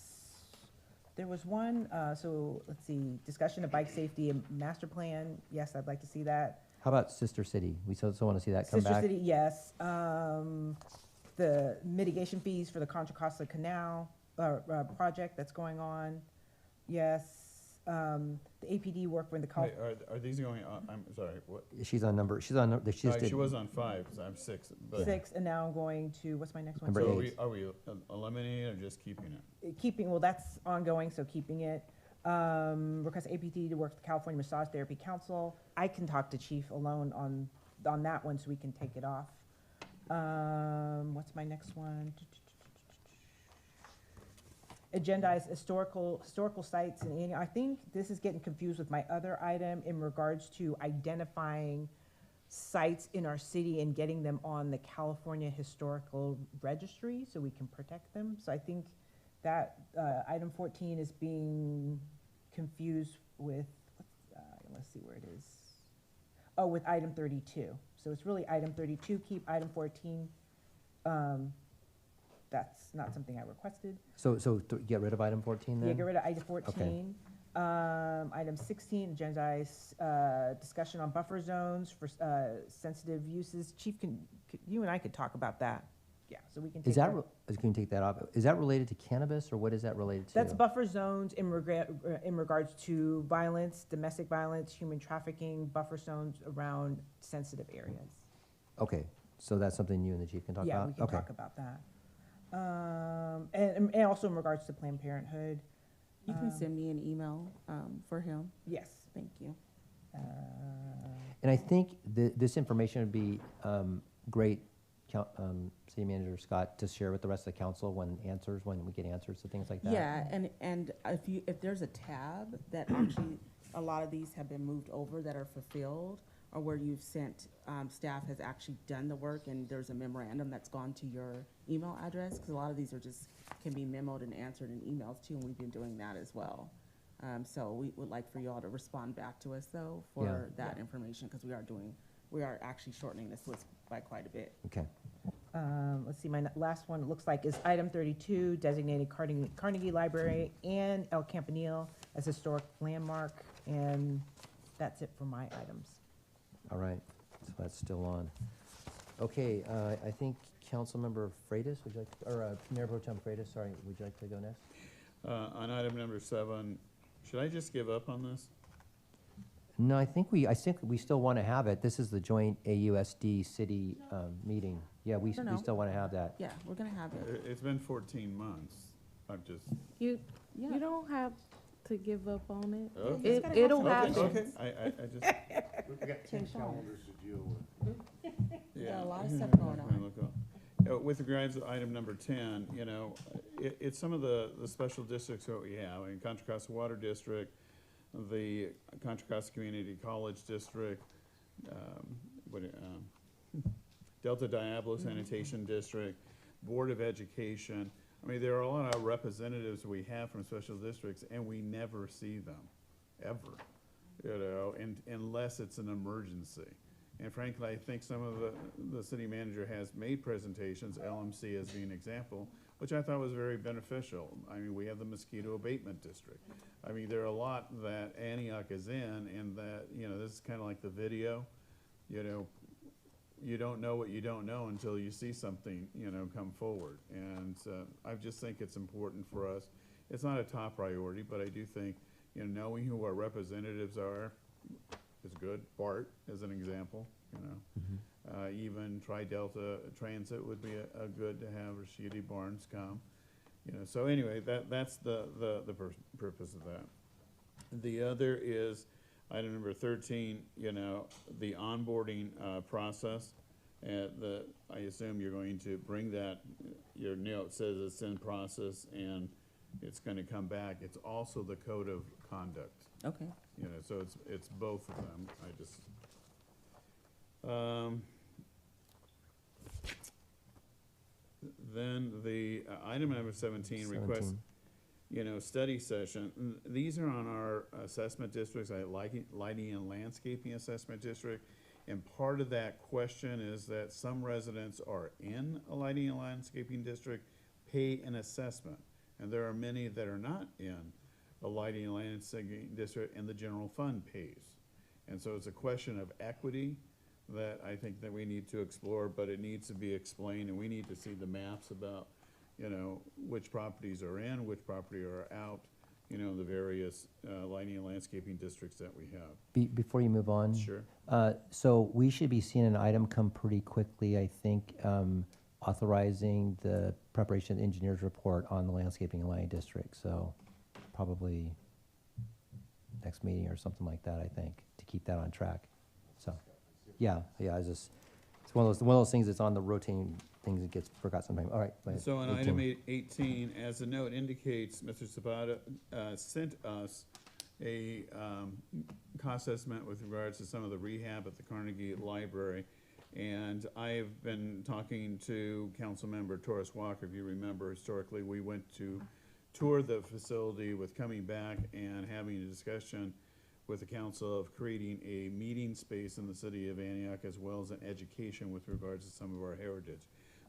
there was one, so let's see, discussion of bike safety and master plan. Yes, I'd like to see that. How about Sister City? We still want to see that come Sister back. City, yes. The mitigation fees for the Contra Costa Canal project that's going on, yes. The APD work for the Wait, are these going on? I'm sorry, what? She's on number. She was on 5, so I'm 6. But 6, and now I'm going to, what's my next one? Number so 8. are we eliminating it or just keeping it? Keeping, well, that's ongoing, so keeping it. Request APT to work with the California Massage Therapy Council. I can talk to Chief alone on that one, so we can take it off. What's my next one? Agendize historical sites, and I think this is getting confused with my other item in regards to identifying sites in our city and getting them on the California Historical Registry so we can protect them. So I think that item 14 is being confused with, let's see where it is. Oh, with item 32. So it's really item 32, keep item 14. That's not something I requested. So get rid of item 14 then? Yeah, get rid of item 14. Okay. Item 16, agendize discussion on buffer zones for sensitive uses. Chief, you and I could talk about that. Yeah, so we can take that. Can you take that off? Is that related to cannabis, or what is that related to? That's buffer zones in regards to violence, domestic violence, human trafficking, buffer zones around sensitive areas. Okay, so that's something you and the chief can talk about? Yeah, we can talk about that. And also in regards to Planned Parenthood. You can send me an email for him. Yes. Thank you. And I think this information would be great, City Manager Scott, to share with the rest of the council when we get answers to things like that. Yeah, and if there's a tab that actually, a lot of these have been moved over that are fulfilled, or where you've sent, staff has actually done the work and there's a memorandum that's gone to your email address, because a lot of these can be memoed and answered in emails too, and we've been doing that as well. So we would like for you all to respond back to us though for that information, because we are actually shortening this list by quite a bit. Okay. Let's see, my last one, it looks like, is item 32, designated Carnegie Library and El Campanile as historic landmark, and that's it for my items. All right, so that's still on. Okay, I think Councilmember Freitas, would you like, or Mayor Pro Tem Freitas, sorry, would you like to go next? On item number 7, should I just give up on this? No, I think we still want to have it. This is the joint AUSD city meeting. Yeah, we No, no. still want to have that. Yeah, we're gonna have it. It's been 14 months. I'm just. You Yeah. you don't have to give up on it. Okay. It'll Okay, happen. okay. I just. We got 10 calendars to deal with. Yeah, a lot of stuff going on. With regards to item number 10, you know, it's some of the special districts that we have. In Contra Costa Water District, the Contra Costa Community College District, Delta Diablo Sanitation District, Board of Education. I mean, there are a lot of representatives we have from special districts, and we never see them, ever, you know, unless it's an emergency. And frankly, I think some of the city manager has made presentations, LMC as being an example, which I thought was very beneficial. I mean, we have the mosquito abatement district. I mean, there are a lot that Antioch is in, and that, you know, this is kind of like the video, you know, you don't know what you don't know until you see something, you know, come forward. And I just think it's important for us. It's not a top priority, but I do think, you know, knowing who our representatives are is good. BART is an example, you know. Even Tri-Delta Transit would be a good to have Rashidi Barnes come. You know, so anyway, that's the purpose of that. The other is item number 13, you know, the onboarding process. And I assume you're going to bring that, your note says it's in process and it's going to come back. It's also the code of conduct. Okay. You know, so it's both of them. I just, then the item number 17 requests, you know, study session. These are on our assessment districts, lighting and landscaping assessment district. And part of that question is that some residents are in a lighting and landscaping district, pay an assessment. And there are many that are not in a lighting and landscaping district, and the general fund pays. And so it's a question of equity that I think that we need to explore, but it needs to be explained, and we need to see the maps about, you know, which properties are in, which property are out, you know, the various lighting and landscaping districts that we have. Before you move on. Sure. So we should be seeing an item come pretty quickly, I think, authorizing the preparation of the engineer's report on the landscaping and lighting district. So probably next meeting or something like that, I think, to keep that on track. So, yeah, it's one of those things that's on the rotating things that gets forgot sometimes. All right. So on item 18, as the note indicates, Mr. Zapata sent us a cost estimate with regards to some of the rehab at the Carnegie Library. And I've been talking to Councilmember Torres Walker. If you remember, historically, we went to tour the facility with coming back and having a discussion with the council of creating a meeting space in the city of Antioch, as well as an education with regards to some of our heritage.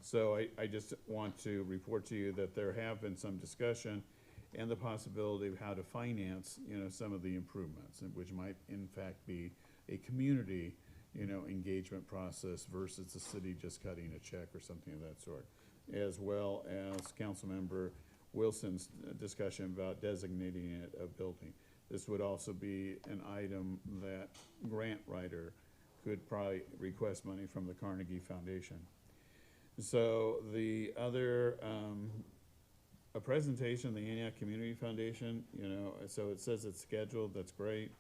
So I just want to report to you that there have been some discussion and the possibility of how to finance, you know, some of the improvements, which might in fact be a community, you know, engagement process versus the city just cutting a check or something of that sort, as well as Councilmember Wilson's discussion about designating it a building. This would also be an item that grant writer could probably request money from the Carnegie Foundation. So the other, a presentation, the Antioch Community Foundation, you know, so it says it's scheduled, that's great.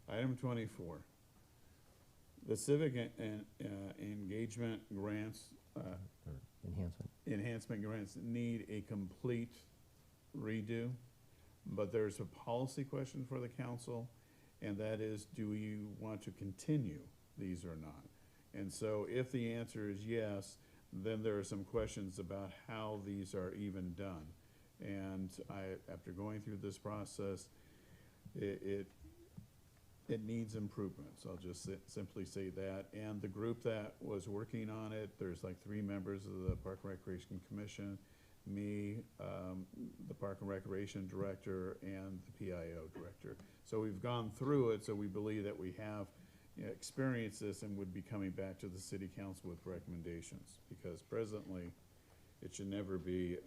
Item 24, the civic engagement grants, enhancement grants need a complete redo, but there's a policy question for the council, and that is, do you want to continue these or not? And so if the answer is yes, then there are some questions about how these are even done. And after going through this process, it needs improvements. I'll just simply say that. And the group that was working on it, there's like 3 members of the Park and Recreation Commission, me, the Park and Recreation Director, and the PIO Director. So we've gone through it, so we believe that we have, experience this and would be coming back to the city council with recommendations, because presently, it should never be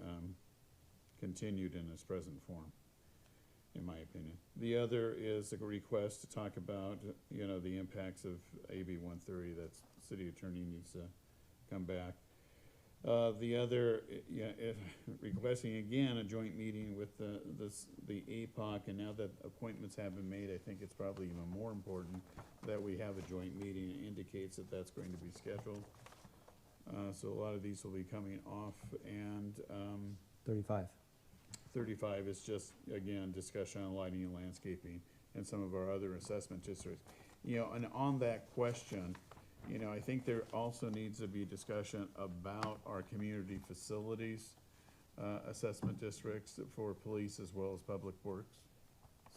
continued in its present form, in my opinion. The other is a request to talk about, the impacts of AB 130. That city attorney needs to come back. The other, requesting again a joint meeting with the APOC, and now that appointments have been made, I think it's probably even more important that we have a joint meeting. It indicates that that's going to be scheduled. So a lot of these will be coming off, and 35. 35 is just, again, discussion on lighting and landscaping and some of our other assessment districts. And on that question, I think there also needs to be discussion about our community facilities assessment districts for police as well as public works.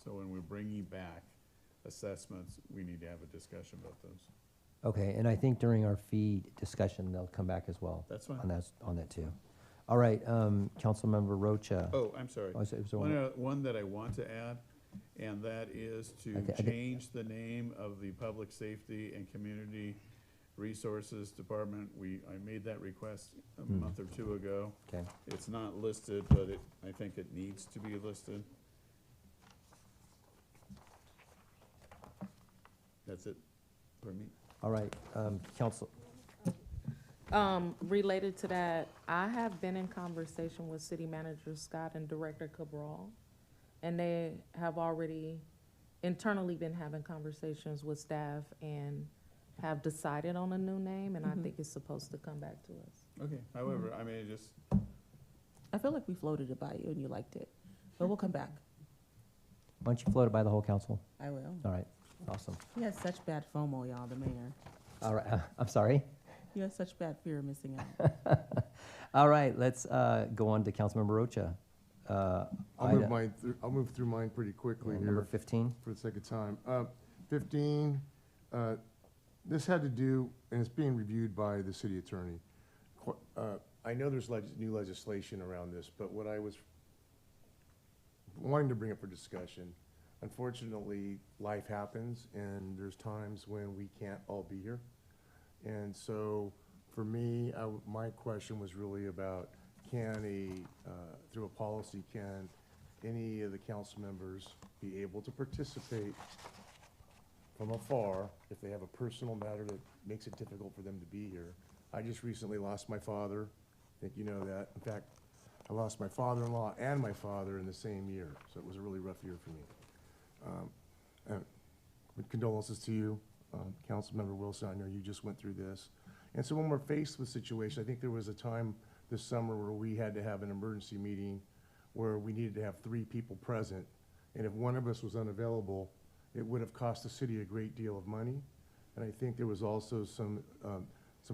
So when we're bringing back assessments, we need to have a discussion about those. Okay, and I think during our fee discussion, they'll come back as well. That's fine. On that too. All right, Councilmember Rocha. Oh, I'm sorry. Oh, is there One that I want to add, and that is to change the name of the Public Safety and Community Resources Department. I made that request a month or two ago. Okay. It's not listed, but I think it needs to be listed. That's it for me. All right, Council. Related to that, I have been in conversation with City Manager Scott and Director Cabral, and they have already internally been having conversations with staff and have decided on a new name, and I think it's supposed to come back to us. Okay, however, I mean, I feel like we floated it by you and you liked it, but we'll come back. Why don't you float it by the whole council? I will. All right, awesome. He has such bad FOMO, y'all, the mayor. All right, I'm sorry? You have such bad fear of missing out. All right, let's go on to Councilmember Rocha. I'll move through mine pretty quickly here. Number 15. For the sake of time. 15, this had to do, and it's being reviewed by the city attorney. I know there's new legislation around this, but what I was wanting to bring up for discussion, unfortunately, life happens, and there's times when we can't all be here. And so, for me, my question was really about, through a policy, can any of the council members be able to participate from afar if they have a personal matter that makes it difficult for them to be here? I just recently lost my father. I think you know that. In fact, I lost my father-in-law and my father in the same year, so it was a really rough year for me. And with condolences to you, Councilmember Wilson. I know you just went through this. And so when we're faced with a situation, I think there was a time this summer where we had to have an emergency meeting where we needed to have 3 people present. And if one of us was unavailable, it would have cost the city a great deal of money. And I think there was also some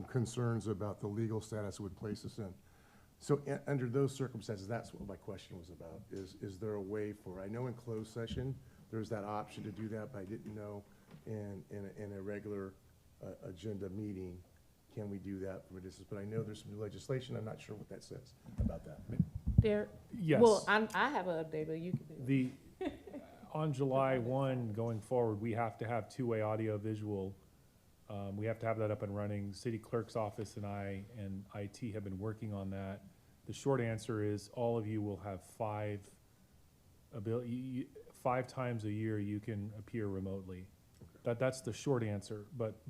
concerns about the legal status it would place us in. So under those circumstances, that's what my question was about, is there a way for, I know in closed session, there's that option to do that, but I didn't know in a regular agenda meeting, can we do that from a distance? But I know there's some new legislation. I'm not sure what that says about that. There. Yes. Well, I have an update, but you can do it. On July 1 going forward, we have to have two-way audio visual. We have to have that up and running. City Clerk's office and I and IT have been working on that. The short answer is all of you will have 5 times a year you can appear remotely. That's the short answer, but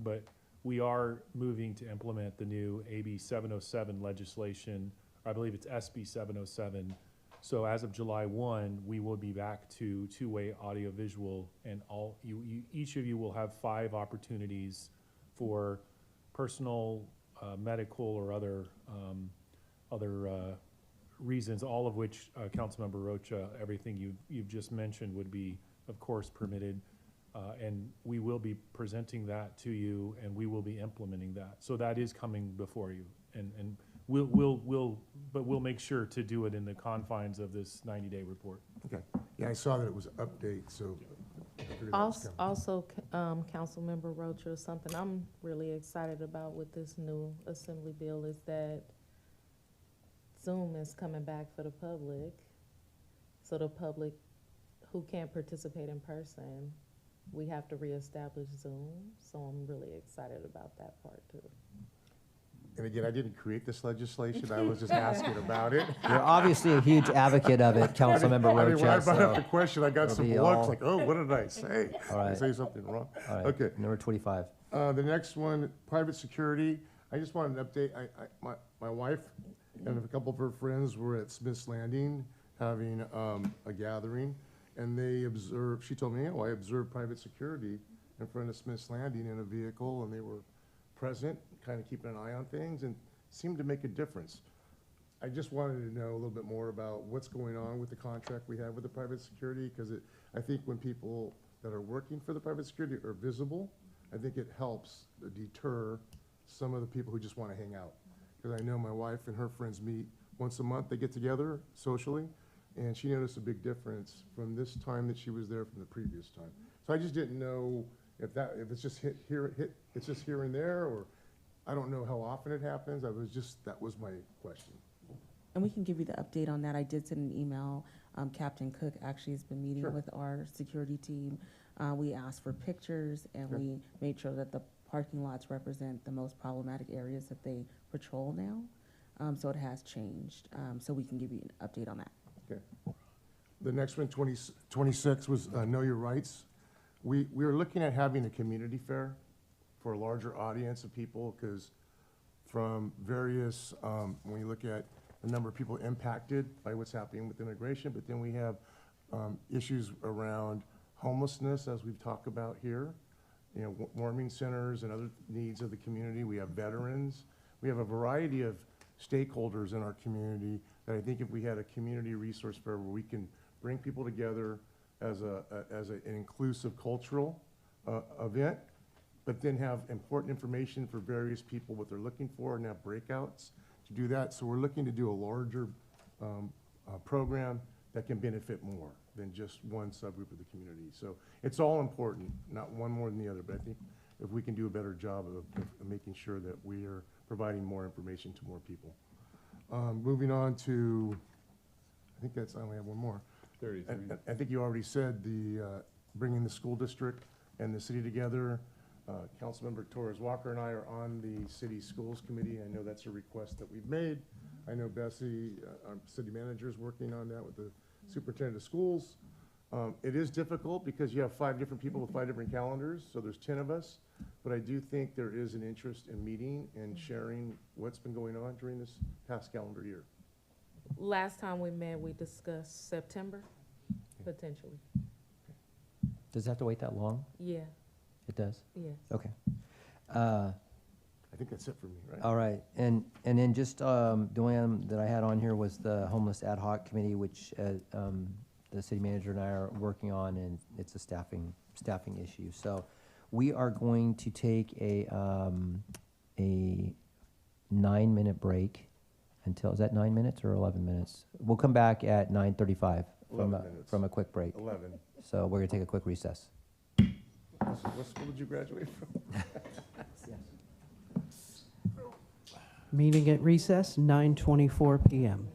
we are moving to implement the new AB 707 legislation. I believe it's SB 707. So as of July 1, we will be back to two-way audio-visual, and each of you will have 5 opportunities for personal, medical, or other reasons, all of which, Councilmember Rocha, everything you've just mentioned would be, of course, permitted. And we will be presenting that to you, and we will be implementing that. So that is coming before you, and we'll make sure to do it in the confines of this 90-day report. Okay. Yeah, I saw that it was update, so. Also, Councilmember Rocha, something I'm really excited about with this new assembly bill is that Zoom is coming back for the public. So the public who can't participate in person we have to reestablish Zoom, so I'm really excited about that part too. And again, I didn't create this legislation. I was just asking about it. You're obviously a huge advocate of it, Councilmember I mean, when I Rocha. brought up so the question, I got it'll some be looks all- like, oh, what did I say? All Did I right. say something wrong? All right. Okay. Number 25. The next one, private security. I just wanted an update. My wife and a couple of her friends were at Smith's Landing having a gathering, and they observed, she told me, oh, I observed private security in front of Smith's Landing in a vehicle, and they were present, kind of keeping an eye on things, and seemed to make a difference. I just wanted to know a little bit more about what's going on with the contract we have with the private security, because I think when people that are working for the private security are visible, I think it helps deter some of the people who just want to hang out. Because I know my wife and her friends meet once a month, they get together socially, and she noticed a big difference from this time that she was there from the previous time. So I just didn't know if it's just it's just here and there, or I don't know how often it happens. That was my question. And we can give you the update on that. I did send an email. Captain Cook actually has been meeting Sure. with our security team. We asked for pictures, and Sure. we made sure that the parking lots represent the most problematic areas that they patrol now. So it has changed. So we can give you an update on that. Okay. The next one, 26, was Know Your Rights. We were looking at having a community fair for a larger audience of people, because from various, when you look at the number of people impacted by what's happening with immigration, but then we have issues around homelessness, as we've talked about here, you know, warming centers and other needs of the community. We have veterans. We have a variety of stakeholders in our community that I think if we had a community resource fair where we can bring people together as an inclusive cultural event, but then have important information for various people, what they're looking for, and have breakouts to do that. So we're looking to do a larger program that can benefit more than just one subgroup of the community. So it's all important, not one more than the other, but I think if we can do a better job of making sure that we are providing more information to more people. Moving on to, I only have one more. 33. I think you already said bringing the school district and the city together. Councilmember Torres Walker and I are on the city schools committee. I know that's a request that we've made. I know Bessie, our city manager, is working on that with the superintendent of schools. It is difficult because you have 5 different people with 5 different calendars, so there's 10 of us. But I do think there is an interest in meeting and sharing what's been going on during this past calendar year. Last time we met, we discussed September, potentially. Does it have to wait that long? Yeah, It does? yes. Okay. I think that's it for me, right? All right, and then just the only item that I had on here was the homeless ad hoc committee, which the city manager and I are working on, and it's a staffing issue. So we are going to take a 9-minute break until, is that 9 minutes or 11 minutes? We'll come back at 9:35 from a quick break. 11. So we're gonna take a quick recess. What school did you graduate from? Meeting at recess, 9:24 p.m.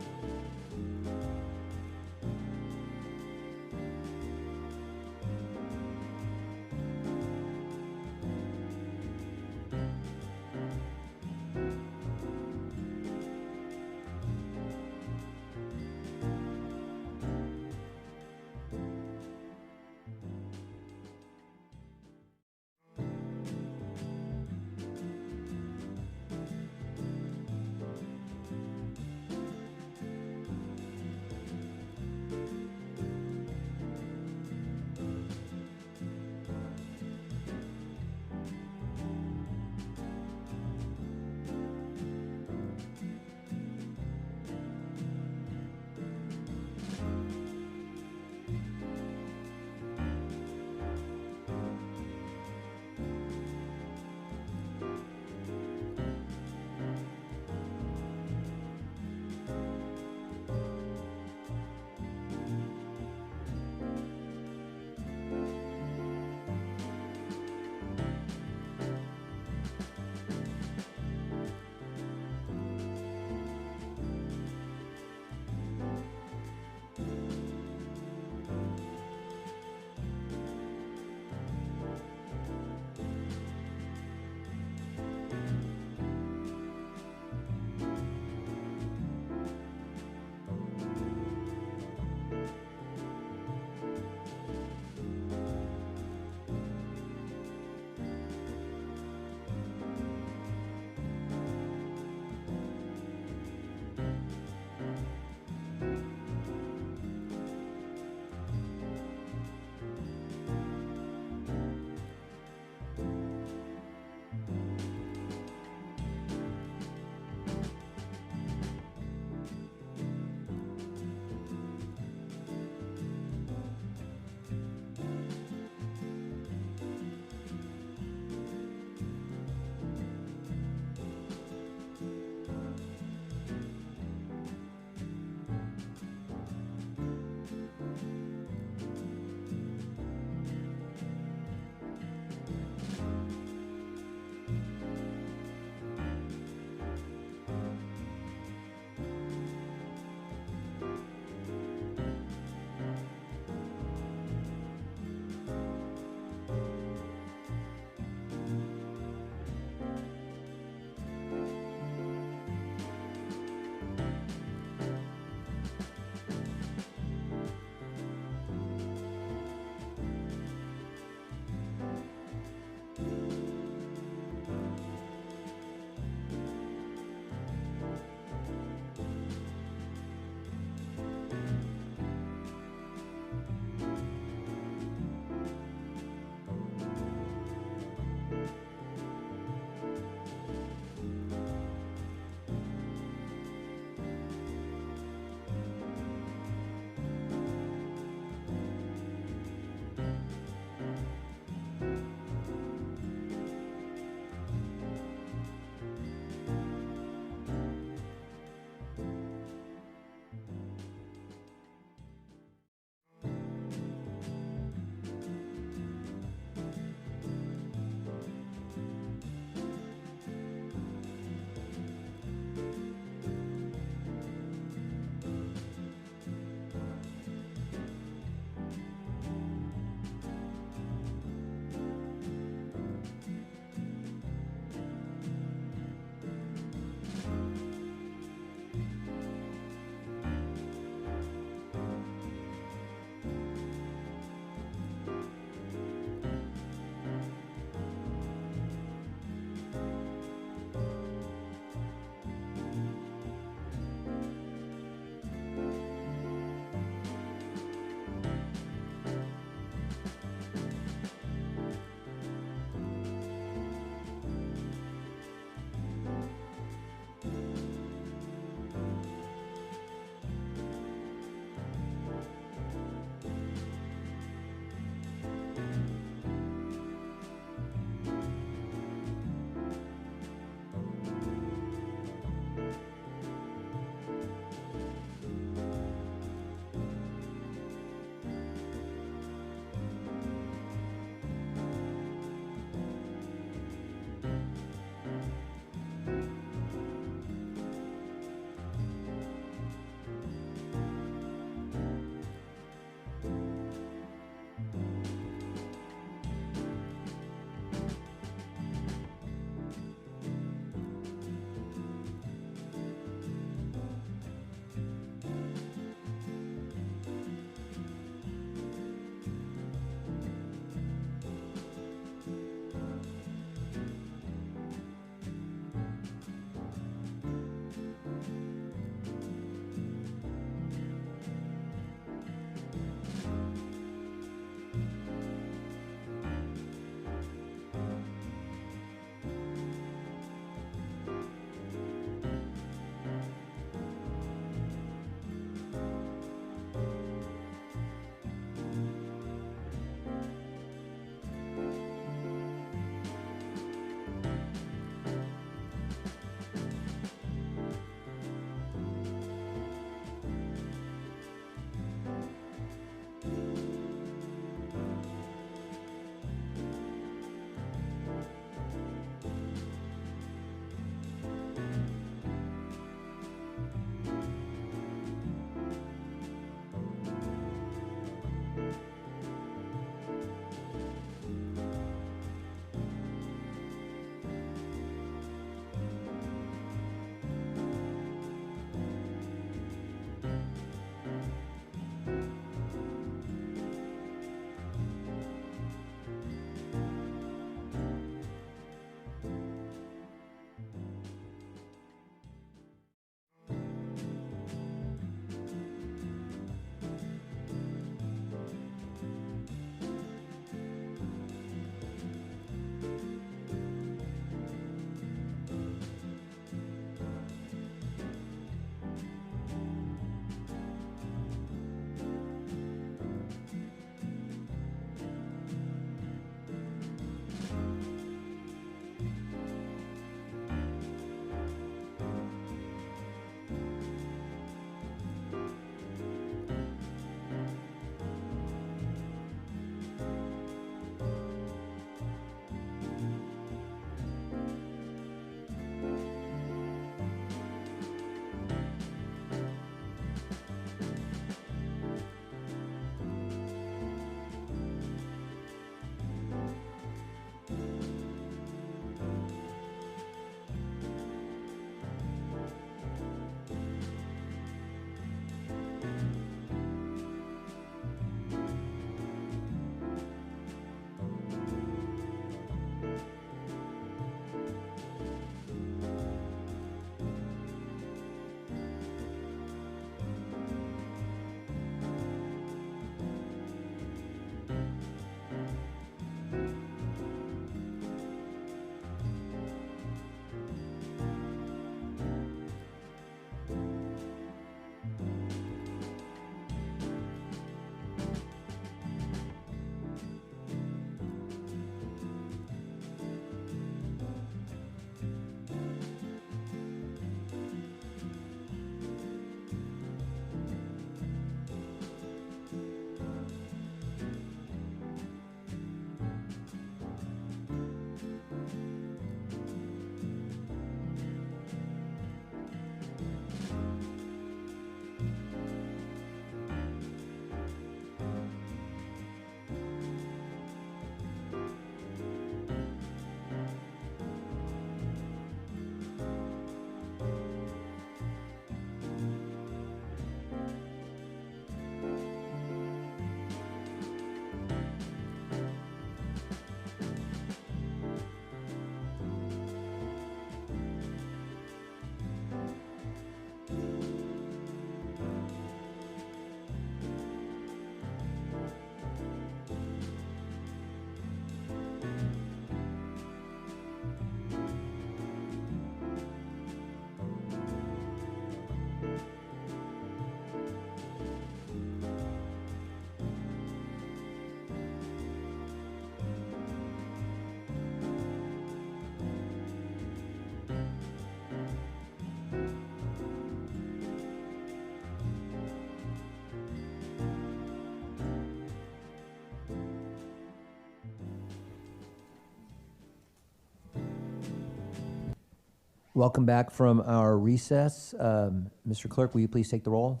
Welcome back from our recess. Mr. Clerk, will you please take the roll?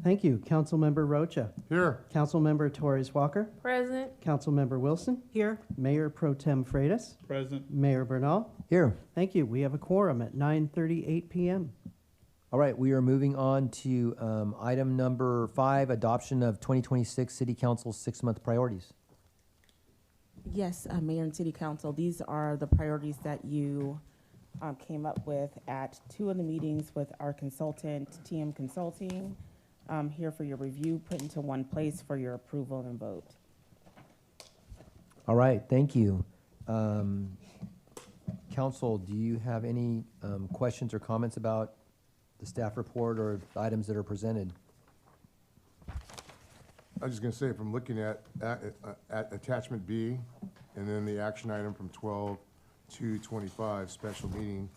Thank you. Councilmember Rocha. Here. Councilmember Torres Walker. Present. Councilmember Wilson. Here. Mayor Pro Tem Freitas. Present. Mayor Bernal. Here. Thank you. We have a quorum at 9:38 p.m. All right, we are moving on to item number 5, adoption of 2026 City Council's 6-month priorities. Yes, Mayor and City Council, these are the priorities that you came up with at 2 of the meetings with our consultant, TM Consulting, here for your review, put into one place for your approval and vote. All right, thank you. Council, do you have any questions or comments about the staff report or the items that are presented? I was just gonna say, from looking at attachment B, and then the action item from 12 to 25, special meeting,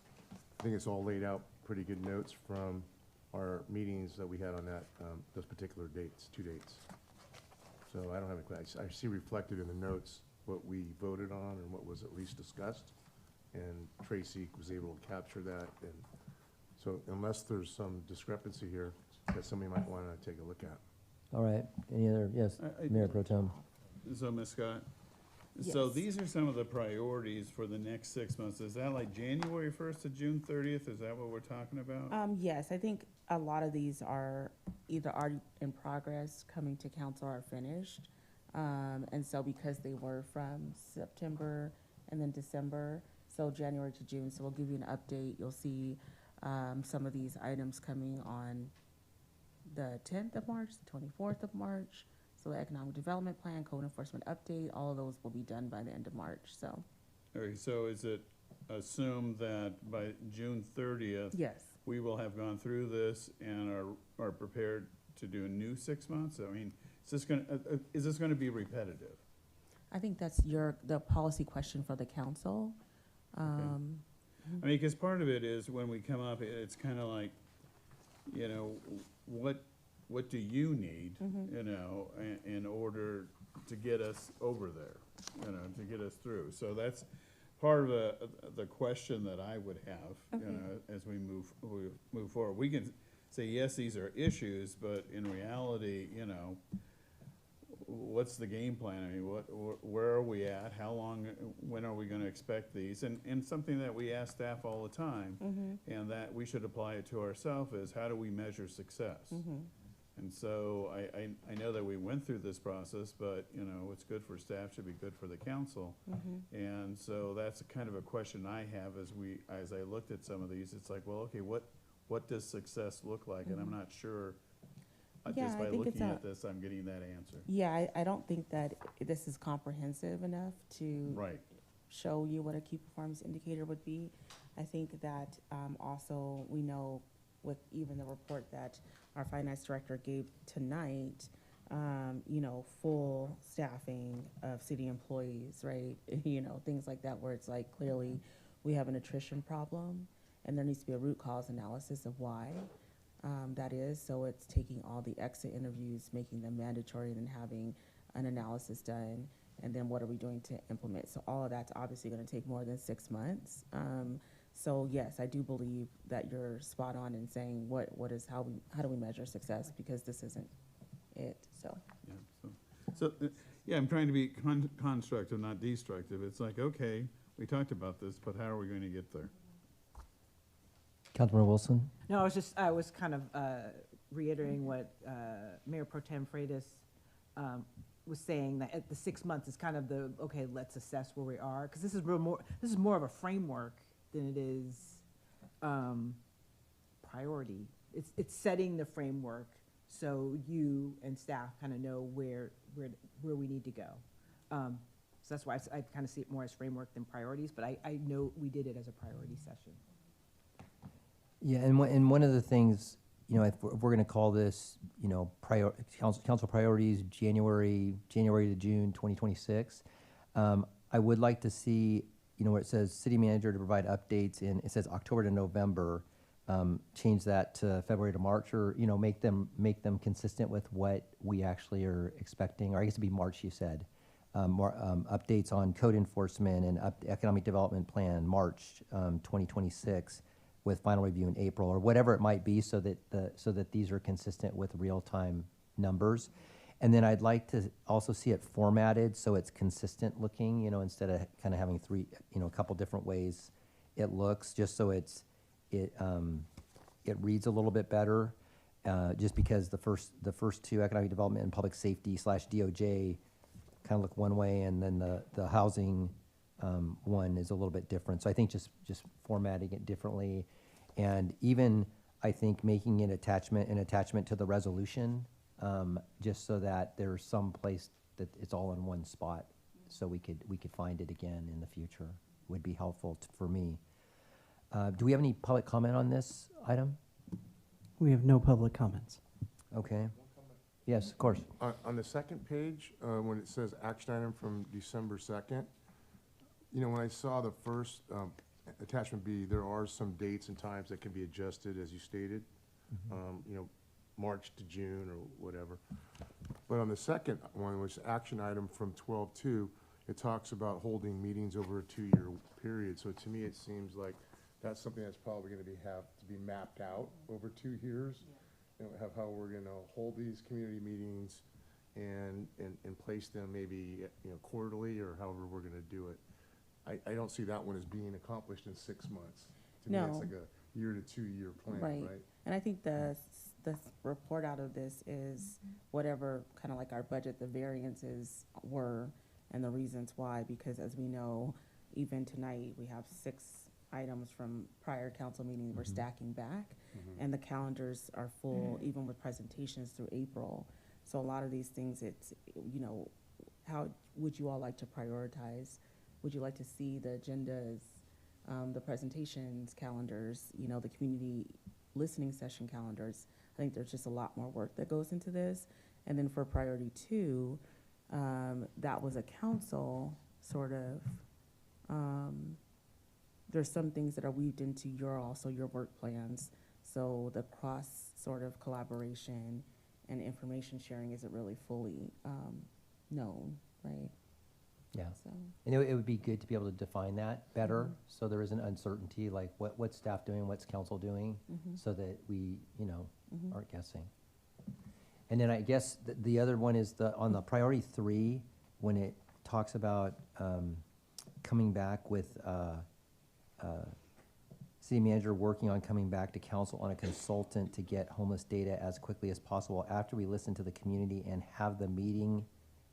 I think it's all laid out, pretty good notes from our meetings that we had on that, those particular dates, 2 dates. So I don't have any, I see reflected in the notes what we voted on and what was at least discussed, and Tracy was able to capture that, and so unless there's some discrepancy here that somebody might wanna take a look at. All right, any other, yes, Mayor Pro Tem. So, Ms. Scott, so Yes. these are some of the priorities for the next 6 months. Is that like January 1st to June 30th? Is that what we're talking about? Yes, I think a lot of these are either already in progress, coming to council, or finished. And so because they were from September and then December, so January to June, so we'll give you an update. You'll see some of these items coming on the 10th of March, the 24th of March. So the economic development plan, code enforcement update, all of those will be done by the end of March, so. All right, so is it assumed that by June 30th? Yes. We will have gone through this and are prepared to do a new 6 months? I mean, is this gonna be repetitive? I think that's the policy question for the council. I mean, because part of it is when we come up, it's kind of like, you know, what do you need, you know, in order to get us over there, you know, to get us through? So that's part of the question that I would have, you know, as we move forward. We can say, yes, these are issues, but in reality, you know, what's the game plan? I mean, where are we at? How long, when are we gonna expect these? And something that we ask staff all the time, and that we should apply it to ourselves, is how do we measure success? And so I know that we went through this process, but, you know, what's good for staff should be good for the council. And so that's kind of a question I have as I looked at some of these. It's like, well, okay, what does success look like? And I'm not sure. Just by looking at this, I'm getting that answer. Yeah, I don't think that this is comprehensive enough to show you what a key performance indicator would be. I think that also we know with even the report that our finance director gave tonight, you know, full staffing of city employees, right? You know, things like that where it's like clearly we have an attrition problem and there needs to be a root cause analysis of why. That is, so it's taking all the exit interviews, making them mandatory, and then having an analysis done, and then what are we doing to implement? So all of that's obviously going to take more than 6 months. So yes, I do believe that you're spot on in saying how do we measure success, because this isn't it. So yeah, I'm trying to be constructive, not destructive. It's like, okay, we talked about this, but how are we going to get there? Councilmember Wilson? No, I was kind of reiterating what Mayor Pro Tem Freitas was saying, that at the 6 months is kind of the, okay, let's assess where we are, because this is more of a framework than it is priority. It's setting the framework so you and staff kind of know where we need to go. So that's why I kind of see it more as framework than priorities, but I know we did it as a priority session. Yeah, and one of the things, you know, if we're going to call this, you know, council priorities, January to June 2026, I would like to see, you know, where it says city manager to provide updates, and it says October to November, change that to February to March, or, you know, make them consistent with what we actually are expecting, or I guess it'd be March, you said. updates on code enforcement and economic development plan, March 2026, with final review in April, or whatever it might be, so that these are consistent with real-time numbers. And then I'd like to also see it formatted so it's consistent looking, you know, instead of kind of having a couple different ways it looks, just so it reads a little bit better. Just because the first two, economic development and public safety / DOJ, kind of look one way, and then the housing one is a little bit different. So I think just formatting it differently, and even I think making an attachment to the resolution, just so that there's some place that it's all in one spot, so we could find it again in the future, would be helpful for me. Do we have any public comment on this item? We have no public comments. Okay. Yes, of course. On the second page, when it says action item from December 2nd, you know, when I saw the first attachment B, there are some dates and times that can be adjusted, as you stated, you know, March to June or whatever. But on the second one, which is action item from 12/2, it talks about holding meetings over a 2-year period. So to me, it seems like that's something that's probably going to have to be mapped out over 2 years. You know, have how we're going to hold these community meetings and place them maybe, you know, quarterly, or however we're going to do it. I don't see that one as being accomplished in 6 months. To me, it's like a 1 to 2 year plan, right? And I think the report out of this is whatever kind of like our budget, the variances were, and the reasons why, because as we know, even tonight, we have 6 items from prior council meetings we're stacking back, and the calendars are full, even with presentations through April. So a lot of these things, it's, you know, how would you all like to prioritize? Would you like to see the agendas, the presentations calendars, you know, the community listening session calendars? I think there's just a lot more work that goes into this. And then for priority 2, that was a council sort of, there's some things that are weaved into your work plans. So the cross sort of collaboration and information sharing isn't really fully known, right? Yeah. So. And it would be good to be able to define that better, so there isn't uncertainty, like what's staff doing, what's council doing, so that we, you know, aren't guessing. And then I guess the other one is on the priority 3, when it talks about coming back with city manager working on coming back to council on a consultant to get homeless data as quickly as possible after we listen to the community and have the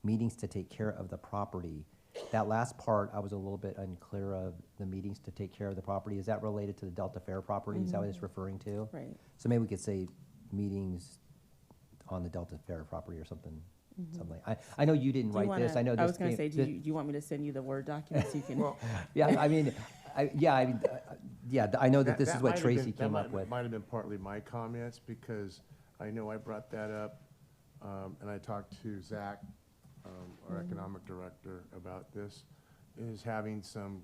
meetings to take care of the property. That last part, I was a little bit unclear of, the meetings to take care of the property. Is that related to the Delta Fair property? Is that what it's referring to? Right. So maybe we could say meetings on the Delta Fair property or something. Something. I know you didn't write this. I know. I was going to say, do you want me to send you the Word document so you can? Well, yeah, I mean, I know that this is what Tracy came up with. Might have been partly my comments, because I know I brought that up, and I talked to Zach, our economic director, about this, is having some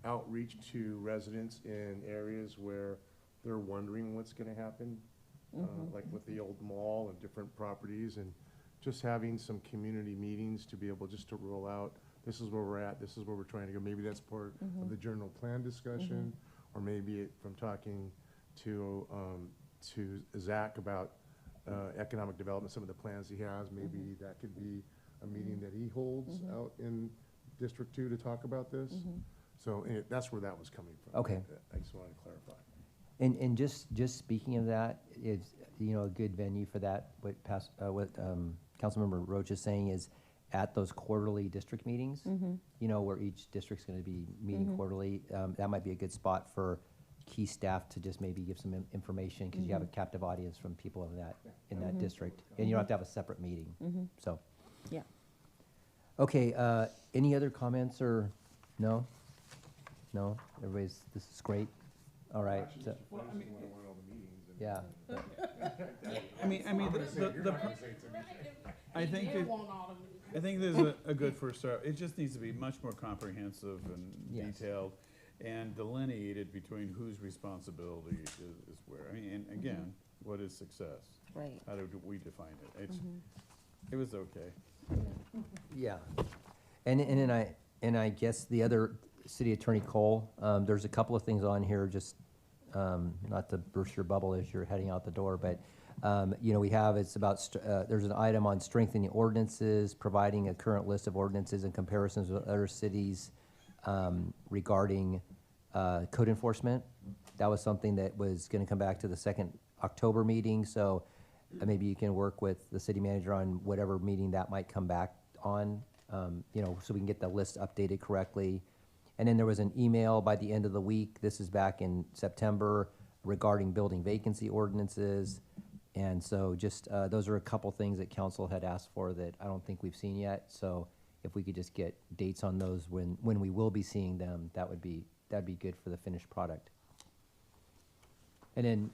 outreach to residents in areas where they're wondering what's going to happen, like with the old mall and different properties, and just having some community meetings to be able just to roll out, this is where we're at, this is where we're trying to go. Maybe that's part of the general plan discussion, or maybe from talking to Zach about economic development, some of the plans he has, maybe that could be a meeting that he holds out in District 2 to talk about this. So that's where that was coming from. Okay. I just wanted to clarify. And just speaking of that, is, you know, a good venue for that, what Councilmember Roach is saying, is at those quarterly district meetings, you know, where each district's going to be meeting quarterly. That might be a good spot for key staff to just maybe give some information, because you have a captive audience from people in that district, and you don't have to have a separate meeting. So, yeah. Okay. Any other comments or no? No. Everybody's. This is great. All right. So, yeah. I think there's a good first start. It just needs to be much more comprehensive and detailed, and delineated between whose responsibility is where. I mean, and again, what is success? Right. How do we define it? It was okay. Yeah. And I guess the other, City Attorney Cole, there's a couple of things on here, just, not to burst your bubble as you're heading out the door, but, you know, we have, it's about, there's an item on strengthening ordinances, providing a current list of ordinances and comparisons with other cities, regarding, code enforcement. That was something that was gonna come back to the second October meeting, so maybe you can work with the city manager on whatever meeting that might come back on, you know, so we can get the list updated correctly. And then there was an email by the end of the week, this is back in September, regarding building vacancy ordinances. And so just, those are a couple things that council had asked for that I don't think we've seen yet. So if we could just get dates on those when we will be seeing them, that'd be good for the finished product. And then,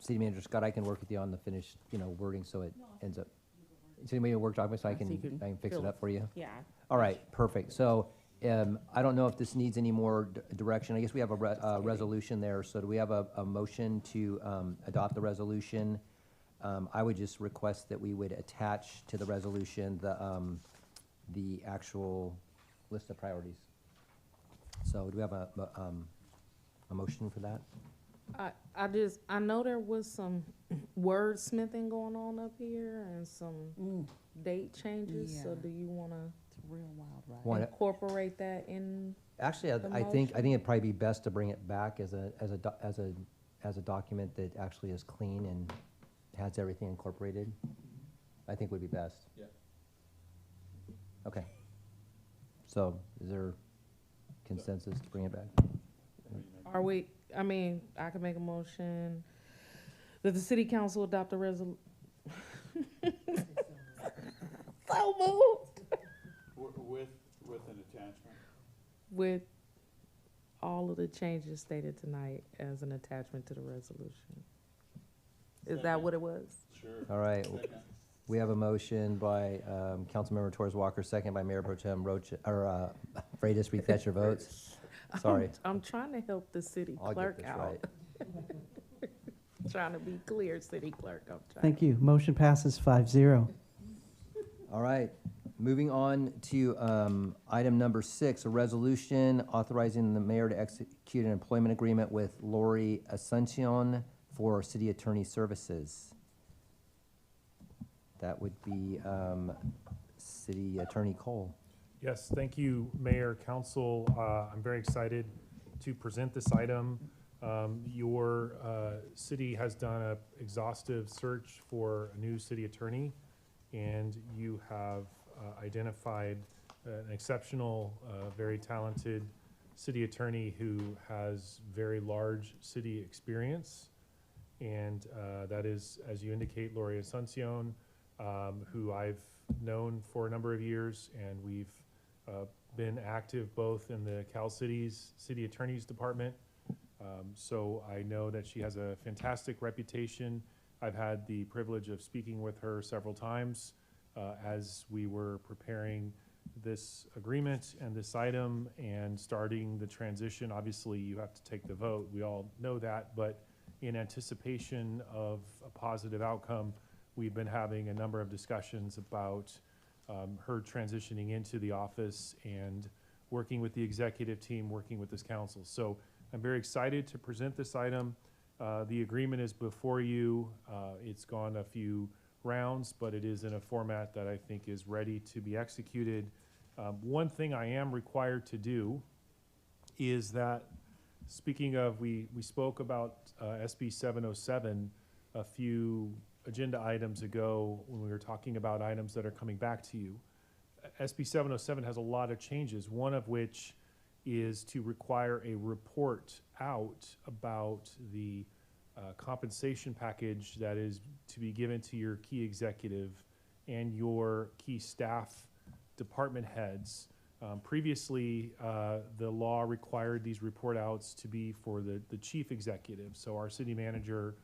City Manager Scott, I can work with you on the finished, you know, wording so it ends up. Is anybody a work document so I can fix it up for you? Yeah. All right, perfect. So, I don't know if this needs any more direction. I guess we have a resolution there. So do we have a motion to adopt the resolution? I would just request that we would attach to the resolution the actual list of priorities. So do we have a motion for that? I know there was some wordsmithing going on up here and some date changes, so Yeah. do you wanna It's real wild, right? Wanna- incorporate that in? Actually, I think it'd probably be best to bring it back as a document that actually is clean and has everything incorporated. I think would be best. Yeah. Okay. So is there consensus to bring it back? Are we, I mean, I can make a motion that the city council adopt a resolution. So moved. With an attachment? With all of the changes stated tonight as an attachment to the resolution. Is that what it was? Sure. All right. We have a motion by Councilmember Torres Walker, second by Mayor Pro Tem Rocha, or Freitas, refresh your votes. Sorry. I'm trying to help the city I'll get clerk this out. right. Trying to be clear, city clerk, I'm trying. Thank you. Motion passes 5-0. All right, moving on to item number 6, a resolution authorizing the mayor to execute an employment agreement with Lori Asuncion for city attorney services. That would be City Attorney Cole. Yes, thank you, Mayor, Council. I'm very excited to present this item. Your city has done an exhaustive search for a new city attorney, and you have identified an exceptional, very talented city attorney who has very large city experience. And that is, as you indicate, Lori Asuncion, who I've known for a number of years, and we've been active both in the Cal City's City Attorney's Department. So I know that she has a fantastic reputation. I've had the privilege of speaking with her several times as we were preparing this agreement and this item and starting the transition. Obviously, you have to take the vote. We all know that, but in anticipation of a positive outcome, we've been having a number of discussions about her transitioning into the office and working with the executive team, working with this council. So I'm very excited to present this item. The agreement is before you. It's gone a few rounds, but it is in a format that I think is ready to be executed. One thing I am required to do is that, speaking of, we spoke about SB 707 a few agenda items ago when we were talking about items that are coming back to you. SB 707 has a lot of changes, one of which is to require a report out about the compensation package that is to be given to your key executive and your key staff department heads. Previously, the law required these report outs to be for the chief executive, so our city manager,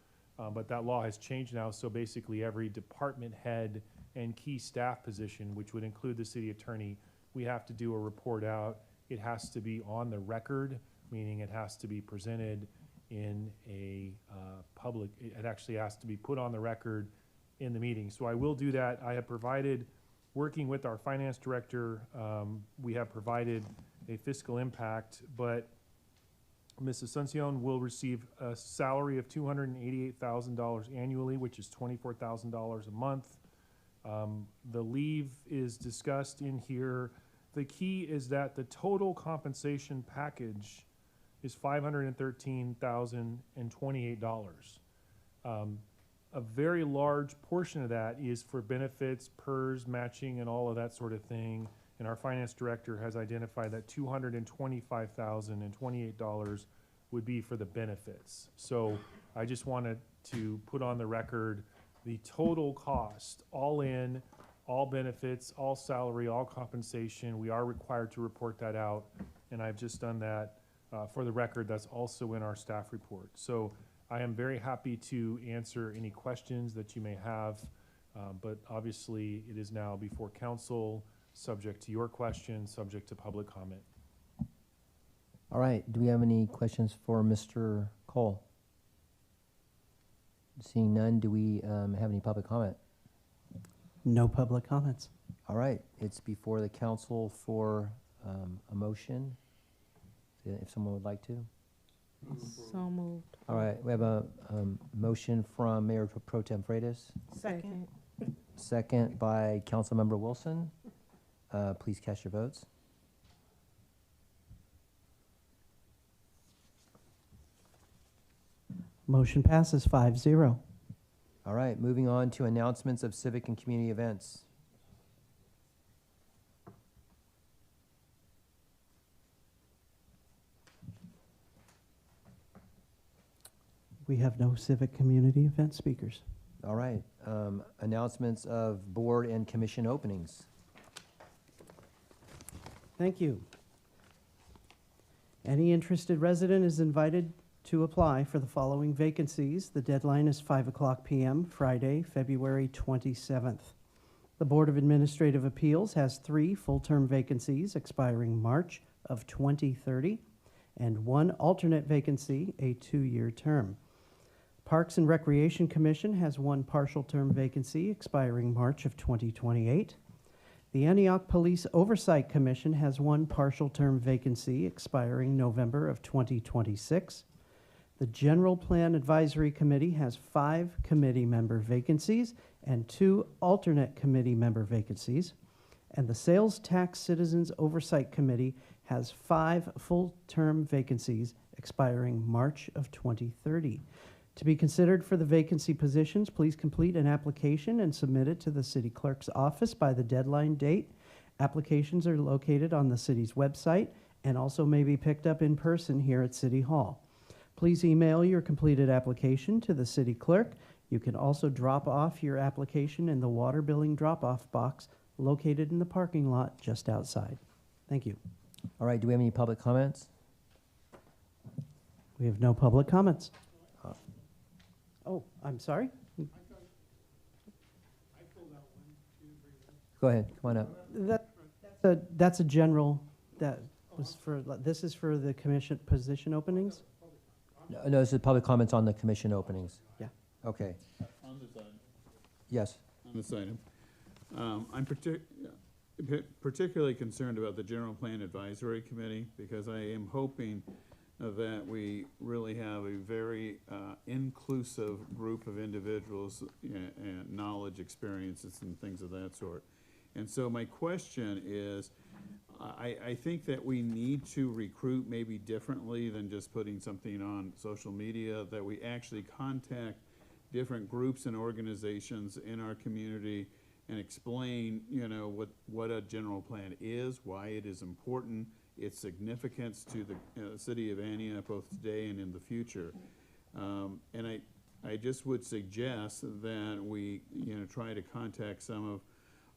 but that law has changed now, so basically every department head and key staff position, which would include the city attorney, we have to do a report out. It has to be on the record, meaning it has to be presented in a it actually has to be put on the record in the meeting. So I will do that. I have provided working with our finance director, we have provided a fiscal impact, but Ms. Asuncion will receive a salary of $288,000 annually, which is $24,000 a month. The leave is discussed in here. The key is that the total compensation package is $513,028. A very large portion of that is for benefits, PERS, matching, and all of that sort of thing. And our finance director has identified that $225,028 would be for the benefits. So I just wanted to put on the record the total cost, all in, all benefits, all salary, all compensation. We are required to report that out, and I've just done that for the record. That's also in our staff report. So I am very happy to answer any questions that you may have, but obviously it is now before council, subject to your questions, subject to public comment. All right, do we have any questions for Mr. Cole? Seeing none, do we have any public comment? No public comments. All right, it's before the council for a motion, if someone would like to. So moved. All right, we have a motion from Mayor Pro Tem Freitas. Second. Second by Councilmember Wilson. Please cast your votes. Motion passes 5-0. All right, moving on to announcements of civic and community events. We have no civic community event speakers. All right, announcements of board and commission openings. Thank you. Any interested resident is invited to apply for the following vacancies. The deadline is 5:00 p.m. Friday, February 27th. The Board of Administrative Appeals has 3 full-term vacancies expiring March of 2030 and 1 alternate vacancy, a 2-year term. Parks and Recreation Commission has 1 partial term vacancy expiring March of 2028. The Antioch Police Oversight Commission has 1 partial term vacancy expiring November of 2026. The General Plan Advisory Committee has 5 committee member vacancies and 2 alternate committee member vacancies. And the Sales Tax Citizens Oversight Committee has 5 full-term vacancies expiring March of 2030. To be considered for the vacancy positions, please complete an application and submit it to the city clerk's office by the deadline date. Applications are located on the city's website and also may be picked up in person here at City Hall. Please email your completed application to the city clerk. You can also drop off your application in the water billing drop-off box located in the parking lot just outside. Thank you. All right, do we have any public comments? We have no public comments. Oh, I'm sorry. Go ahead, come on up. That's a general, that was for, this is for the commission position openings? No, this is public comments on the commission openings. Yeah. Okay, On this item. yes. On this item. I'm particularly concerned about the General Plan Advisory Committee because I am hoping that we really have a very inclusive group of individuals and knowledge, experiences, and things of that sort. And so my question is, I think that we need to recruit maybe differently than just putting something on social media, that we actually contact different groups and organizations in our community and explain, you know, what a general plan is, why it is important, its significance to the city of Antioch both today and in the future. And I just would suggest that we, you know, try to contact some of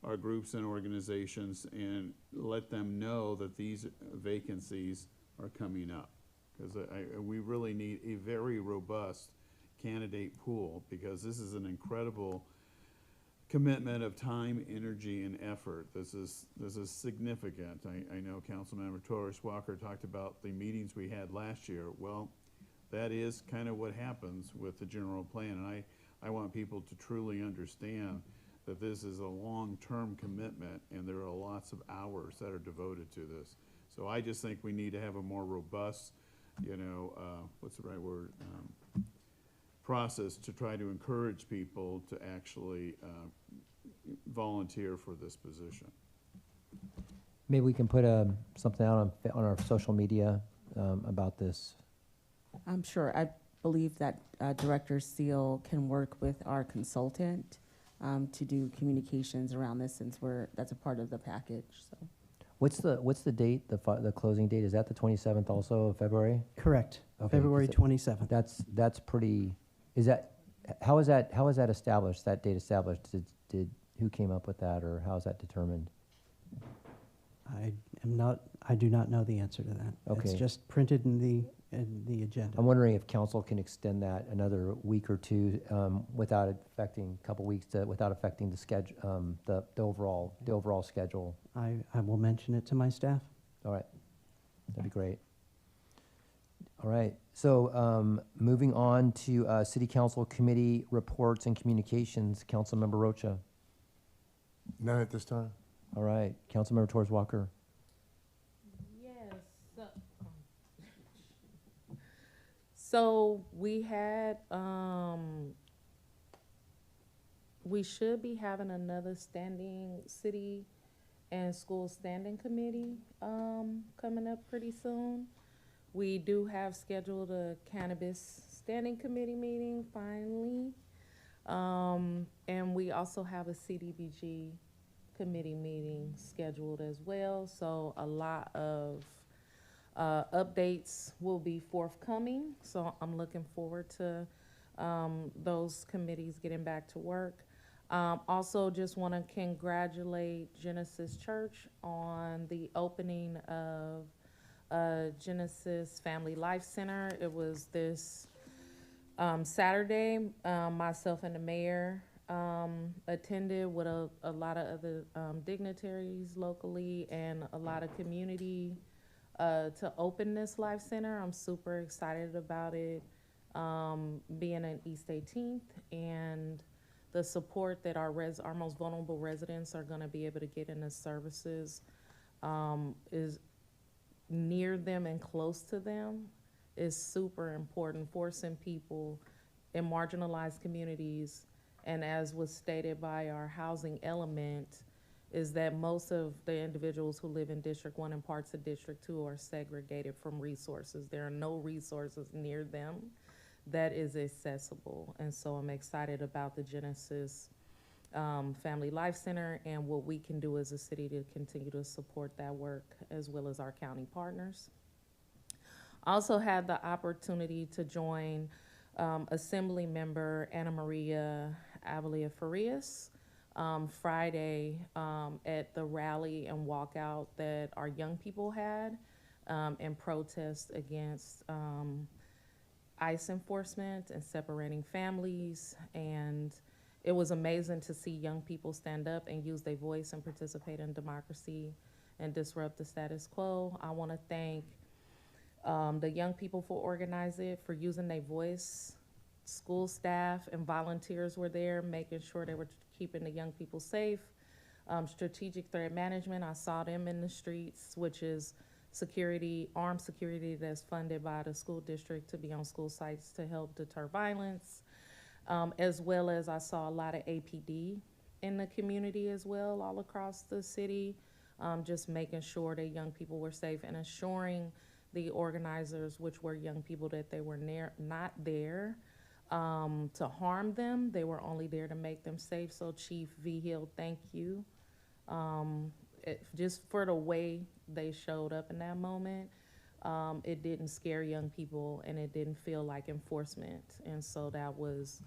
our groups and organizations and let them know that these vacancies are coming up. Because we really need a very robust candidate pool, because this is an incredible commitment of time, energy, and effort. This is significant. I know Councilmember Torres Walker talked about the meetings we had last year. Well, that is kind of what happens with the general plan, and I want people to truly understand that this is a long-term commitment, and there are lots of hours that are devoted to this. So I just think we need to have a more robust, you know, what's the right word? Process to try to encourage people to actually volunteer for this position. Maybe we can put something out on our social media about this. I'm sure. I believe that Director Seal can work with our consultant to do communications around this, since that's a part of the package. So, What's the date? The closing date, is that the 27th also of February? Correct. Okay, February 27th. That's pretty. How is that established? That date established? Did who came up with that, or how is that determined? I do not know the answer to that. Okay. It's just printed in the agenda. I'm wondering if council can extend that another week or two without affecting a couple weeks without affecting the schedule, the overall schedule. I will mention it to my staff. All right, that'd be great. All right, so moving on to City Council Committee reports and communications. Councilmember Rocha. None at this time. All right, Councilmember Torres Walker. Yes. So we had, we should be having another standing city and school standing committee coming up pretty soon. We do have scheduled a cannabis standing committee meeting finally. And we also have a CDBG committee meeting scheduled as well. So a lot of updates will be forthcoming. So I'm looking forward to those committees getting back to work. Also just want to congratulate Genesis Church on the opening of Genesis Family Life Center. It was this Saturday. Myself and the mayor attended with a lot of other dignitaries locally and a lot of community to open this life center. I'm super excited about it being in East 18th, and the support that our most vulnerable residents are going to be able to get in the services is near them and close to them is super important. Forcing people in marginalized communities, and as was stated by our housing element, is that most of the individuals who live in District 1 and parts of District 2 are segregated from resources. There are no resources near them that is accessible. And so I'm excited about the Genesis Family Life Center and what we can do as a city to continue to support that work, as well as our county partners. I also had the opportunity to join Assembly Member Ana Maria Avalia Farias Friday at the rally and walkout that our young people had in protest against ICE enforcement and separating families. And it was amazing to see young people stand up and use their voice and participate in democracy and disrupt the status quo. I want to thank the young people for organizing it, for using their voice. School staff and volunteers were there, making sure they were keeping the young people safe. Strategic threat management, I saw them in the streets, which is security, armed security that's funded by the school district to be on school sites to help deter violence. As well as I saw a lot of APD in the community as well, all across the city, just making sure that young people were safe and assuring the organizers, which were young people, that they were not there to harm them. They were only there to make them safe. So Chief V. Hill, thank you. Just for the way they showed up in that moment. It didn't scare young people and it didn't feel like enforcement. And so that was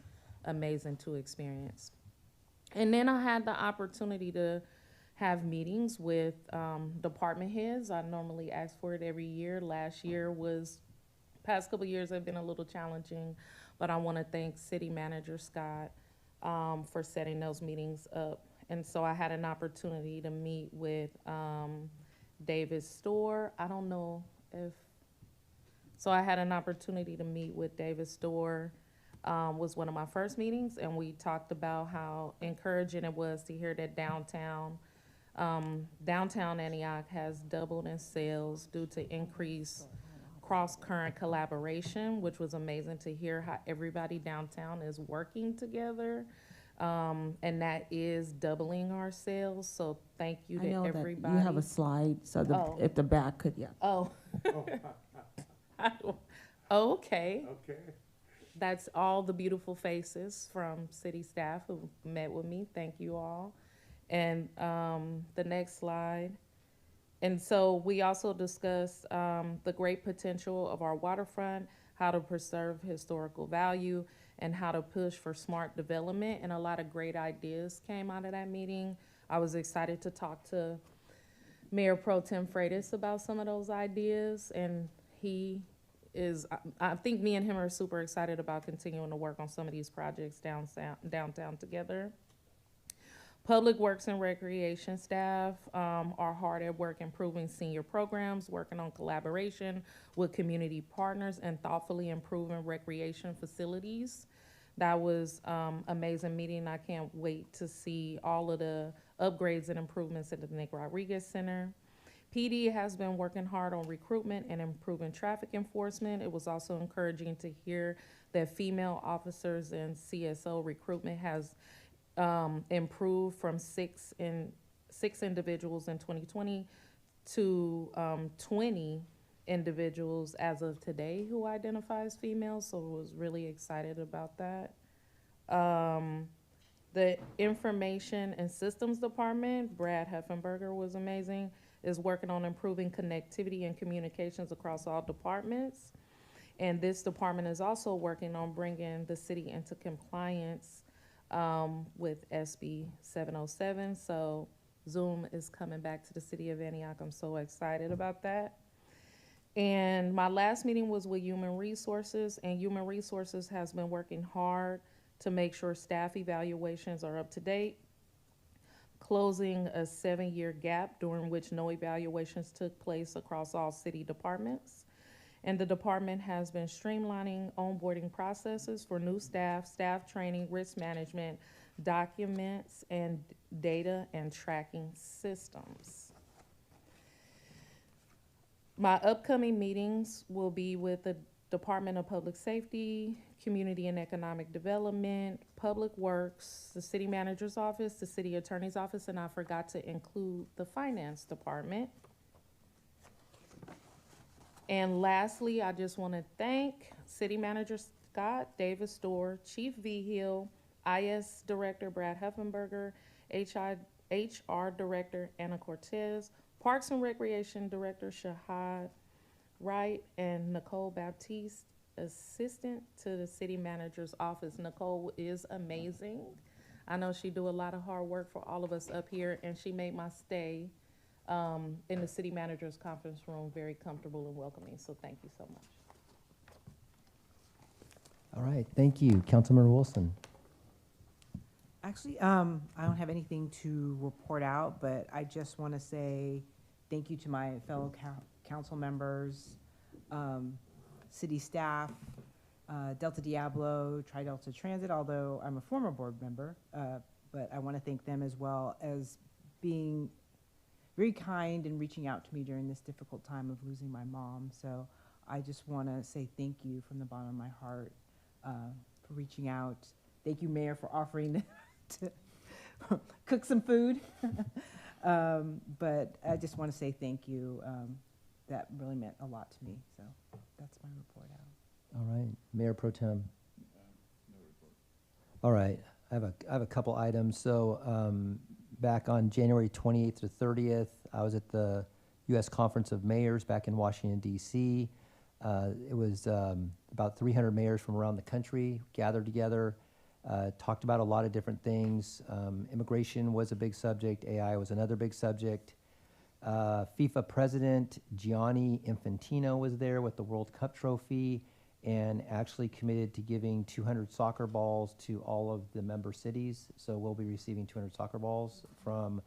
amazing to experience. And then I had the opportunity to have meetings with department heads. I normally ask for it every year. Past couple years have been a little challenging, but I want to thank City Manager Scott for setting those meetings up. And so I had an opportunity to meet with David Storr. I had an opportunity to meet with David Storr, was one of my first meetings, and we talked about how encouraging it was to hear that downtown Antioch has doubled in sales due to increased cross-current collaboration, which was amazing to hear how everybody downtown is working together. And that is doubling our sales, so thank you I to know everybody. that you have a slide, so Oh. if the back could, yeah. Oh. Okay. Okay. That's all the beautiful faces from city staff who met with me. Thank you all. And the next slide. And so we also discussed the great potential of our waterfront, how to preserve historical value, and how to push for smart development. And a lot of great ideas came out of that meeting. I was excited to talk to Mayor Pro Tem Freitas about some of those ideas, and he is, I think me and him are super excited about continuing to work on some of these projects downtown together. Public Works and Recreation staff are hard at work improving senior programs, working on collaboration with community partners, and thoughtfully improving recreation facilities. That was amazing meeting. I can't wait to see all of the upgrades and improvements at the Nick Rodriguez Center. PD has been working hard on recruitment and improving traffic enforcement. It was also encouraging to hear that female officers in CSO recruitment has improved from six individuals in 2020 to 20 individuals as of today who identify as females, so I was really excited about that. The Information and Systems Department, Brad Heffenberger was amazing, is working on improving connectivity and communications across all departments. And this department is also working on bringing the city into compliance with SB 707. So Zoom is coming back to the city of Antioch. I'm so excited about that. And my last meeting was with Human Resources, and Human Resources has been working hard to make sure staff evaluations are up to date, closing a 7-year gap during which no evaluations took place across all city departments. And the department has been streamlining onboarding processes for new staff, staff training, risk management, documents, and data and tracking systems. My upcoming meetings will be with the Department of Public Safety, Community and Economic Development, Public Works, the City Manager's Office, the City Attorney's Office, and I forgot to include the Finance Department. And lastly, I just want to thank City Manager Scott Davis Storr, Chief V. Hill, IS Director Brad Heffenberger, HR Director Anna Cortez, Parks and Recreation Director Shahad Wright, and Nicole Baptiste, Assistant to the City Manager's Office. Nicole is amazing. I know she do a lot of hard work for all of us up here, and she made my stay in the City Manager's conference room very comfortable and welcoming, so thank you so much. All right, thank you. Councilmember Wilson. Actually, I don't have anything to report out, but I just want to say thank you to my fellow council members, city staff, Delta Diablo, Tri-Delta Transit, although I'm a former board member, but I want to thank them as well as being very kind and reaching out to me during this difficult time of losing my mom. So I just want to say thank you from the bottom of my heart for reaching out. Thank you, Mayor, for offering to cook some food. But I just want to say thank you. That really meant a lot to me. So that's my report out. All right, Mayor Pro Tem. All right, I have a couple items. So back on January 28th to 30th, I was at the U.S. Conference of Mayors back in Washington, D.C. It was about 300 mayors from around the country gathered together, talked about a lot of different things. Immigration was a big subject. AI was another big subject. FIFA President Gianni Infantino was there with the World Cup trophy and actually committed to giving 200 soccer balls to all of the member cities. So we'll be receiving 200 soccer balls from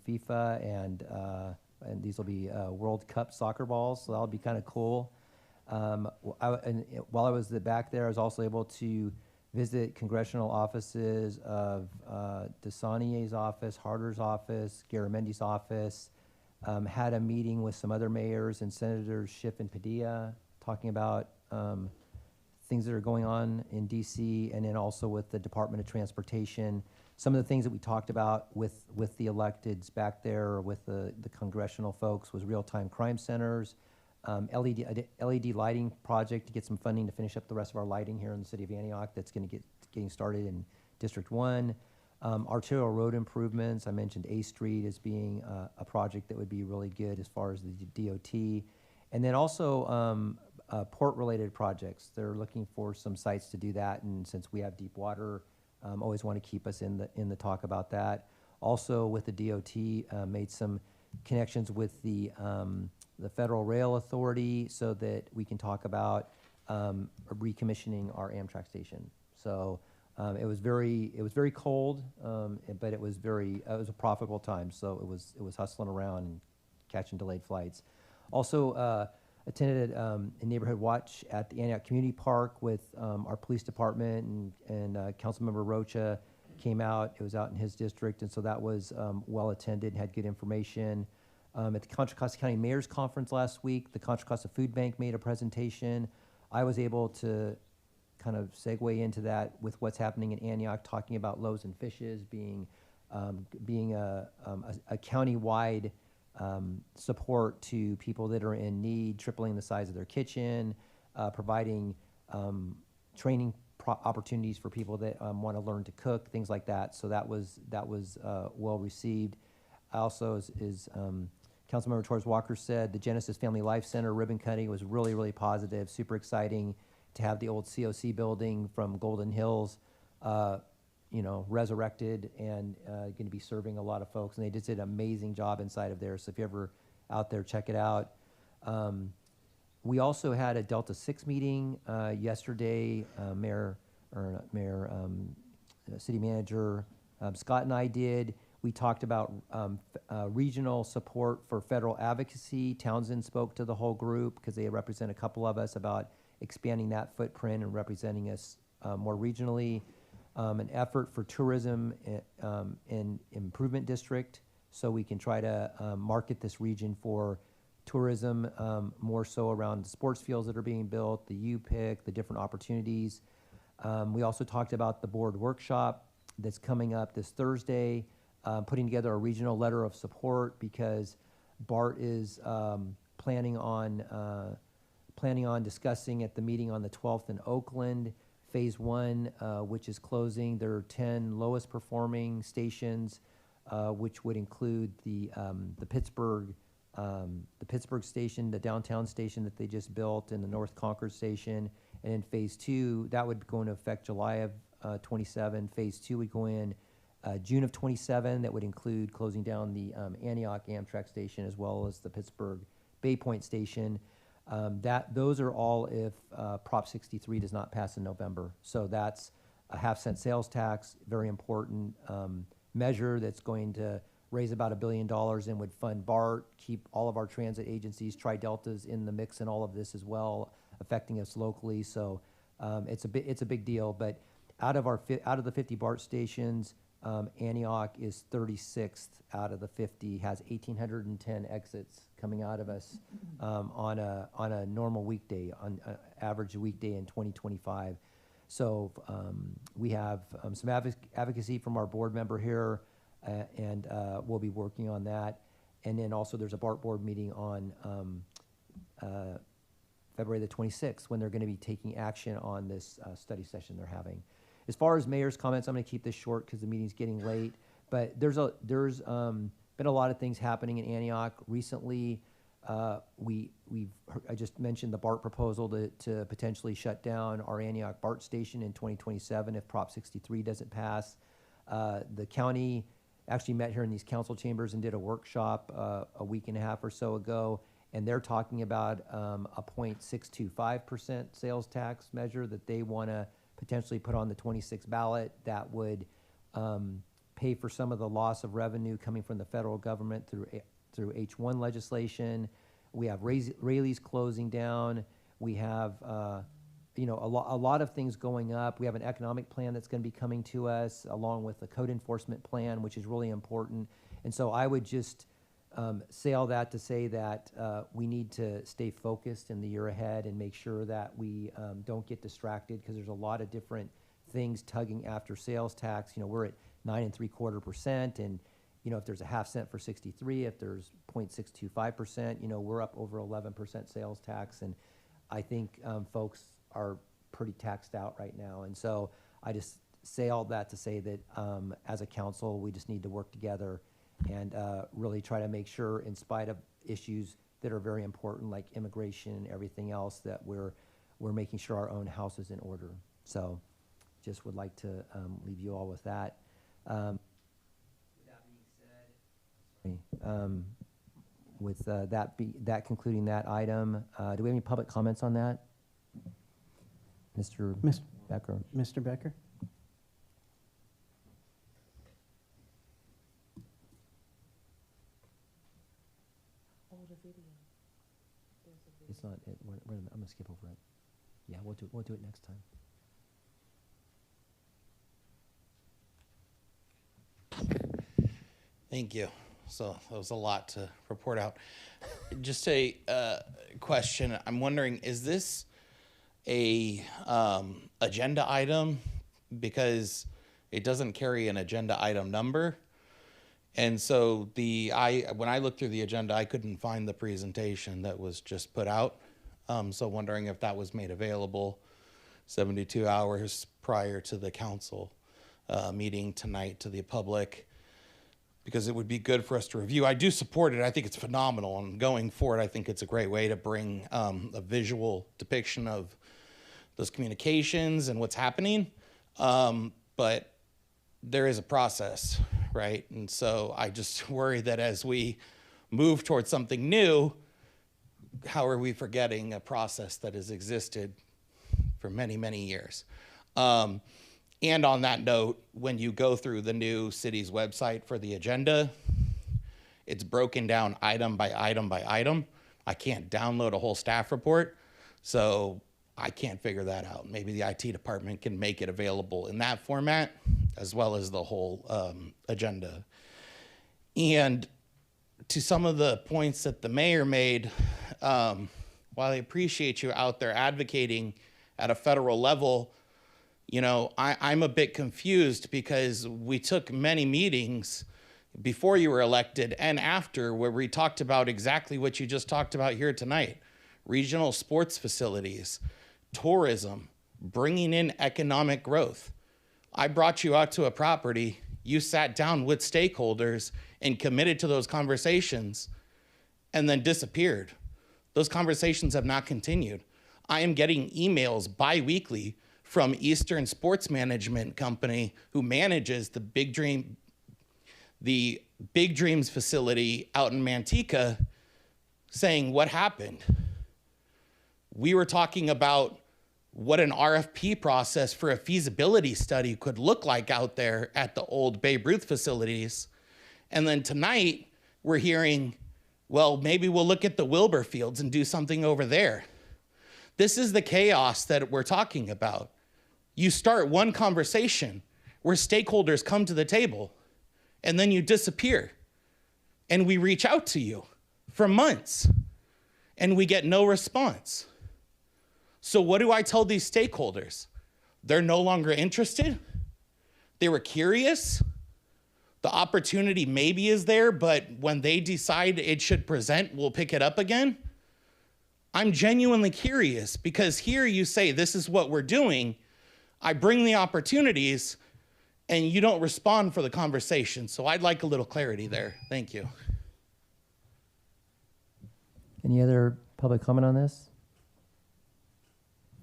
FIFA, and these will be World Cup soccer balls, so that'll be kind of cool. while I was back there, I was also able to visit congressional offices of DeSaulnier's office, Harder's office, Garamendi's office. Had a meeting with some other mayors and senators, Schiff and Padilla, talking about things that are going on in DC, and then also with the Department of Transportation. Some of the things that we talked about with the electeds back there, or with the congressional folks, was real-time crime centers, LED lighting project to get some funding to finish up the rest of our lighting here in the city of Antioch. That's getting started in District 1. Arterial road improvements, I mentioned A Street as being a project that would be really good as far as the DOT. And then also port-related projects. They're looking for some sites to do that, and since we have deep water, always want to keep us in the talk about that. Also with the DOT, made some connections with the Federal Rail Authority so that we can talk about recommissioning our Amtrak station. So it was very cold, but it was a profitable time. So it was hustling around and catching delayed flights. Also attended a neighborhood watch at the Antioch Community Park with our police department, and Councilmember Rocha came out. It was out in his district, and so that was well attended, had good information. At the Contra Costa County Mayor's Conference last week, the Contra Costa Food Bank made a presentation. I was able to kind of segue into that with what's happening in Antioch, talking about loaves and fishes being a county-wide support to people that are in need, tripling the size of their kitchen, providing training opportunities for people that want to learn to cook, things like that. So that was well received. Also, as Councilmember Torres Walker said, the Genesis Family Life Center ribbon cutting was really, really positive, super exciting to have the old COC building from Golden Hills, resurrected and going to be serving a lot of folks. And they just did an amazing job inside of there. So if you're ever out there, check it out. We also had a Delta 6 meeting yesterday. City Manager Scott and I did. We talked about regional support for federal advocacy. Townsend spoke to the whole group because they represent a couple of us about expanding that footprint and representing us more regionally. An effort for tourism and improvement district, so we can try to market this region for tourism, more so around the sports fields that are being built, the U-Pick, the different opportunities. We also talked about the board workshop that's coming up this Thursday, putting together a regional letter of support because BART is planning on discussing at the meeting on the 12th in Oakland, Phase 1, which is closing. There are 10 lowest performing stations, which would include the Pittsburgh station, the downtown station that they just built, and the North Concord station. And in Phase 2, that would go into effect July of 27. Phase 2 would go in June of 27. That would include closing down the Antioch Amtrak station as well as the Pittsburgh Bay Point station. Those are all if Prop 63 does not pass in November. So that's a half-cent sales tax, very important measure that's going to raise about $1 billion and would fund BART, keep all of our transit agencies, Tri-Deltas in the mix in all of this as well, affecting us locally. So it's a big deal. But out of the 50 BART stations, Antioch is 36th out of the 50, has 1,810 exits coming out of us on a normal weekday, on an average weekday in 2025. So we have some advocacy from our board member here, and we'll be working on that. And then also there's a BART board meeting on February the 26th when they're going to be taking action on this study session they're having. As far as mayor's comments, I'm going to keep this short because the meeting's getting late. But there's been a lot of things happening in Antioch recently. I just mentioned the BART proposal to potentially shut down our Antioch BART station in 2027 if Prop 63 doesn't pass. The county actually met here in these council chambers and did a workshop a week and a half or so ago, and they're talking about a 0.625% sales tax measure that they want to potentially put on the 26 ballot that would pay for some of the loss of revenue coming from the federal government through H1 legislation. We have Rayleigh's closing down. We have, you know, a lot of things going up. We have an economic plan that's going to be coming to us, along with a code enforcement plan, which is really important. And so I would just say all that to say that we need to stay focused in the year ahead and make sure that we don't get distracted, because there's a lot of different things tugging after sales tax. You know, we're at 9.75%, and you know, if there's a half cent for 63, if there's 0.625%, you know, we're up over 11% sales tax, and I think folks are pretty taxed out right now. And so I just say all that to say that as a council, we just need to work together and really try to make sure, in spite of issues that are very important like immigration and everything else, that we're making sure our own house is in order. So just would like to leave you all with that. With that concluding that item, do we have any public comments on that? Mr. Becker. Mr. Becker? Oh, the video. There's a video. It's not, I'm gonna skip over it. Yeah, we'll do it next time. Thank you. So that was a lot to report out. Just a question. I'm wondering, is this a agenda item? Because it doesn't carry an agenda item number. And so when I looked through the agenda, I couldn't find the presentation that was just put out. So wondering if that was made available 72 hours prior to the council meeting tonight to the public, because it would be good for us to review. I do support it. I think it's phenomenal. And going forward, I think it's a great way to bring a visual depiction of those communications and what's happening. But there is a process, right? And so I just worry that as we move towards something new, how are we forgetting a process that has existed for many, many years? And on that note, when you go through the new city's website for the agenda, it's broken down item by item by item. I can't download a whole staff report, so I can't figure that out. Maybe the IT department can make it available in that format, as well as the whole agenda. And to some of the points that the mayor made, while I appreciate you out there advocating at a federal level, you know, I'm a bit confused, because we took many meetings before you were elected and after where we talked about exactly what you just talked about here tonight: regional sports facilities, tourism, bringing in economic growth. I brought you out to a property, you sat down with stakeholders and committed to those conversations, and then disappeared. Those conversations have not continued. I am getting emails bi-weekly from Eastern Sports Management Company, who manages the Big Dreams facility out in Manteca, saying, what happened? We were talking about what an RFP process for a feasibility study could look like out there at the old Babe Ruth facilities. And then tonight, we're hearing, well, maybe we'll look at the Wilbur Fields and do something over there. This is the chaos that we're talking about. You start one conversation where stakeholders come to the table, and then you disappear. And we reach out to you for months, and we get no response. So what do I tell these stakeholders? They're no longer interested? They were curious? The opportunity maybe is there, but when they decide it should present, we'll pick it up again? I'm genuinely curious, because here you say, this is what we're doing. I bring the opportunities, and you don't respond for the conversation. So I'd like a little clarity there. Thank you. Any other public comment on this?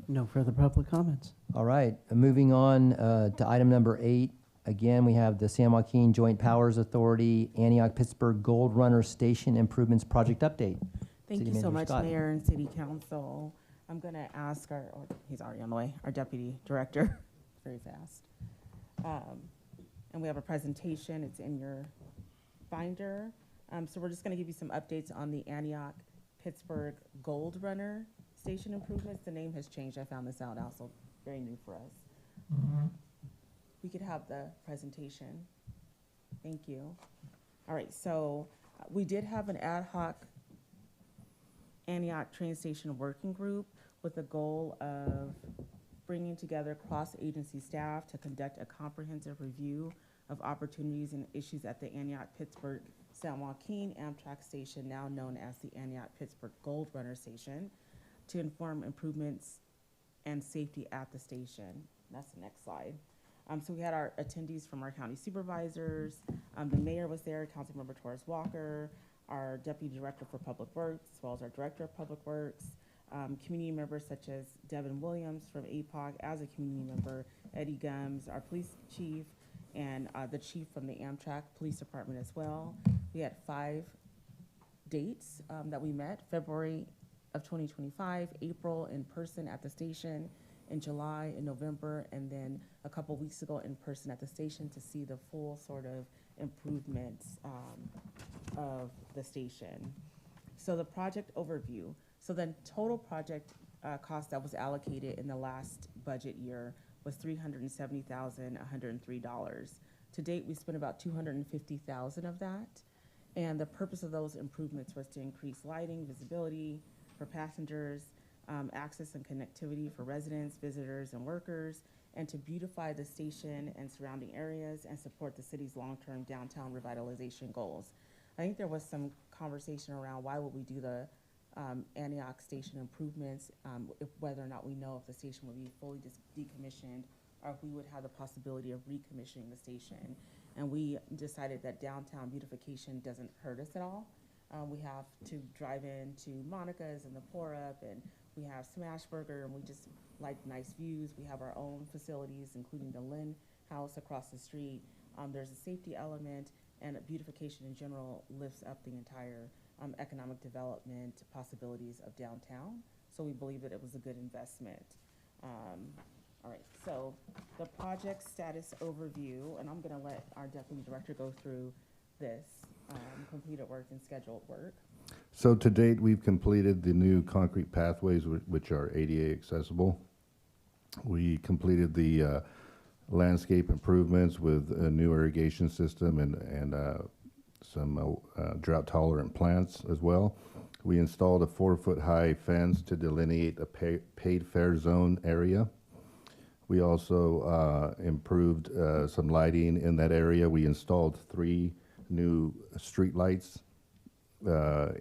No further public comments. All right, moving on to item number 8. Again, we have the San Joaquin Joint Powers Authority Antioch Pittsburgh Gold Runner Station Improvements Project Update. Thank City you so Manager much, Scott. Mayor and City Council. I'm going to ask he's already on the way, our Deputy Director, very fast. And we have a presentation, it's in your binder. So we're just going to give you some updates on the Antioch Pittsburgh Gold Runner station improvements, the name has changed. I found this out also, very new for us. We could have the presentation. Thank you. All right, so we did have an ad hoc Antioch train station working group with the goal of bringing together cross-agency staff to conduct a comprehensive review of opportunities and issues at the Antioch-Pittsburgh San Joaquin Amtrak station, now known as the Antioch-Pittsburgh Gold Runner Station, to inform improvements and safety at the station. That's the next slide. So we had our attendees from our county supervisors. The mayor was there, Councilmember Torres Walker, our deputy director for public works, as well as our director of public works, community members such as Devin Williams from APOC as a community member, Eddie Gums, our police chief, and the chief from the Amtrak Police Department as well. We had 5 dates that we met: February of 2025, April in person at the station, in July and November, and then a couple weeks ago in person at the station to see the full sort of improvements of the station. So the project overview. So then total project cost that was allocated in the last budget year was $370,103. To date, we spent about $250,000 of that. And the purpose of those improvements was to increase lighting, visibility for passengers, access and connectivity for residents, visitors, and workers, and to beautify the station and surrounding areas and support the city's long-term downtown revitalization goals. I think there was some conversation around why would we do the Antioch station improvements, whether or not we know if the station would be fully decommissioned or if we would have the possibility of recommissioning the station. And we decided that downtown beautification doesn't hurt us at all. We have to drive into Monica's and the Pour Up, and we have Smashburger, and we just like nice views. We have our own facilities, including the Lynn House across the street. There's a safety element, and beautification in general lifts up the entire economic development possibilities of downtown. So we believe that it was a good investment. All right, so the project status overview, and I'm gonna let our deputy director go through this, completed work and scheduled work. So to date, we've completed the new concrete pathways, which are ADA accessible. We completed the landscape improvements with a new irrigation system and some drought-tolerant plants as well. We installed a 4-foot-high fence to delineate a paid fare zone area. We also improved some lighting in that area. We installed 3 new street lights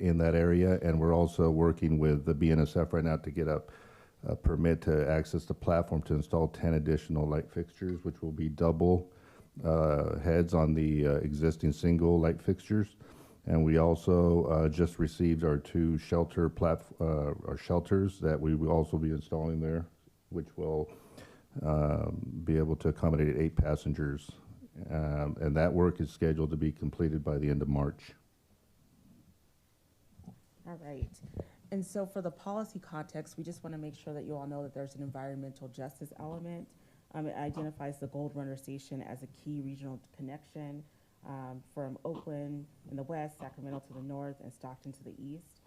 in that area, and we're also working with the BNSF right now to get a permit to access the platform to install 10 additional light fixtures, which will be double heads on the existing single light fixtures. And we also just received our 2 our shelters that we will also be installing there, which will be able to accommodate 8 passengers. And that work is scheduled to be completed by the end of March. All right. And so for the policy context, we just want to make sure that you all know that there's an environmental justice element. It identifies the Gold Runner Station as a key regional connection from Oakland in the west, Sacramento to the north, and Stockton to the east,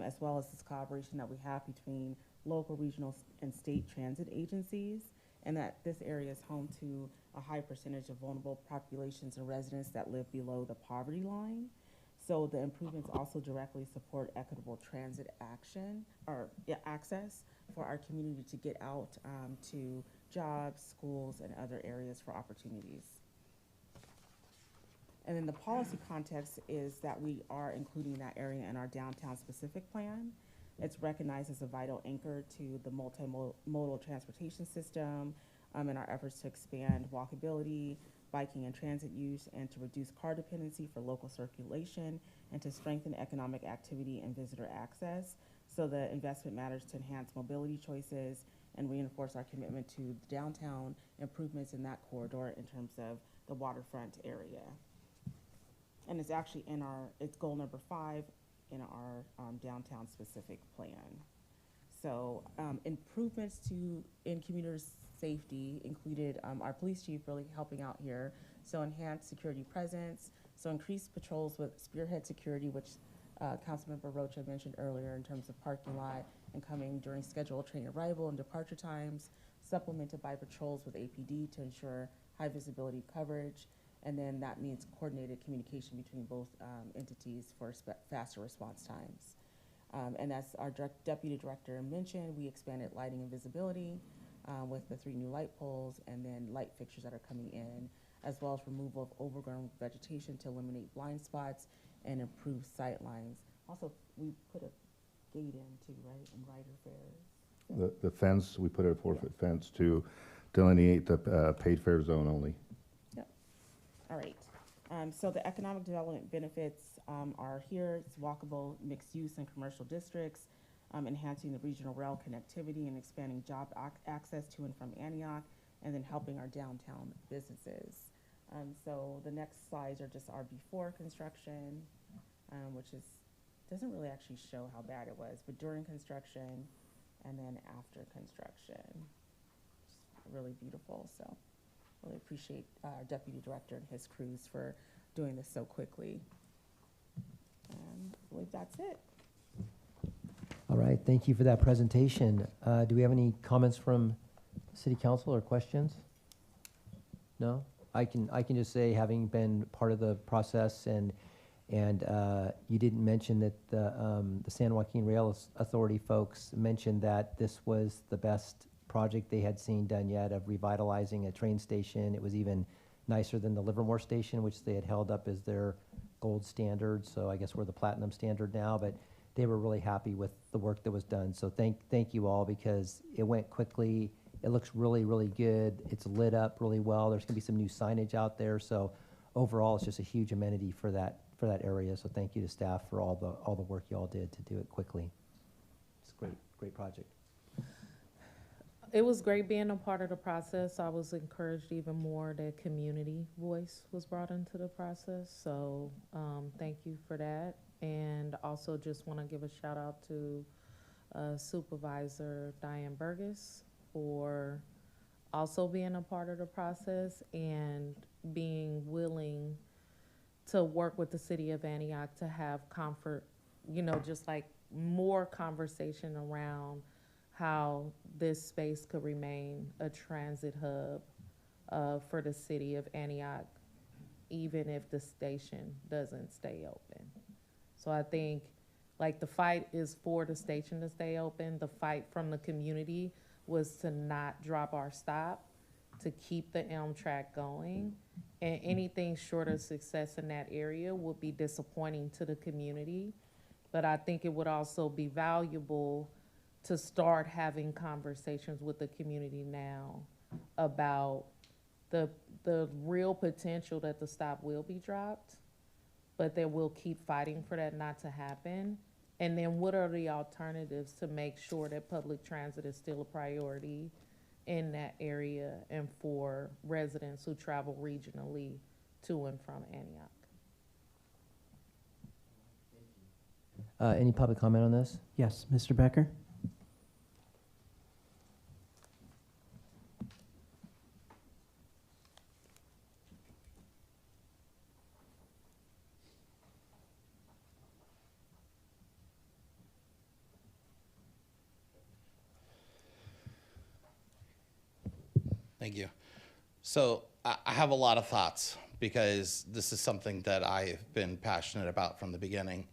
as well as this collaboration that we have between local, regional, and state transit agencies, and that this area is home to a high percentage of vulnerable populations and residents that live below the poverty line. So the improvements also directly support equitable transit access for our community to get out to jobs, schools, and other areas for opportunities. And then the policy context is that we are including that area in our downtown specific plan. It's recognized as a vital anchor to the multimodal transportation system in our efforts to expand walkability, biking and transit use, and to reduce car dependency for local circulation, and to strengthen economic activity and visitor access. So the investment matters to enhance mobility choices and reinforce our commitment to downtown improvements in that corridor in terms of the waterfront area. And it's actually in it's goal number 5 in our downtown specific plan. So improvements in commuter safety included our police chief really helping out here. So enhanced security presence, so increased patrols with spearhead security, which Councilmember Rocha mentioned earlier in terms of parking lot and coming during scheduled train arrival and departure times, supplemented by patrols with APD to ensure high visibility coverage. And then that means coordinated communication between both entities for faster response times. And as our deputy director mentioned, we expanded lighting and visibility with the 3 new light poles and then light fixtures that are coming in, as well as removal of overgrown vegetation to eliminate blind spots and improve sight lines. Also, we put a gate in too, right, in rider fares. The fence, we put a 4-foot fence to delineate the paid fare zone only. Yep. All right. So the economic development benefits are here. It's walkable, mixed use and commercial districts, enhancing the regional rail connectivity and expanding job access to and from Antioch, and then helping our downtown businesses. So the next slides are just our before construction, which doesn't really actually show how bad it was, but during construction and then after construction. It's really beautiful, so really appreciate our deputy director and his crews for doing this so quickly. And I believe that's it. All right, thank you for that presentation. Do we have any comments from City Council or questions? No? I can just say, having been part of the process, and you didn't mention that the San Joaquin Rail Authority folks mentioned that this was the best project they had seen done yet of revitalizing a train station. It was even nicer than the Livermore station, which they had held up as their gold standard. So I guess we're the platinum standard now, but they were really happy with the work that was done. So thank you all, because it went quickly. It looks really, really good. It's lit up really well. There's gonna be some new signage out there. So overall, it's just a huge amenity for that area. So thank you to staff for all the work you all did to do it quickly. It's a great project. It was great being a part of the process. I was encouraged even more that community voice was brought into the process. So thank you for that. And also just want to give a shout out to Supervisor Diane Burgess for also being a part of the process and being willing to work with the city of Antioch to have comfort, just like more conversation around how this space could remain a transit hub for the city of Antioch, even if the station doesn't stay open. So I think, like, the fight is for the station to stay open. The fight from the community was to not drop our stop, to keep the Elm track going. And anything short of success in that area would be disappointing to the community. But I think it would also be valuable to start having conversations with the community now about the real potential that the stop will be dropped, but that we'll keep fighting for that not to happen. And then what are the alternatives to make sure that public transit is still a priority in that area and for residents who travel regionally to and from Antioch? Any public comment on this? Yes, Mr. Becker? Thank you. So I have a lot of thoughts, because this is something that I've been passionate about from the beginning.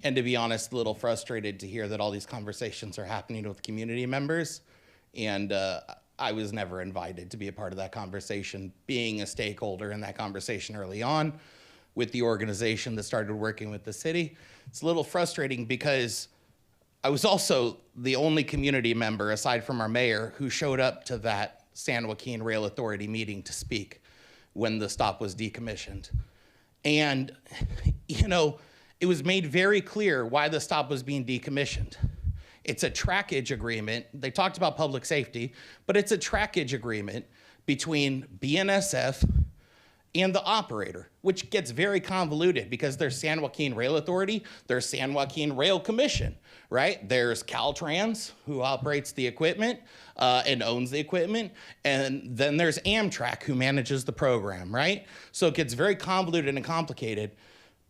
And to be honest, a little frustrated to hear that all these conversations are happening with community members. And I was never invited to be a part of that conversation, being a stakeholder in that conversation early on with the organization that started working with the city. It's a little frustrating because I was also the only community member, aside from our mayor, who showed up to that San Joaquin Rail Authority meeting to speak when the stop was decommissioned. And, it was made very clear why the stop was being decommissioned. It's a trackage agreement. They talked about public safety, but it's a trackage agreement between BNSF and the operator, which gets very convoluted because there's San Joaquin Rail Authority, there's San Joaquin Rail Commission, right? There's Caltrans, who operates the equipment and owns the equipment, and then there's Amtrak, who manages the program, right? So it gets very convoluted and complicated.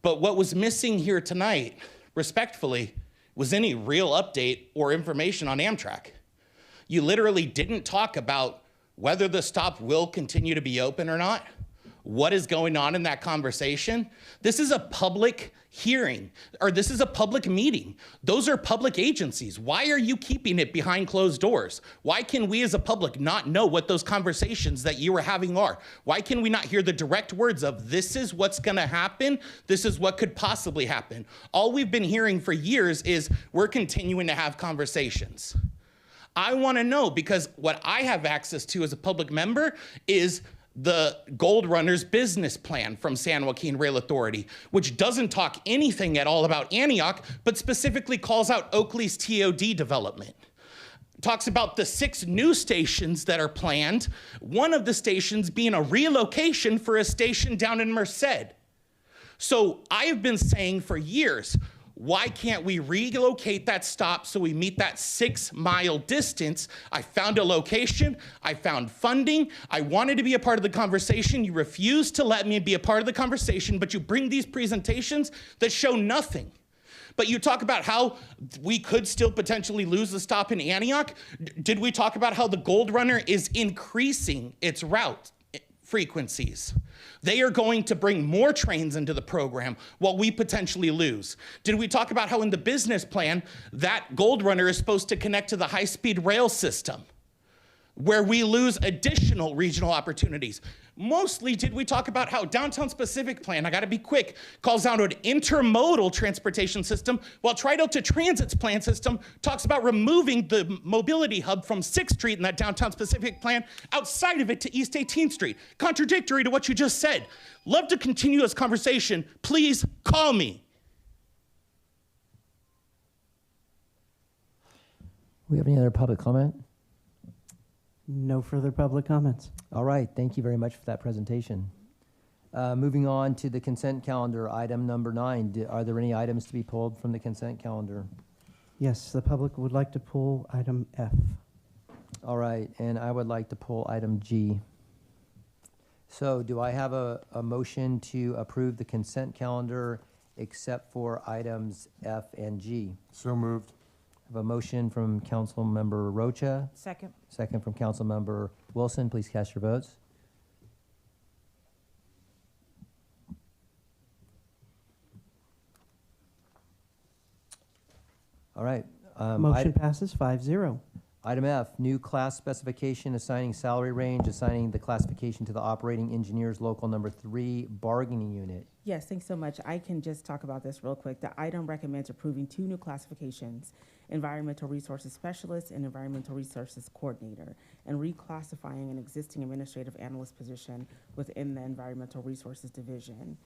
But what was missing here tonight, respectfully, was any real update or information on Amtrak. You literally didn't talk about whether the stop will continue to be open or not, what is going on in that conversation. This is a public hearing, or this is a public meeting. Those are public agencies. Why are you keeping it behind closed doors? Why can we as a public not know what those conversations that you were having are? Why can we not hear the direct words of, this is what's gonna happen, this is what could possibly happen? All we've been hearing for years is, we're continuing to have conversations. I wanna know, because what I have access to as a public member is the Gold Runners business plan from San Joaquin Rail Authority, which doesn't talk anything at all about Antioch, but specifically calls out Oakley's TOD development. Talks about the 6 new stations that are planned, one of the stations being a relocation for a station down in Merced. So I've been saying for years, why can't we relocate that stop so we meet that 6-mile distance? I found a location, I found funding, I wanted to be a part of the conversation. You refuse to let me be a part of the conversation, but you bring these presentations that show nothing. But you talk about how we could still potentially lose the stop in Antioch. Did we talk about how the Gold Runner is increasing its route frequencies? They are going to bring more trains into the program while we potentially lose. Did we talk about how in the business plan, that Gold Runner is supposed to connect to the high-speed rail system, where we lose additional regional opportunities? Mostly, did we talk about how Downtown Specific Plan, I gotta be quick, calls out an intermodal transportation system, while Tri-Delta Transit's plan system talks about removing the mobility hub from 6th Street in that Downtown Specific Plan outside of it to East 18th Street. Contradictory to what you just said. Love to continue this conversation. Please call me. We have any other public comment? No further public comments. All right, thank you very much for that presentation. Moving on to the consent calendar, item number 9. Are there any items to be pulled from the consent calendar? Yes, the public would like to pull item F. All right, and I would like to pull item G. So do I have a motion to approve the consent calendar except for items F and G? So moved. I have a motion from Councilmember Rocha. Second. Second from Councilmember Wilson. Please cast your votes. All right. Motion passes 5-0. Item F, new class specification, assigning salary range, assigning the classification to the operating engineers local number 3 bargaining unit. Yes, thanks so much. I can just talk about this real quick. The item recommends approving 2 new classifications, environmental resources specialist and environmental resources coordinator, and reclassifying an existing administrative analyst position within the environmental resources division.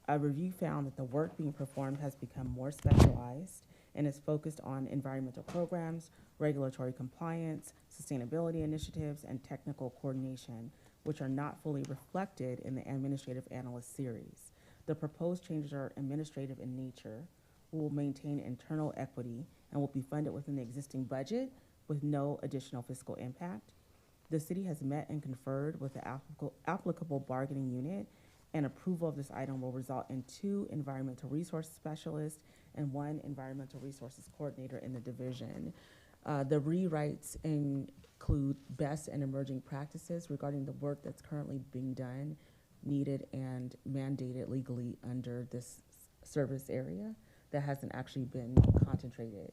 A review found that the work being performed has become more specialized and is focused on environmental programs, regulatory compliance, sustainability initiatives, and technical coordination, which are not fully reflected in the administrative analyst series. The proposed changes are administrative in nature, will maintain internal equity, and will be funded within the existing budget with no additional fiscal impact. The city has met and conferred with the applicable bargaining unit, and approval of this item will result in 2 environmental resource specialists and 1 environmental resources coordinator in the division. The rewrites include best and emerging practices regarding the work that's currently being done, needed, and mandated legally under this service area that hasn't actually been concentrated.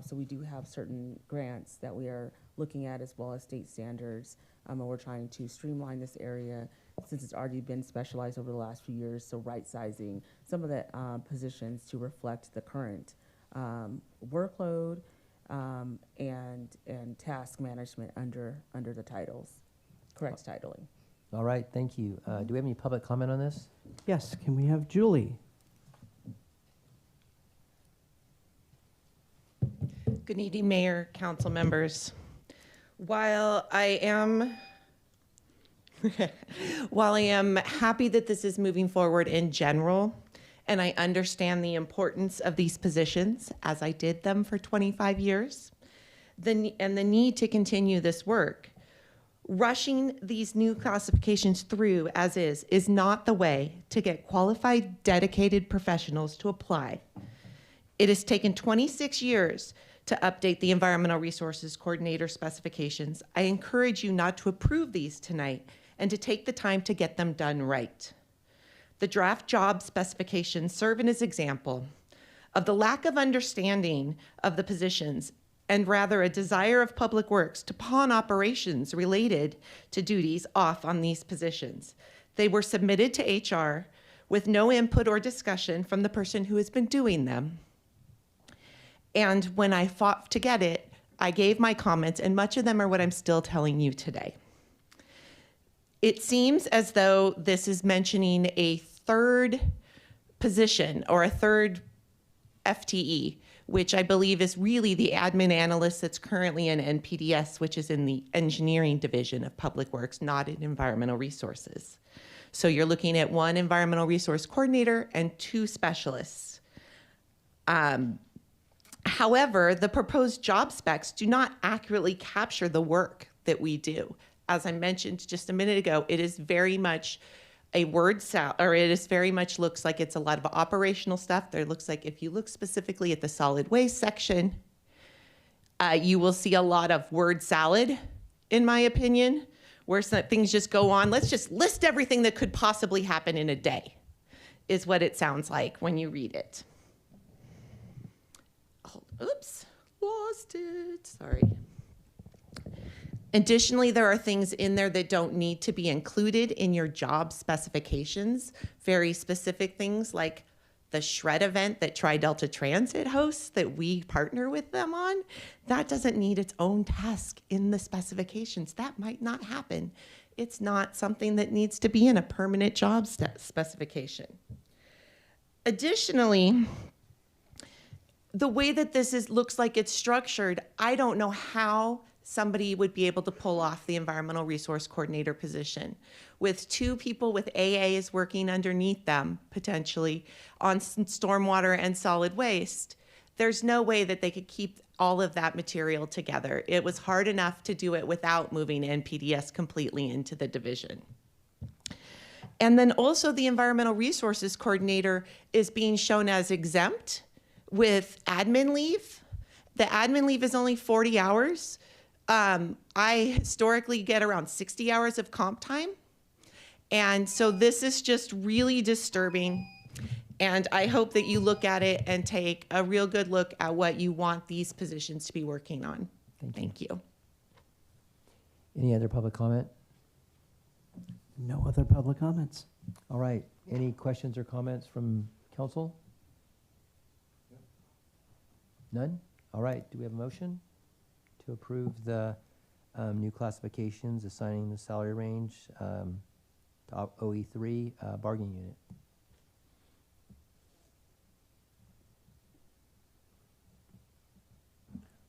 So we do have certain grants that we are looking at, as well as state standards, and we're trying to streamline this area since it's already been specialized over the last few years, so right-sizing some of the positions to reflect the current workload and task management under the titles, correct titling. All right, thank you. Do we have any public comment on this? Yes, can we have Julie? Good evening, Mayor, council members. While I am happy that this is moving forward in general, and I understand the importance of these positions as I did them for 25 years, and the need to continue this work, rushing these new classifications through as is not the way to get qualified, dedicated professionals to apply. It has taken 26 years to update the Environmental Resources Coordinator specifications. I encourage you not to approve these tonight and to take the time to get them done right. The draft job specifications serve as an example of the lack of understanding of the positions and rather a desire of Public Works to pawn operations related to duties off on these positions. They were submitted to HR with no input or discussion from the person who has been doing them. And when I fought to get it, I gave my comments, and much of them are what I'm still telling you today. It seems as though this is mentioning a third position or a third FTE, which I believe is really the admin analyst that's currently in NPDS, which is in the engineering division of Public Works, not in environmental resources. So you're looking at one environmental resource coordinator and 2 specialists. However, the proposed job specs do not accurately capture the work that we do. As I mentioned just a minute ago, it is very much a word salad, or it is very much looks like it's a lot of operational stuff. There looks like if you look specifically at the solid waste section, you will see a lot of word salad, in my opinion, where some things just go on. Let's just list everything that could possibly happen in a day, is what it sounds like when you read it. Oops, lost it, sorry. Additionally, there are things in there that don't need to be included in your job specifications. Very specific things like the shred event that Tri-Delta Transit hosts that we partner with them on. That doesn't need its own task in the specifications. That might not happen. It's not something that needs to be in a permanent job specification. Additionally, the way that this looks like it's structured, I don't know how somebody would be able to pull off the environmental resource coordinator position with 2 people with AAs working underneath them, potentially, on stormwater and solid waste. There's no way that they could keep all of that material together. It was hard enough to do it without moving NPDS completely into the division. And then also the environmental resources coordinator is being shown as exempt with admin leave. The admin leave is only 40 hours. I historically get around 60 hours of comp time. And so this is just really disturbing. And I hope that you look at it and take a real good look at what you want these positions to be working on. Thank you. Any other public comment? No other public comments. All right. Any questions or comments from council? None? All right. Do we have a motion to approve the new classifications, assigning the salary range to OE3 bargaining unit?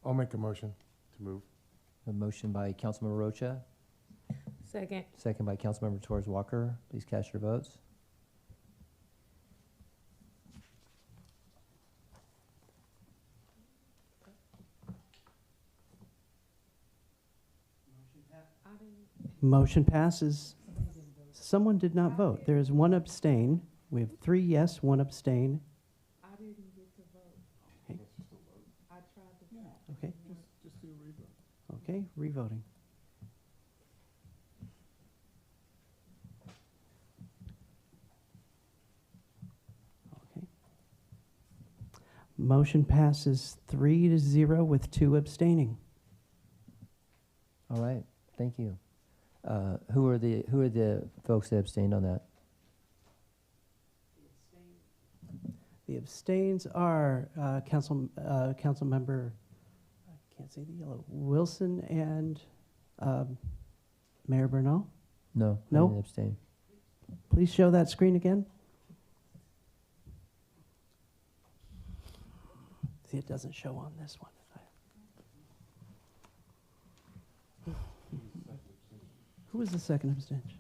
I'll make a motion to move. A motion by Councilmember Rocha, Second. second by Councilmember Torres Walker. Please cast your votes. Motion passes. Someone did not vote. There is 1 abstain. We have 3 yes, 1 abstain. I didn't get to vote. Okay. I tried to vote. Okay. Just do a revote. Okay, revoting. Okay. Motion passes 3-0 with 2 abstaining. All right. Thank you. Who are the folks that abstained on that? The abstains are council member, I can't say the yellow, Wilson and Mayor Bernal. No. I No? didn't abstain. Please show that screen again. See, it doesn't show on this one. Who was the second abstention?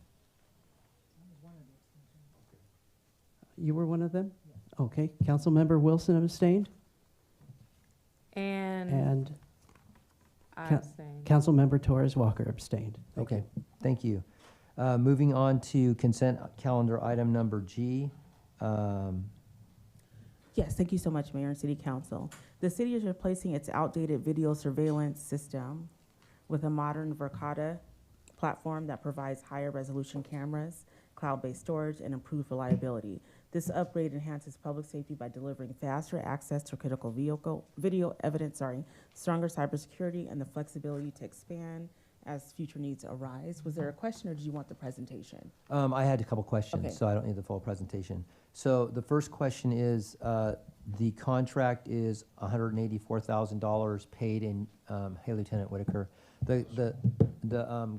You were one of them? Okay, Councilmember Wilson abstained? And I abstained. Councilmember Torres Walker abstained. Okay, thank you. Moving on to consent calendar item number G. Yes, thank you so much, Mayor and City Council. The city is replacing its outdated video surveillance system with a modern Verkada platform that provides higher resolution cameras, cloud-based storage, and improved reliability. This upgrade enhances public safety by delivering faster access to critical video evidence, stronger cybersecurity, and the flexibility to expand as future needs arise. Was there a question, or did you want the presentation? I had a couple questions, Okay. so I don't need the full presentation. So the first question is, the contract is $184,000 paid in, hey, Lieutenant Whitaker. The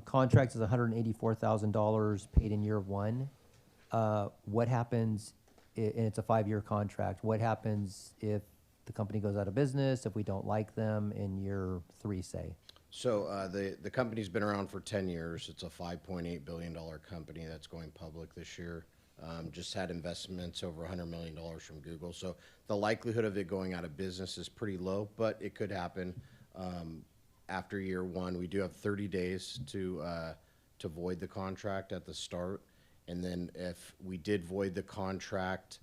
contract is $184,000 paid in year one. What happens, and it's a 5-year contract, what happens if the company goes out of business, if we don't like them in year 3, say? So the company's been around for 10 years. It's a $5.8 billion company that's going public this year. Just had investments over $100 million from Google. So the likelihood of it going out of business is pretty low, but it could happen after year 1. We do have 30 days to void the contract at the start. And then if we did void the contract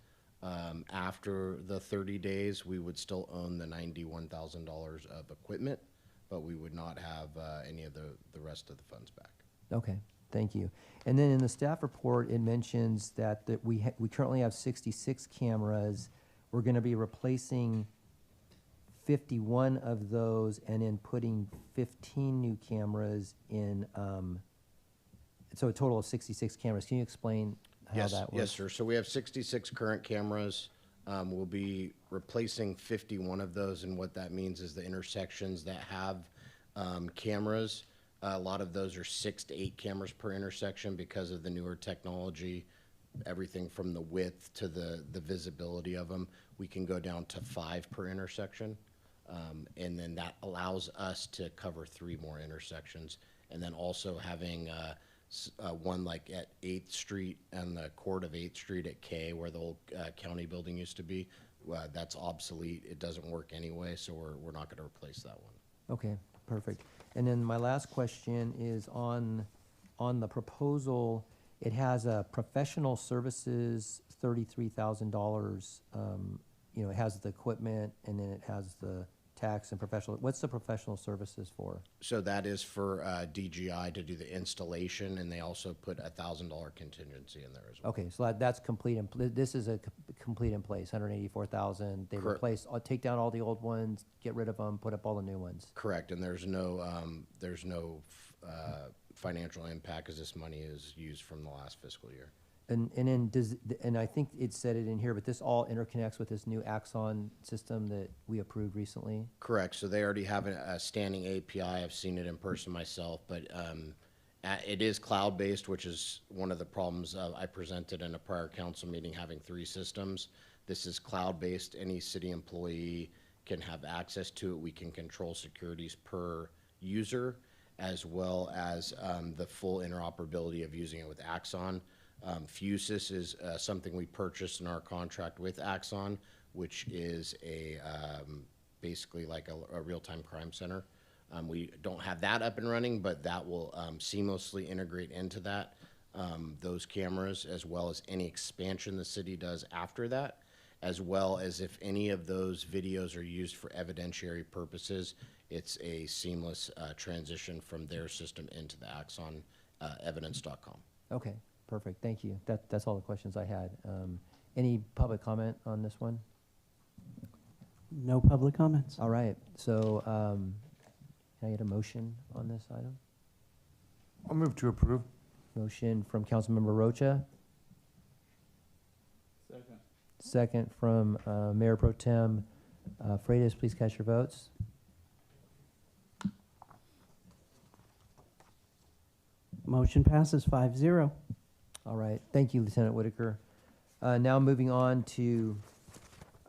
after the 30 days, we would still own the $91,000 of equipment, but we would not have any of the rest of the funds back. Okay, thank you. And then in the staff report, it mentions that we currently have 66 cameras. We're going to be replacing 51 of those and then putting 15 new cameras in, so a total of 66 cameras. Can you explain how that works? Yes, sir. So we have 66 current cameras. We'll be replacing 51 of those, and what that means is the intersections that have cameras, a lot of those are 6 to 8 cameras per intersection because of the newer technology, everything from the width to the visibility of them. We can go down to 5 per intersection, and then that allows us to cover 3 more intersections. And then also having one like at 8th Street and the court of 8th Street at K, where the old county building used to be, that's obsolete. It doesn't work anyway, so we're not going to replace that one. Okay, perfect. And then my last question is on the proposal. It has a professional services, $33,000. You know, it has the equipment, and then it has the tax and professional. What's the professional services for? So that is for DGI to do the installation, and they also put a $1,000 contingency in there as well. Okay, so that's complete. This is a complete in place. 184,000. They Correct. replace, take down all the old ones, get rid of them, put up all the new ones. Correct, and there's no financial impact because this money is used from the last fiscal year. And then and I think it said it in here, but this all interconnects with this new Axon system that we approved recently? Correct, so they already have a standing API. I've seen it in person myself, but it is cloud-based, which is one of the problems I presented in a prior council meeting, having 3 systems. This is cloud-based. Any city employee can have access to it. We can control securities per user, as well as the full interoperability of using it with Axon. Fusus is something we purchased in our contract with Axon, which is basically like a real-time crime center. We don't have that up and running, but that will seamlessly integrate into that, those cameras, as well as any expansion the city does after that, as well as if any of those videos are used for evidentiary purposes, it's a seamless transition from their system into the Axon evidence.com. Okay, perfect. Thank you. That's all the questions I had. Any public comment on this one? No public comments. All right. So can I get a motion on this item? I'll move to approve. Motion from Councilmember Rocha. Second. Second from Mayor Pro Tem Freitas. Please cast your votes. Motion passes 5-0. All right. Thank you, Lieutenant Whitaker. Now moving on to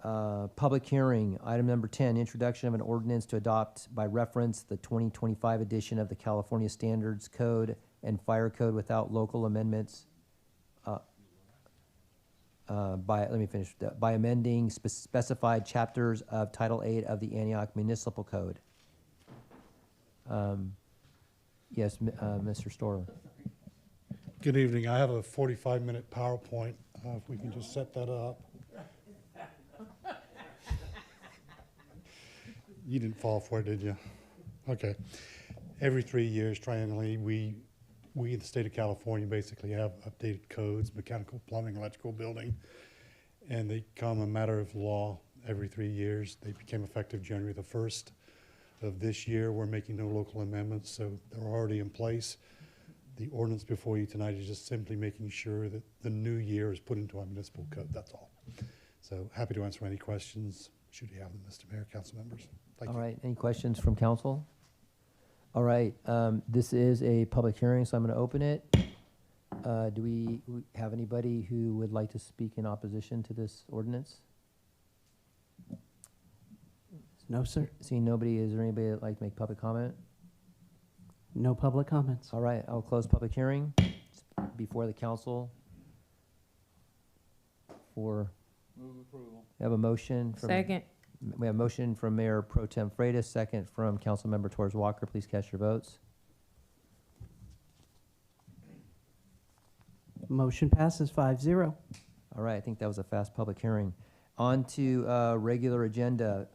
public hearing. Item number 10, introduction of an ordinance to adopt by reference the 2025 edition of the California Standards Code and Fire Code without local amendments by amending specified chapters of Title 8 of the Antioch Municipal Code. Yes, Mr. Storer. Good evening. I have a 45-minute PowerPoint. If we can just set that up. You didn't fall for it, did you? Okay. Every 3 years, triennially, we in the state of California basically have updated codes, mechanical, plumbing, electrical, building, and they come a matter of law every 3 years. They became effective January the 1st of this year. We're making no local amendments, so they're already in place. The ordinance before you tonight is just simply making sure that the new year is put into our municipal code, that's all. So happy to answer any questions, should you have them, Mr. Mayor, council members. Thank you. All right, any questions from council? All right, this is a public hearing, so I'm going to open it. Do we have anybody who would like to speak in opposition to this ordinance? No, sir. Seeing nobody, is there anybody that'd like to make public comment? No public comments. All right, I'll close public hearing. It's before the council for. Move approval. We have a motion from. Second. We have a motion from Mayor Pro Tem Freitas, second from Councilmember Torres Walker. Please cast your votes. Motion passes 5-0. All right, I think that was a fast public hearing. On to regular agenda,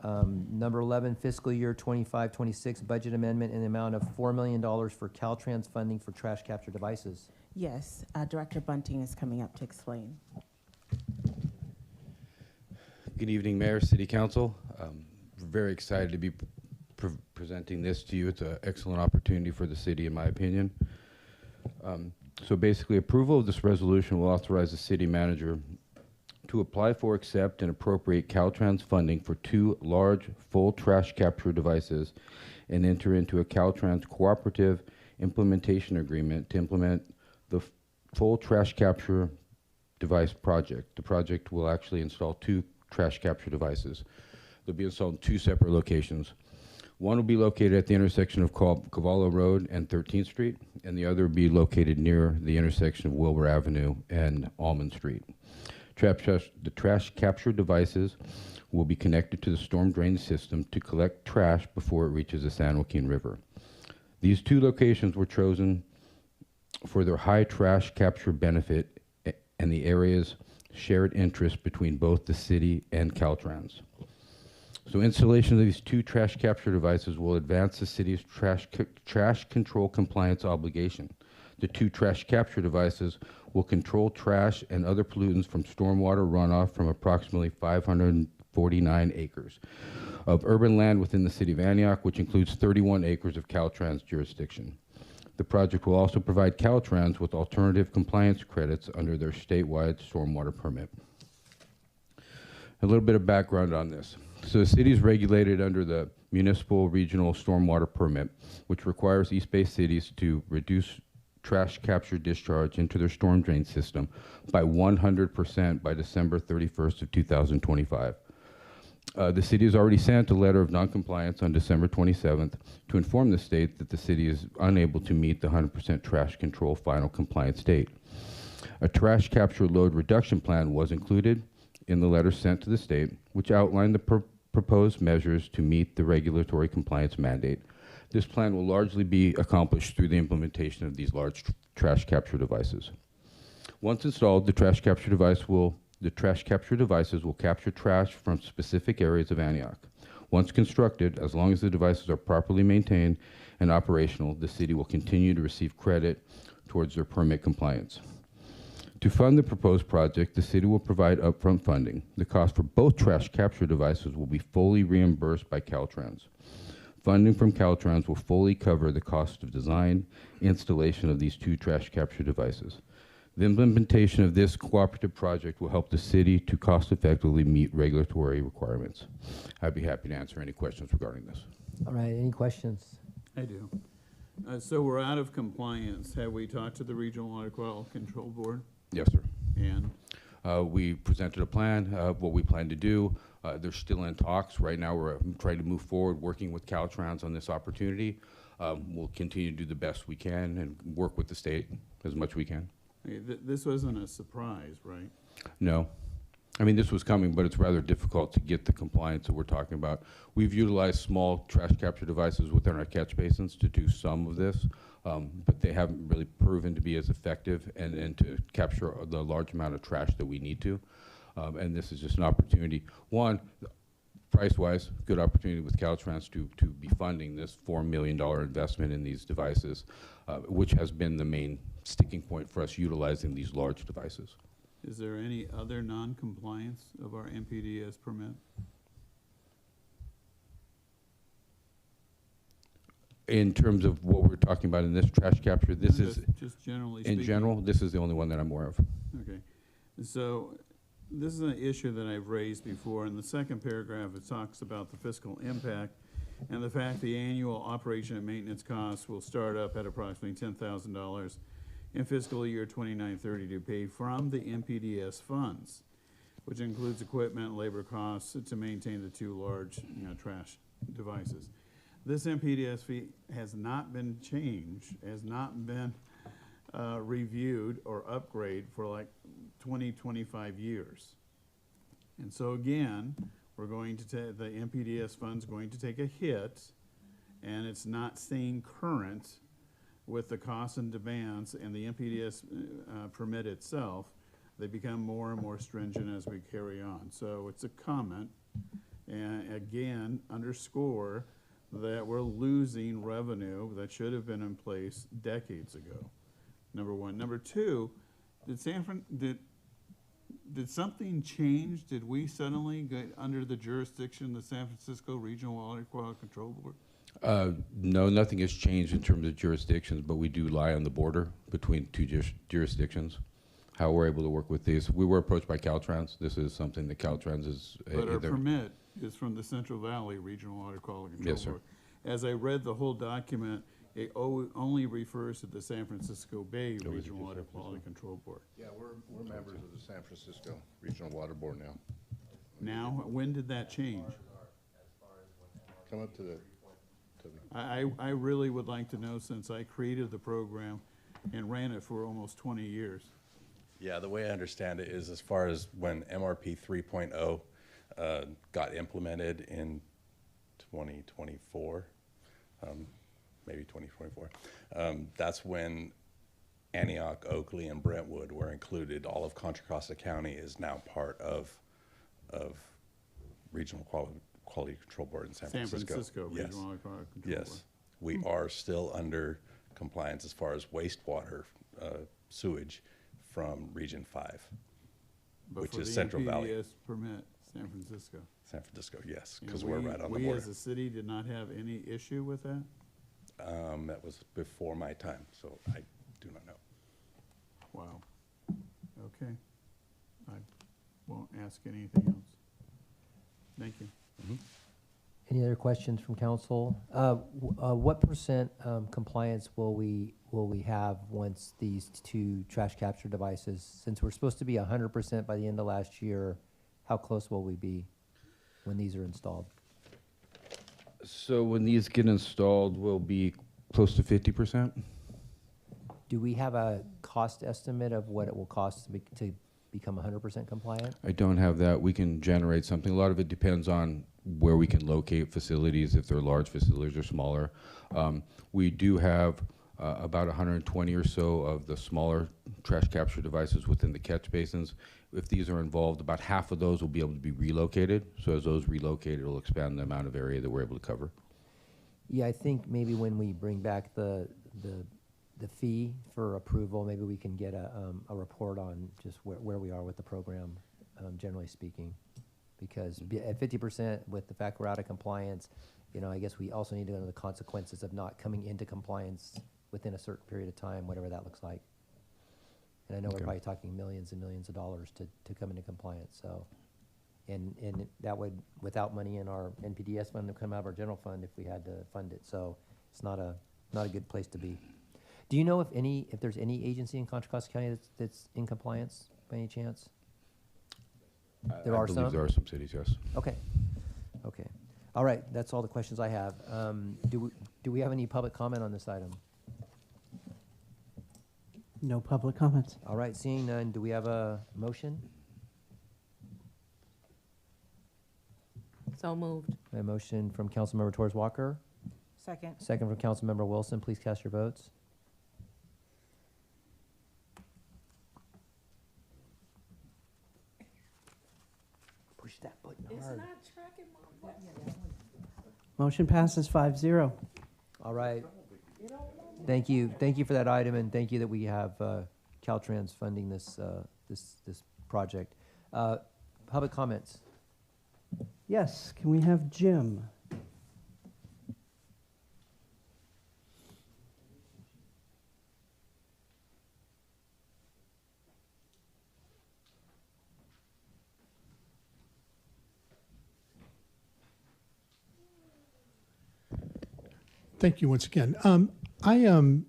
number 11, fiscal year 25-26 budget amendment in the amount of $4 million for Caltrans funding for trash capture devices. Yes, Director Bunting is coming up to explain. Good evening, Mayor, City Council. We're very excited to be presenting this to you. It's an excellent opportunity for the city, in my opinion. So basically, approval of this resolution will authorize the city manager to apply for, accept, and appropriate Caltrans funding for 2 large, full trash capture devices and enter into a Caltrans cooperative implementation agreement to implement the full trash capture device project. The project will actually install 2 trash capture devices. They'll be installed in 2 separate locations. One will be located at the intersection of Cavallo Road and 13th Street, and the other will be located near the intersection of Wilbur Avenue and Almond Street. The trash capture devices will be connected to the storm drain system to collect trash before it reaches the San Joaquin River. These 2 locations were chosen for their high trash capture benefit and the area's shared interest between both the city and Caltrans. So installation of these 2 trash capture devices will advance the city's trash control compliance obligation. The 2 trash capture devices will control trash and other pollutants from stormwater runoff from approximately 549 acres of urban land within the city of Antioch, which includes 31 acres of Caltrans jurisdiction. The project will also provide Caltrans with alternative compliance credits under their statewide stormwater permit. A little bit of background on this. So the city is regulated under the Municipal Regional Stormwater Permit, which requires East Bay cities to reduce trash capture discharge into their storm drain system by 100% by December 31st of 2025. The city has already sent a letter of noncompliance on December 27th to inform the state that the city is unable to meet the 100% trash control final compliance date. A trash capture load reduction plan was included in the letter sent to the state, which outlined the proposed measures to meet the regulatory compliance mandate. This plan will largely be accomplished through the implementation of these large trash capture devices. Once installed, the trash capture devices will capture trash from specific areas of Antioch. Once constructed, as long as the devices are properly maintained and operational, the city will continue to receive credit towards their permit compliance. To fund the proposed project, the city will provide upfront funding. The cost for both trash capture devices will be fully reimbursed by Caltrans. Funding from Caltrans will fully cover the cost of design, installation of these 2 trash capture devices. The implementation of this cooperative project will help the city to cost-effectively meet regulatory requirements. I'd be happy to answer any questions regarding this. All right, any questions? I do. So we're out of compliance. Have we talked to the Regional Water Quality Control Board? Yes, sir. And? We presented a plan of what we plan to do. They're still in talks. Right now, we're trying to move forward, working with Caltrans on this opportunity. We'll continue to do the best we can and work with the state as much as we can. Okay, this wasn't a surprise, right? No. I mean, this was coming, but it's rather difficult to get the compliance that we're talking about. We've utilized small trash capture devices within our catch basins to do some of this, but they haven't really proven to be as effective and to capture the large amount of trash that we need to. And this is just an opportunity. One, price-wise, good opportunity with Caltrans to be funding this $4 million investment in these devices, which has been the main sticking point for us utilizing these large devices. Is there any other non-compliance of our MPDS permit? In terms of what we're talking about in this trash capture, this is, Just generally in speaking. general, this is the only one that I'm aware of. Okay, so this is an issue that I've raised before. In the second paragraph, it talks about the fiscal impact and the fact the annual operation and maintenance costs will start up at approximately $10,000 in fiscal year 29-30 to pay from the MPDS funds, which includes equipment, labor costs to maintain the two large, trash devices. This MPDS fee has not been changed, has not been reviewed or upgraded for like 20, 25 years. And so again, we're going to take, the MPDS fund's going to take a hit, and it's not staying current with the costs and demands and the MPDS permit itself. They become more and more stringent as we carry on. So it's a comment, and again, underscore that we're losing revenue that should have been in place decades ago. Number one. Number two, did something change? Did we suddenly get under the jurisdiction of the San Francisco Regional Water Quality Control Board? No, nothing has changed in terms of jurisdictions, but we do lie on the border between two jurisdictions. How we're able to work with these. We were approached by Caltrans. This is something that Caltrans is But our permit is from the Central Valley Regional Water Quality Control Yes, sir. Board. As I read the whole document, it only refers to the San Francisco Bay Regional Water Quality Control Board. Yeah, we're members of the San Francisco Regional Water Board now. Now, when did that change? Come up to the I really would like to know, since I created the program and ran it for almost 20 years. Yeah, the way I understand it is, as far as when MRP 3.0 got implemented in 2024, maybe 2024, that's when Antioch, Oakley, and Brentwood were included. All of Contra Costa County is now part of Regional Quality Control Board in San Francisco. San Francisco Yes. Regional Water Quality Control Board. Yes, we are still under compliance as far as wastewater sewage from Region 5, But which for is the Central Valley. MPDS permit, San Francisco. San Francisco, yes, And because we're right on the We border. as a city did not have any issue with that? That was before my time, so I do not know. Wow. Okay. I won't ask anything else. Thank you. Any other questions from council? What percent compliance will we have once these two trash capture devices, since we're supposed to be 100% by the end of last year, how close will we be when these are installed? So when these get installed, we'll be close to 50%. Do we have a cost estimate of what it will cost to become 100% compliant? I don't have that. We can generate something. A lot of it depends on where we can locate facilities, if they're large facilities or smaller. We do have about 120 or so of the smaller trash capture devices within the catch basins. If these are involved, about half of those will be able to be relocated. So as those relocate, it'll expand the amount of area that we're able to cover. Yeah, I think maybe when we bring back the fee for approval, maybe we can get a report on just where we are with the program, generally speaking. Because at 50%, with the fact we're out of compliance, I guess we also need to know the consequences of not coming into compliance within a certain period of time, whatever that looks like. And I know we're probably talking millions and millions of dollars to come into compliance, so. And that would, without money in our NPDS fund, to come out of our general fund if we had to fund it, so it's not a good place to be. Do you know if there's any agency in Contra Costa County that's in compliance by any chance? There I are believe some? there are some cities, yes. Okay. All right, that's all the questions I have. Do we have any public comment on this item? No public comments. All right, seeing none, do we have a motion? So moved. A motion from Councilmember Torres Walker. Second. Second from Councilmember Wilson. Please cast your votes. Push push that button It's hard. not tracking my button. Motion passes 5-0. All right. Thank you. Thank you for that item, and thank you that we have Caltrans funding this this project. Public comments. Yes, can we have Jim? Thank you once again. I am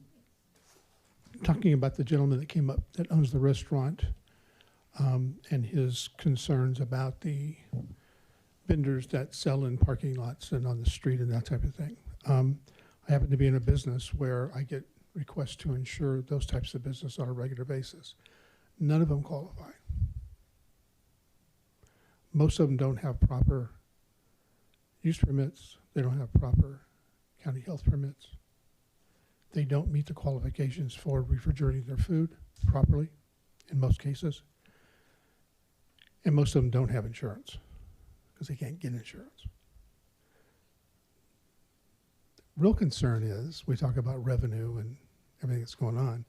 talking about the gentleman that came up that owns the restaurant and his concerns about the vendors that sell in parking lots and on the street and that type of thing. I happen to be in a business where I get requests to insure those types of business on a regular basis. None of them qualify. Most of them don't have proper use permits. They don't have proper county health permits. They don't meet the qualifications for refrigerating their food properly in most cases. And most of them don't have insurance because they can't get insurance. Real concern is, we talk about revenue and everything that's going on.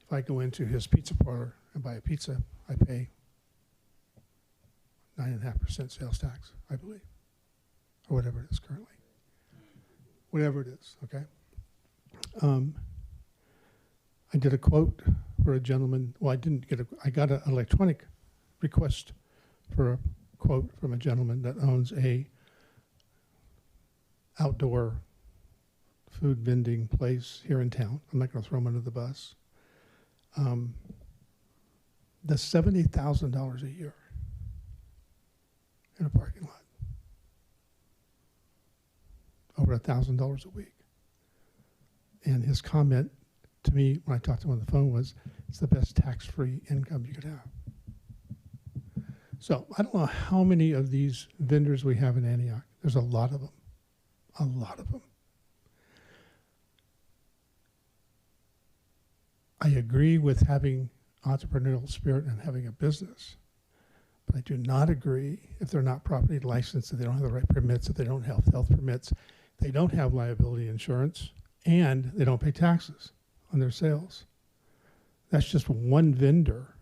If I go into his pizza parlor and buy a pizza, I pay 9.5% sales tax, I believe, or whatever it is currently. Whatever it is, okay? I did a quote for a gentleman. Well, I got an electronic request for a quote from a gentleman that owns a outdoor food vending place here in town. I'm not going to throw him under the bus. That's $70,000 a year in a parking lot. Over $1,000 a week. And his comment to me when I talked to him on the phone was, it's the best tax-free income you could have. So I don't know how many of these vendors we have in Antioch. There's a lot of them. A lot of them. I agree with having entrepreneurial spirit and having a business. But I do not agree if they're not properly licensed, if they don't have the right permits, if they don't have health permits, they don't have liability insurance, and they don't pay taxes on their sales. That's just one vendor.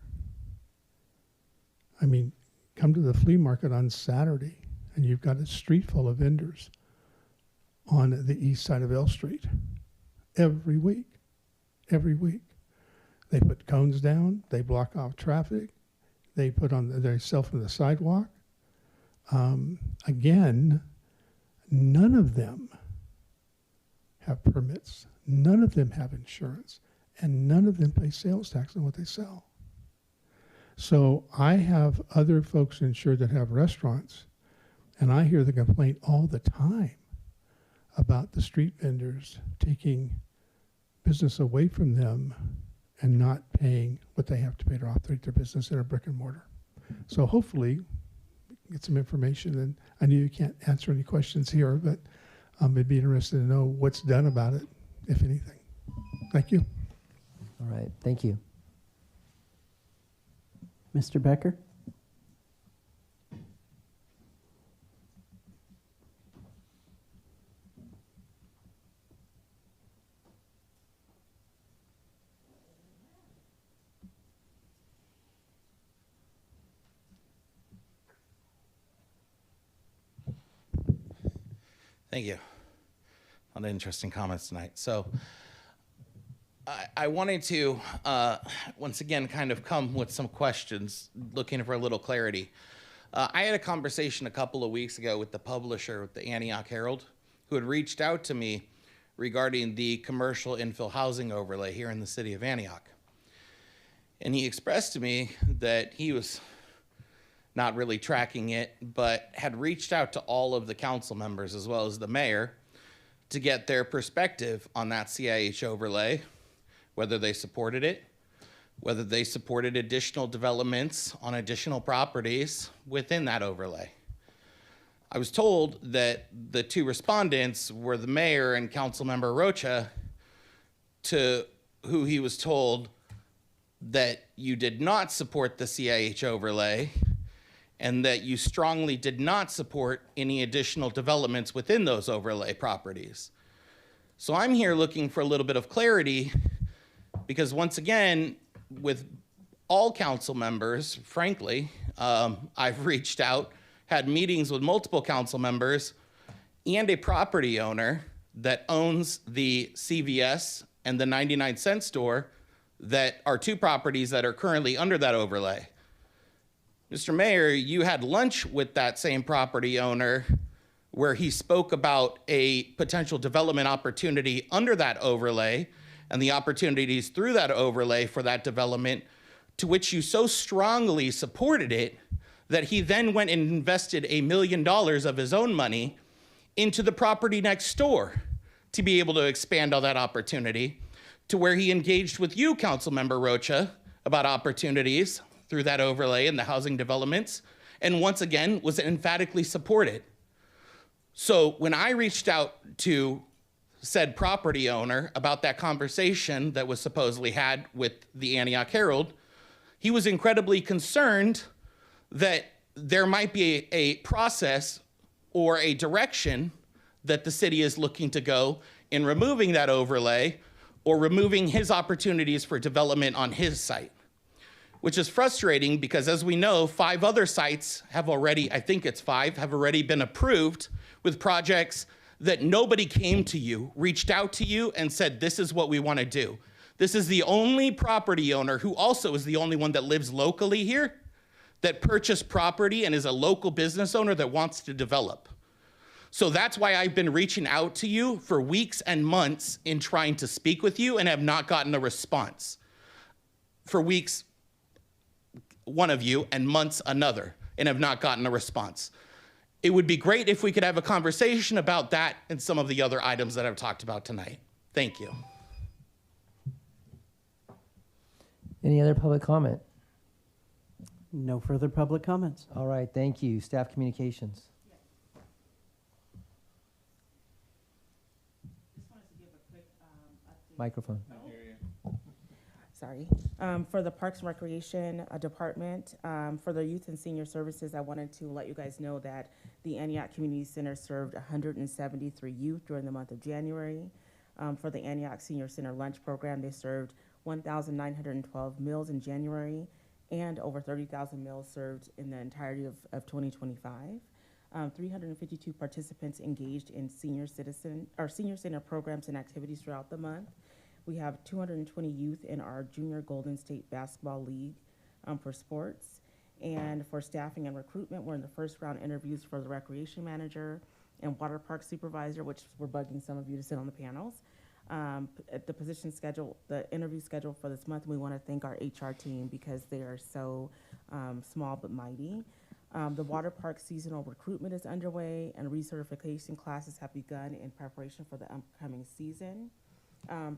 I mean, come to the flea market on Saturday, and you've got a street full of vendors on the east side of L Street every week. Every week. They put cones down, they block off traffic, they sell from the sidewalk. Again, none of them have permits, none of them have insurance, and none of them pay sales tax on what they sell. So I have other folks insured that have restaurants, and I hear the complaint all the time about the street vendors taking business away from them and not paying what they have to pay to operate their business in a brick and mortar. So hopefully, get some information, and I know you can't answer any questions here, but I'd be interested to know what's done about it, if anything. Thank you. All right, thank you. Mr. Becker? Thank you. A lot of interesting comments tonight. So I wanted to, once again, kind of come with some questions, looking for a little clarity. I had a conversation a couple of weeks ago with the publisher of the Antioch Herald, who had reached out to me regarding the commercial infill housing overlay here in the city of Antioch. And he expressed to me that he was not really tracking it, but had reached out to all of the council members as well as the mayor to get their perspective on that CIH overlay, whether they supported it, whether they supported additional developments on additional properties within that overlay. I was told that the two respondents were the mayor and Councilmember Rocha, to who he was told that you did not support the CIH overlay, and that you strongly did not support any additional developments within those overlay properties. So I'm here looking for a little bit of clarity, because once again, with all council members, frankly, I've reached out, had meetings with multiple council members and a property owner that owns the CVS and the 99-cent store that are two properties that are currently under that overlay. Mr. Mayor, you had lunch with that same property owner where he spoke about a potential development opportunity under that overlay and the opportunities through that overlay for that development, to which you so strongly supported it that he then went and invested $1 million of his own money into the property next door to be able to expand on that opportunity, to where he engaged with you, Councilmember Rocha, about opportunities through that overlay and the housing developments, and once again was emphatically supported. So when I reached out to said property owner about that conversation that was supposedly had with the Antioch Herald, he was incredibly concerned that there might be a process or a direction that the city is looking to go in removing that overlay or removing his opportunities for development on his site, which is frustrating because, as we know, 5 other sites have already, I think it's 5, have already been approved with projects that nobody came to you, reached out to you and said, this is what we want to do. This is the only property owner, who also is the only one that lives locally here, that purchased property and is a local business owner that wants to develop. So that's why I've been reaching out to you for weeks and months in trying to speak with you and have not gotten a response. For weeks, one of you, and months another, and have not gotten a response. It would be great if we could have a conversation about that and some of the other items that I've talked about tonight. Thank you. Any other public comment? No further public comments. All right, thank you. Staff communications. Microphone. Sorry. For the Parks and Recreation Department, for the Youth and Senior Services, I wanted to let you guys know that the Antioch Community Center served 173 youth during the month of January. For the Antioch Senior Center Lunch Program, they served 1,912 meals in January and over 30,000 meals served in the entirety of 2025. 352 participants engaged in senior center programs and activities throughout the month. We have 220 youth in our Junior Golden State Basketball League for sports. And for staffing and recruitment, we're in the first round interviews for the recreation manager and water park supervisor, which we're bugging some of you to sit on the panels. At the position schedule, the interview schedule for this month, we want to thank our HR team because they are so small but mighty. The water park seasonal recruitment is underway, and recertification classes have begun in preparation for the upcoming season.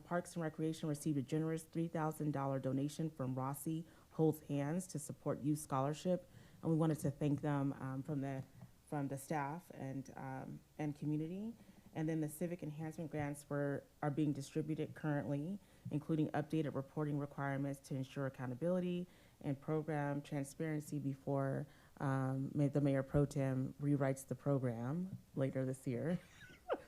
Parks and Recreation received a generous $3,000 donation from Rossi Holds Hands to support youth scholarship, and we wanted to thank them from the staff and community. And then the civic enhancement grants are being distributed currently, including updated reporting requirements to ensure accountability and program transparency before the Mayor Pro Tem rewrites the program later this year.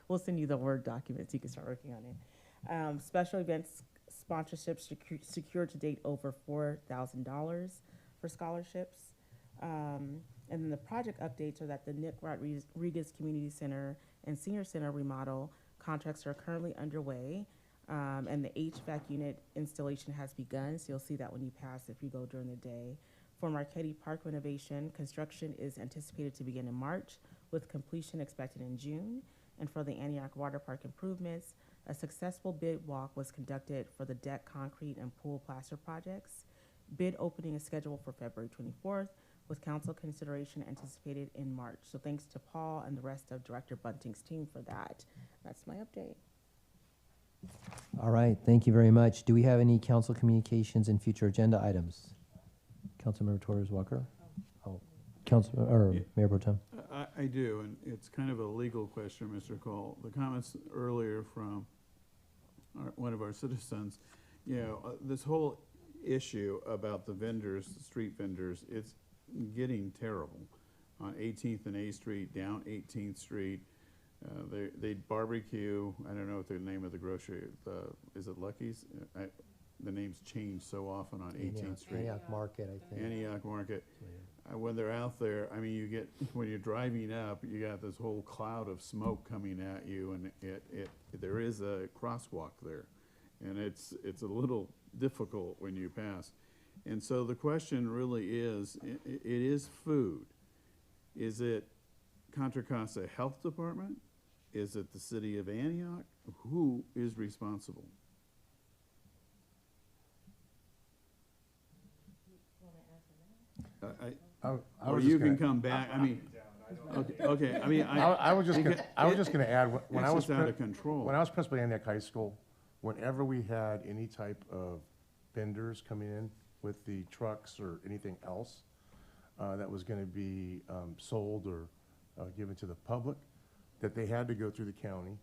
We'll send you the Word document so you can start working on it. Special events sponsorships secured to date over $4,000 for scholarships. And then the project updates are that the Nick Rodriguez Community Center and Senior Center remodel contracts are currently underway, and the HVAC unit installation has begun, so you'll see that when you pass if you go during the day. For Marquette Park renovation, construction is anticipated to begin in March, with completion expected in June. And for the Antioch Water Park improvements, a successful bid walk was conducted for the deck, concrete, and pool plaster projects. Bid opening is scheduled for February 24th, with council consideration anticipated in March. So thanks to Paul and the rest of Director Bunting's team for that. That's my update. All right, thank you very much. Do we have any council communications and future agenda items? Councilmember Torres Walker? Oh, Mayor Pro Tem. I do, and it's kind of a legal question, Mr. Cole. The comments earlier from one of our citizens, this whole issue about the vendors, the street vendors, getting terrible. On 18th and A Street, down 18th Street, they barbecue. I don't know what the name of the grocery. Is it Lucky's? The names change so often on 18th Street. Antioch Market, I think. Antioch Market. When they're out there, I mean, you get, when you're driving up, you got this whole cloud of smoke coming at you, and there is a crosswalk there, and it's a little difficult when you pass. And so the question really is, it is food. Is it Contra Costa Health Department? Is it the city of Antioch? Who is responsible? Or you can come back. I mean, okay. I mean, I was just gonna add, when I was out of control. When I was principal at Antioch High School, whenever we had any type of vendors coming in with the trucks or anything else that was gonna be sold or given to the public, that they had to go through the county,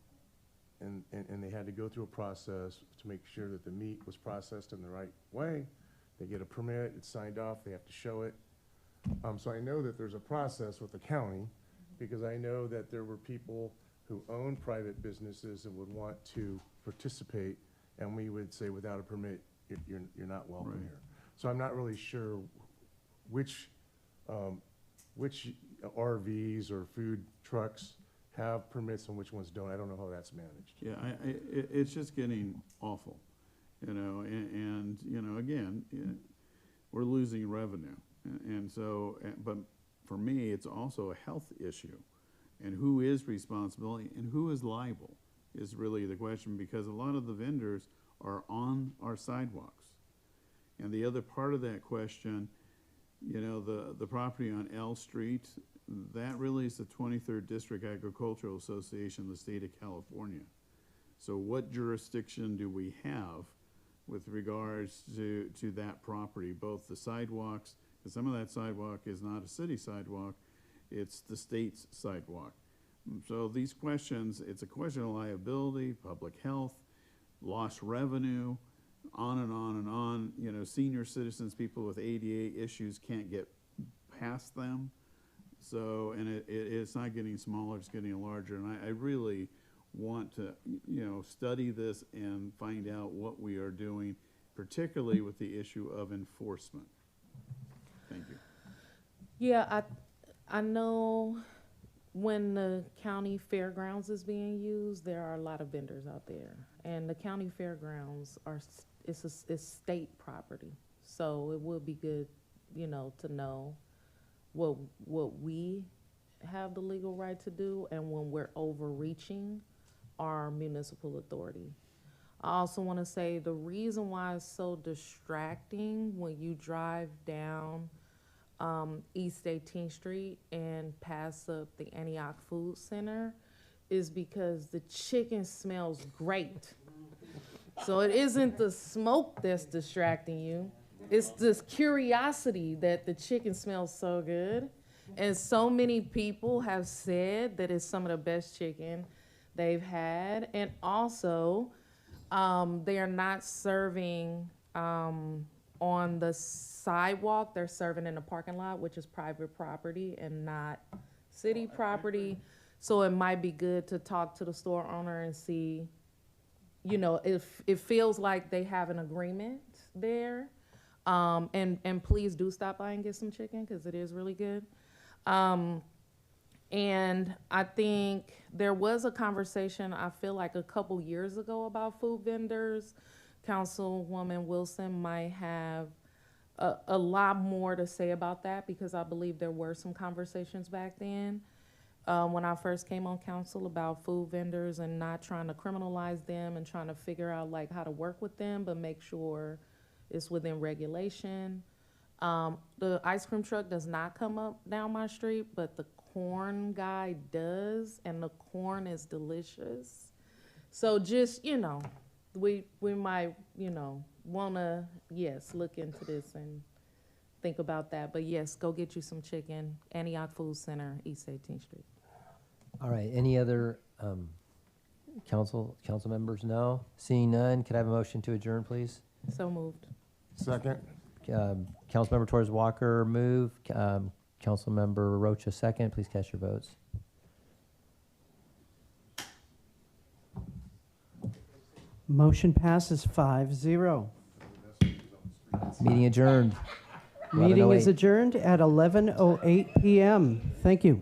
and they had to go through a process to make sure that the meat was processed in the right way. They get a permit, it's signed off, they have to show it. So I know that there's a process with the county, because I know that there were people who own private businesses and would want to participate, and we would say, without a permit, you're not welcome here. So I'm not really sure which RVs or food trucks have permits and which ones don't. I don't know how that's managed. Yeah, it's just getting awful, you know, and you know, again, we're losing revenue. And so, but for me, it's also a health issue. And who is responsible and who is liable is really the question, because a lot of the vendors are on our sidewalks. And the other part of that question, you know, the property on L Street, that really is the 23rd District Agricultural Association of the state of California. So what jurisdiction do we have with regards to that property, both the sidewalks, because some of that sidewalk is not a city sidewalk, it's the state's sidewalk. So these questions, it's a question of liability, public health, lost revenue, on and on and on. You know, senior citizens, people with ADA issues can't get past them. So, and it's not getting smaller, it's getting larger. And I really want to, you know, study this and find out what we are doing, particularly with the issue of enforcement. Thank you. Yeah, I know when the county fairgrounds is being used, there are a lot of vendors out there, and the county fairgrounds it's state property, so it would be good, you know, to know what we have the legal right to do, and when we're overreaching our municipal authority. I also want to say the reason why it's so distracting when you drive down East 18th Street and pass up the Antioch Food Center is because the chicken smells great. So it isn't the smoke that's distracting you. It's this curiosity that the chicken smells so good. And so many people have said that it's some of the best chicken they've had. And also, they are not serving on the sidewalk. They're serving in the parking lot, which is private property and not city property. So it might be good to talk to the store owner and see, you know, if it feels like they have an agreement there. And please do stop by and get some chicken, because it is really good. And I think there was a conversation, I feel like a couple years ago, about food vendors. Councilwoman Wilson might have a lot more to say about that, because I believe there were some conversations back then when I first came on council about food vendors and not trying to criminalize them and trying to figure out like how to work with them, but make sure it's within regulation. The ice cream truck does not come up down my street, but the corn guy does, and the corn is delicious. So just, you know, we might, you know, wanna, yes, look into this and think about that. But yes, go get you some chicken, Antioch Food Center, East 18th Street. All right, any other council members? No? Seeing none, could I have a motion to adjourn, please? So moved. Second. Councilmember Torres Walker move. Councilmember Rocha second. Please cast your votes. Motion passes 5-0. Meeting adjourned. Meeting is 11:08. adjourned at 11:08 PM. Thank you.